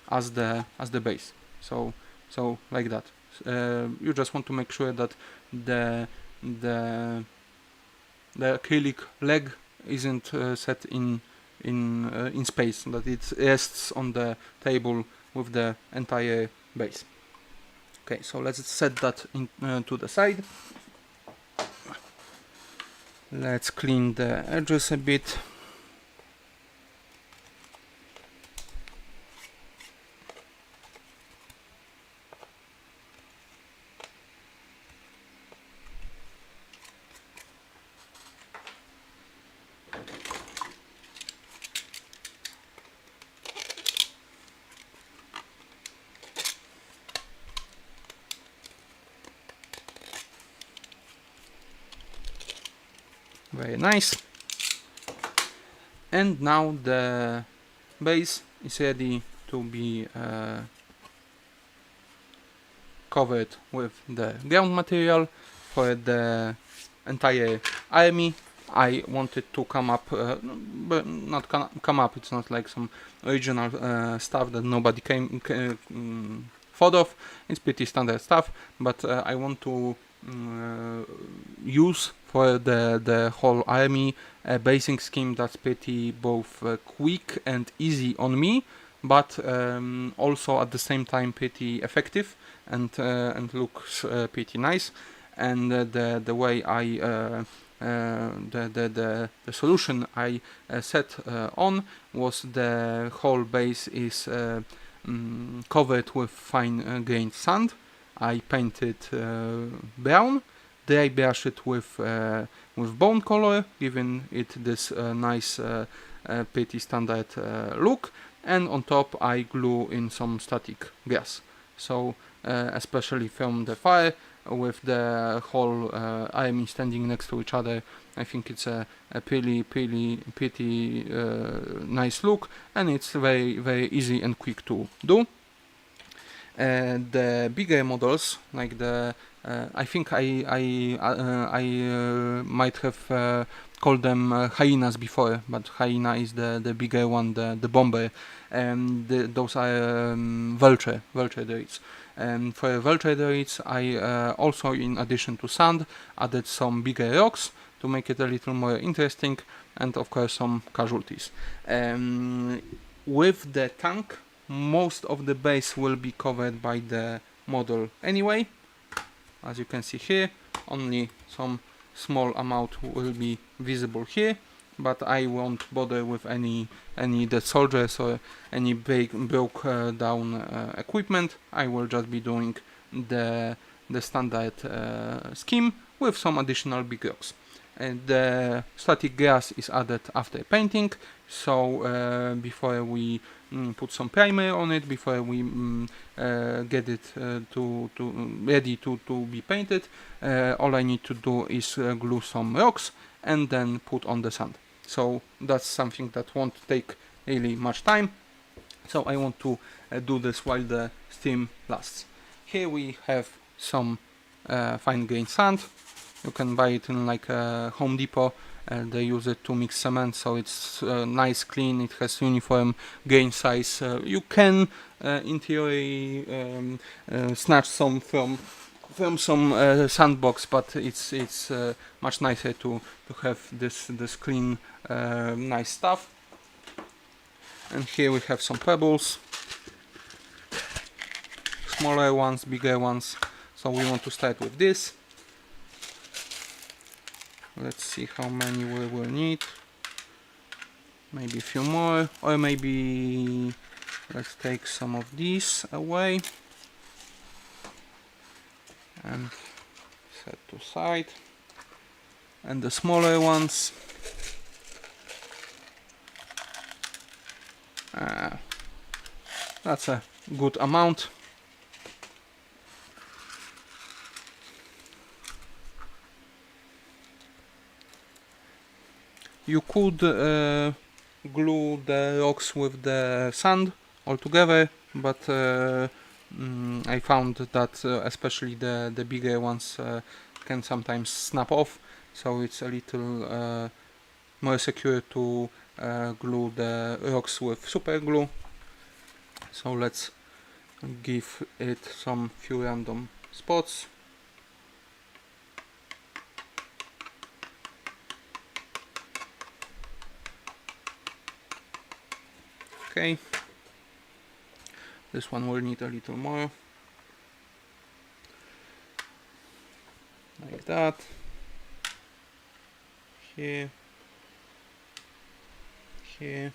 as the base. So like that. You just want to make sure that the acrylic leg isn't set in space, that it rests on the table with the entire base. Okay, so let's set that to the side. Let's clean the edges a bit. Very nice. And now the base is ready to be covered with the ground material for the entire army. I wanted to come up, but not come up, it's not like some original stuff that nobody thought of. It's pretty standard stuff, but I want to use for the whole army a basing scheme that's pretty both quick and easy on me, but also at the same time pretty effective and looks pretty nice. And the way I the solution I set on was the whole base is covered with fine grained sand. I painted brown, dry brush it with bone color, giving it this nice pretty standard look, and on top I glue in some static grass. So especially from the fire, with the whole army standing next to each other, I think it's a pretty nice look, and it's very easy and quick to do. The bigger models, like the I think I might have called them hyenas before, but hyena is the bigger one, the bomber, and those are vulture droids. And for vulture droids, I also, in addition to sand, added some bigger rocks to make it a little more interesting, and of course some casualties. With the tank, most of the base will be covered by the model anyway. As you can see here, only some small amount will be visible here, but I won't bother with any dead soldiers or any broke down equipment. I will just be doing the standard scheme with some additional big rocks. And the static grass is added after painting, so before we put some primer on it, before we get it ready to be painted, all I need to do is glue some rocks and then put on the sand. So that's something that won't take really much time, so I want to do this while the steam lasts. Here we have some fine grained sand. You can buy it in like Home Depot they use it to mix cement, so it's nice, clean, it has uniform grain size. You can in theory snatch some from some sandbox, but it's much nicer to have this clean nice stuff. And here we have some pebbles, smaller ones, bigger ones, so we want to start with this. Let's see how many we will need. Maybe a few more, or maybe let's take some of these away and set to side. And the smaller ones, that's a good amount. You could glue the rocks with the sand altogether, but I found that especially the bigger ones can sometimes snap off, so it's a little more secure to glue the rocks with super glue. So let's give it some few random spots. Okay, this one will need a little more, like that. Here, here.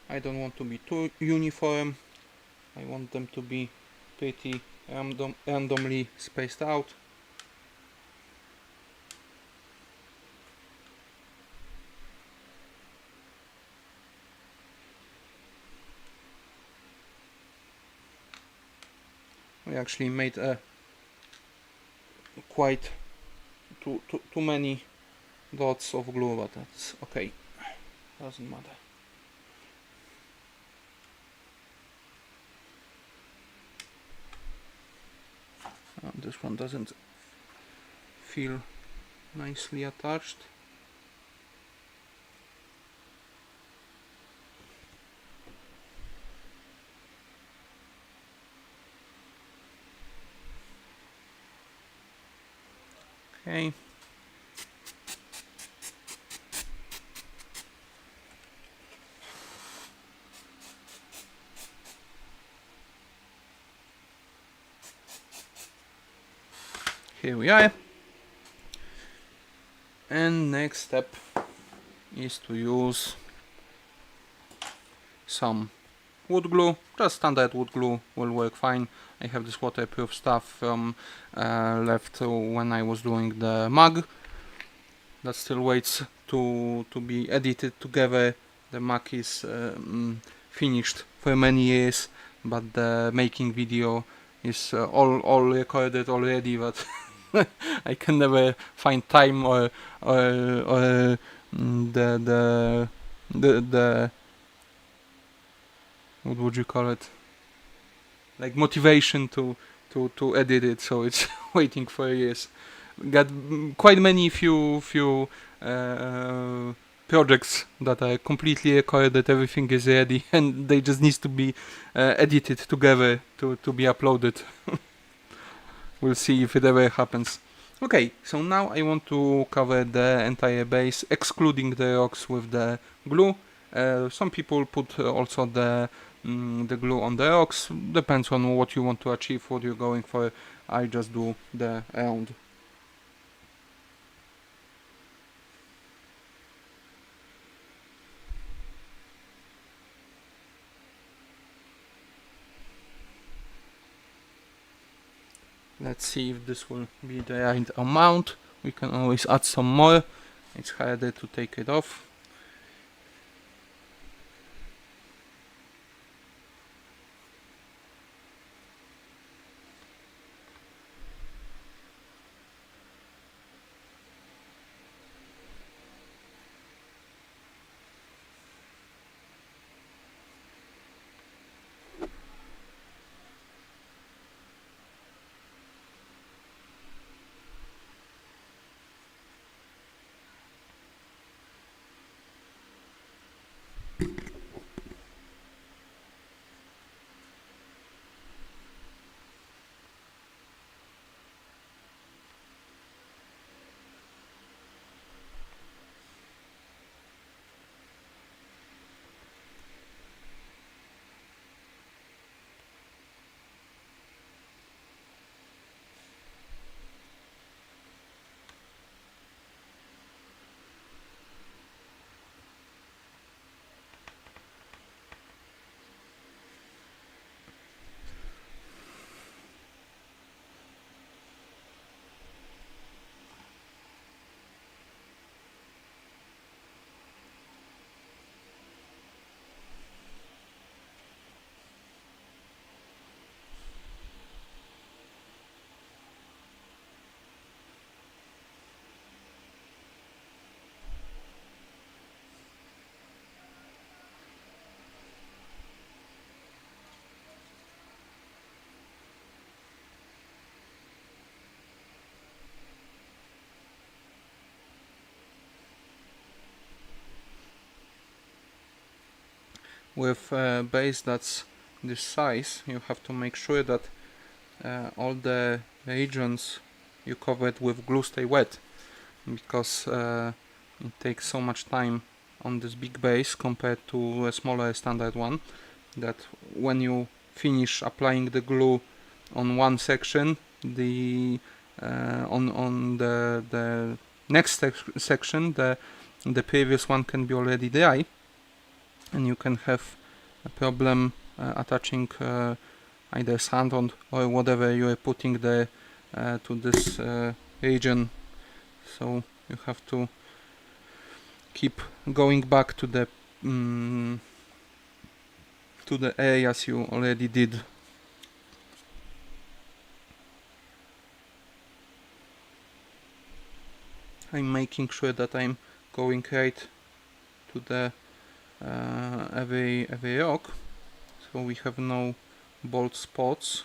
I don't want to be too uniform. I want them to be pretty randomly spaced out. We actually made a quite too many dots of glue, but that's okay, doesn't matter. This one doesn't feel nicely attached. Okay. Here we are. And next step is to use some wood glue. Just standard wood glue will work fine. I have this waterproof stuff from left when I was doing the mug that still waits to be edited together. The mug is finished for many years, but the making video is all recorded already, but I can never find time or the what would you call it, like motivation to edit it, so it's waiting for years. Got quite many few projects that are completely recorded, everything is ready, and they just need to be edited together to be uploaded. We'll see if it ever happens. Okay, so now I want to cover the entire base, excluding the rocks, with the glue. Some people put also the glue on the rocks. Depends on what you want to achieve, what you're going for. I just do the round. Let's see if this will be the right amount. We can always add some more. It's harder to take it off. with a base that's this size, you have to make sure that all the regions you covered with glue stay wet, because it takes so much time on this big base compared to a smaller standard one, that when you finish applying the glue on one section, the on the next section, the previous one can be already dry, and you can have a problem attaching either sand on or whatever you are putting there to this region. So you have to keep going back to the areas you already did. I'm making sure that I'm going right to the every rock, so we have no bald spots.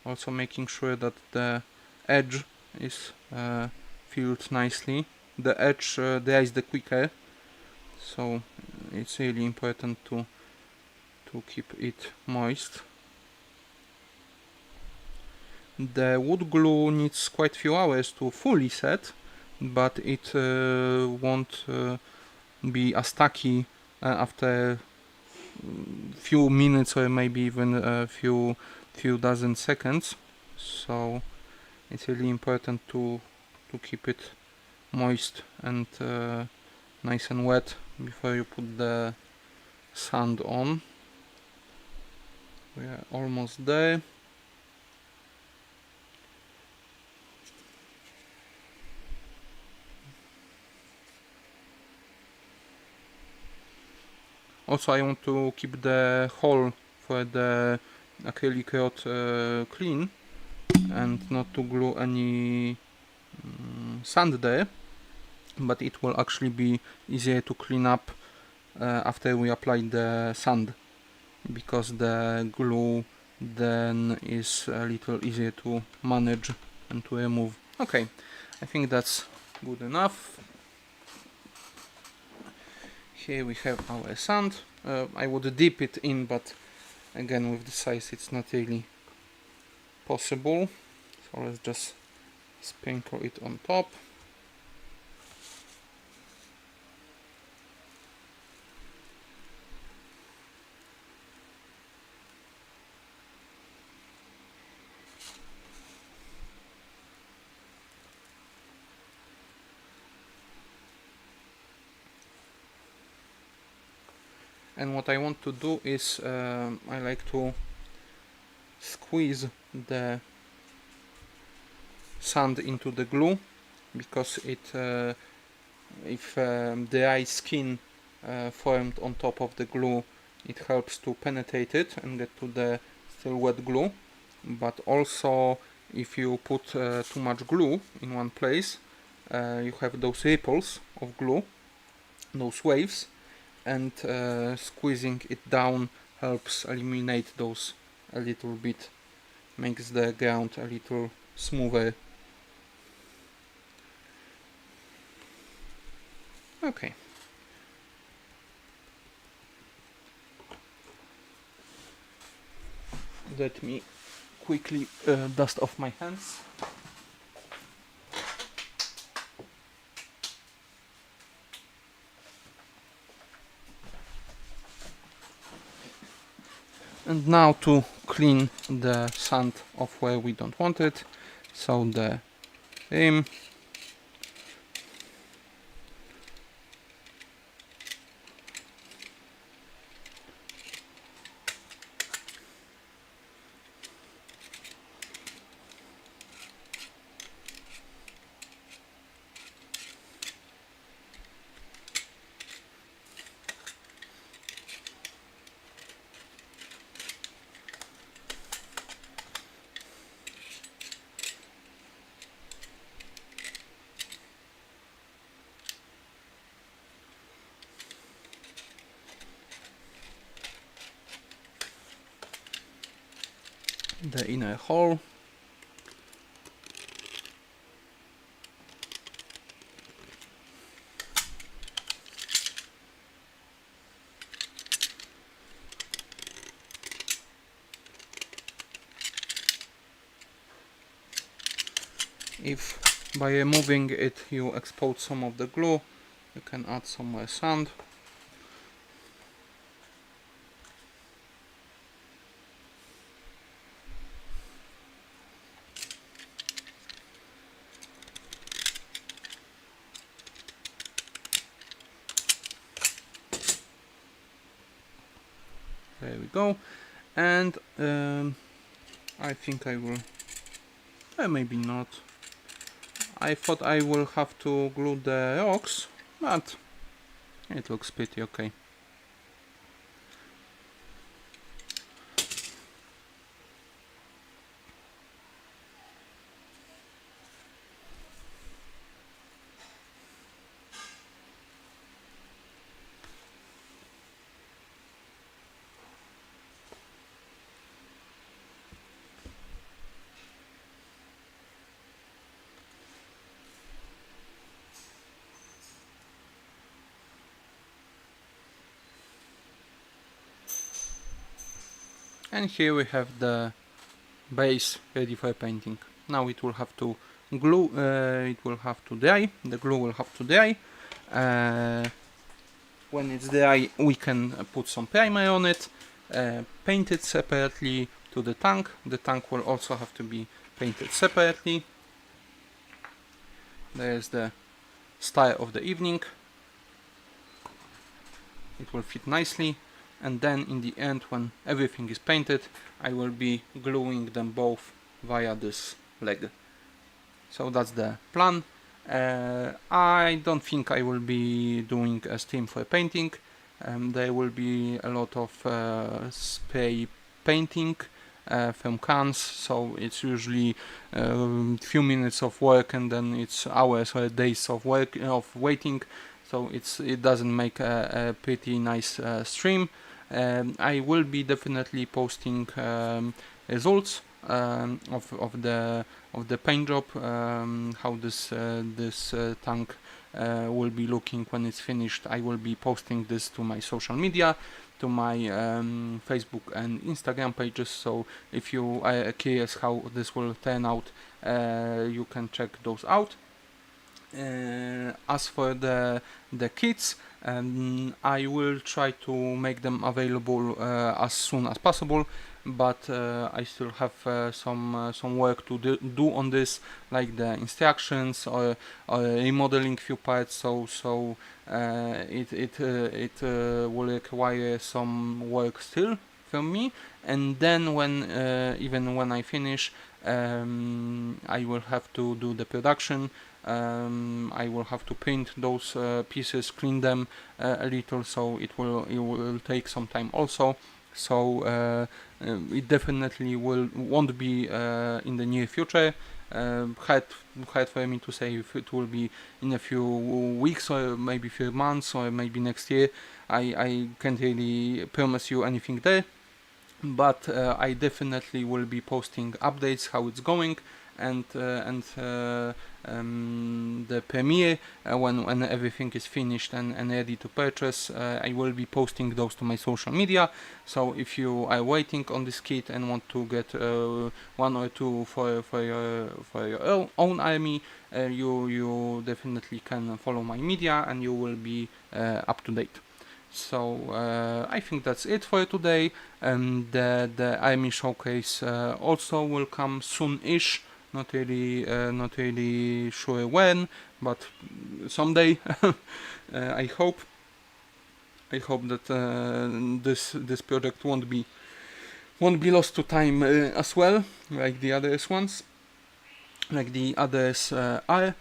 Also making sure that the edge is filled nicely. The edge dries the quicker, so it's really important to keep it moist. The wood glue needs quite few hours to fully set, but it won't be as tacky after few minutes or maybe even a few dozen seconds. So it's really important to keep it moist and nice and wet before you put the sand on. We are almost there. Also, I want to keep the hole for the acrylic rod clean and not to glue any sand there, but it will actually be easier to clean up after we apply the sand, because the glue then is a little easier to manage and to remove. Okay, I think that's good enough. Here we have our sand. I would dip it in, but again with the size it's not really possible. So let's just sprinkle it on top. And what I want to do is I like to squeeze the sand into the glue, because it if dry skin formed on top of the glue, it helps to penetrate it and get to the still wet glue. But also if you put too much glue in one place, you have those ripples of glue, those waves, and squeezing it down helps eliminate those a little bit, makes the ground a little smoother. Okay. Let me quickly dust off my hands. And now to clean the sand off where we don't want it. So the rim, the inner hole, If by removing it you expose some of the glue, you can add some more sand. There we go. And I think I will, maybe not. I thought I will have to glue the rocks, but it looks pretty okay. And here we have the base ready for painting. Now it will have to glue, it will have to dry, the glue will have to dry. When it's dry we can put some primer on it, paint it separately to the tank will also have to be painted separately. There's the style of the evening, it will fit nicely. And then in the end, when everything is painted, I will be gluing them both via this leg. So that's the plan. I don't think I will be doing a stream for painting. There will be a lot of spray painting from cans, so it's usually few minutes of work and then it's hours or days of work of waiting. So it doesn't make a pretty nice stream. I will be definitely posting results of the paint job, how this tank will be looking when it's finished. I will be posting this to my social media, to my Facebook and Instagram pages, so if you are curious how this will turn out, you can check those out. As for the kits, I will try to make them available as soon as possible, but I still have some work to do on this, like the instructions or remodeling few parts. So it will require some work still from me, and then even when I finish, I will have to do the production. I will have to paint those pieces, clean them a little, so it will take some time also. So it definitely won't be in the near future. Hard for me to say if it will be in a few weeks or maybe few months or maybe next year. I can't really promise you anything there, but I definitely will be posting updates how it's going, and the premiere when everything is finished and ready to purchase. I will be posting those to my social media, so if you are waiting on this kit and want to get one or two for your own army, you definitely can follow my media and you will be up to date. So I think that's it for today. The army showcase also will come soon-ish. Not really sure when, but someday. I hope that this project won't be lost to time as well, like the others ones, like the others are.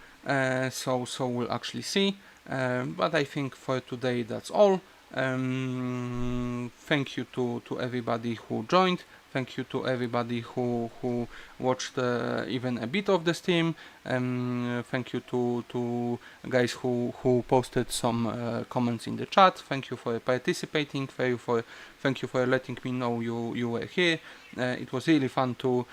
So we'll actually see. But I think for today that's all. Thank you to everybody who joined. Thank you to everybody who watched even a bit of the stream. Thank you to guys who posted some comments in the chat. Thank you for participating. Thank you for letting me know you were here. It was really fun to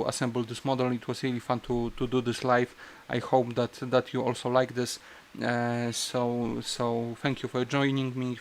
assemble this model. It was really fun to do this live. I hope that you also like this. So thank you for joining me.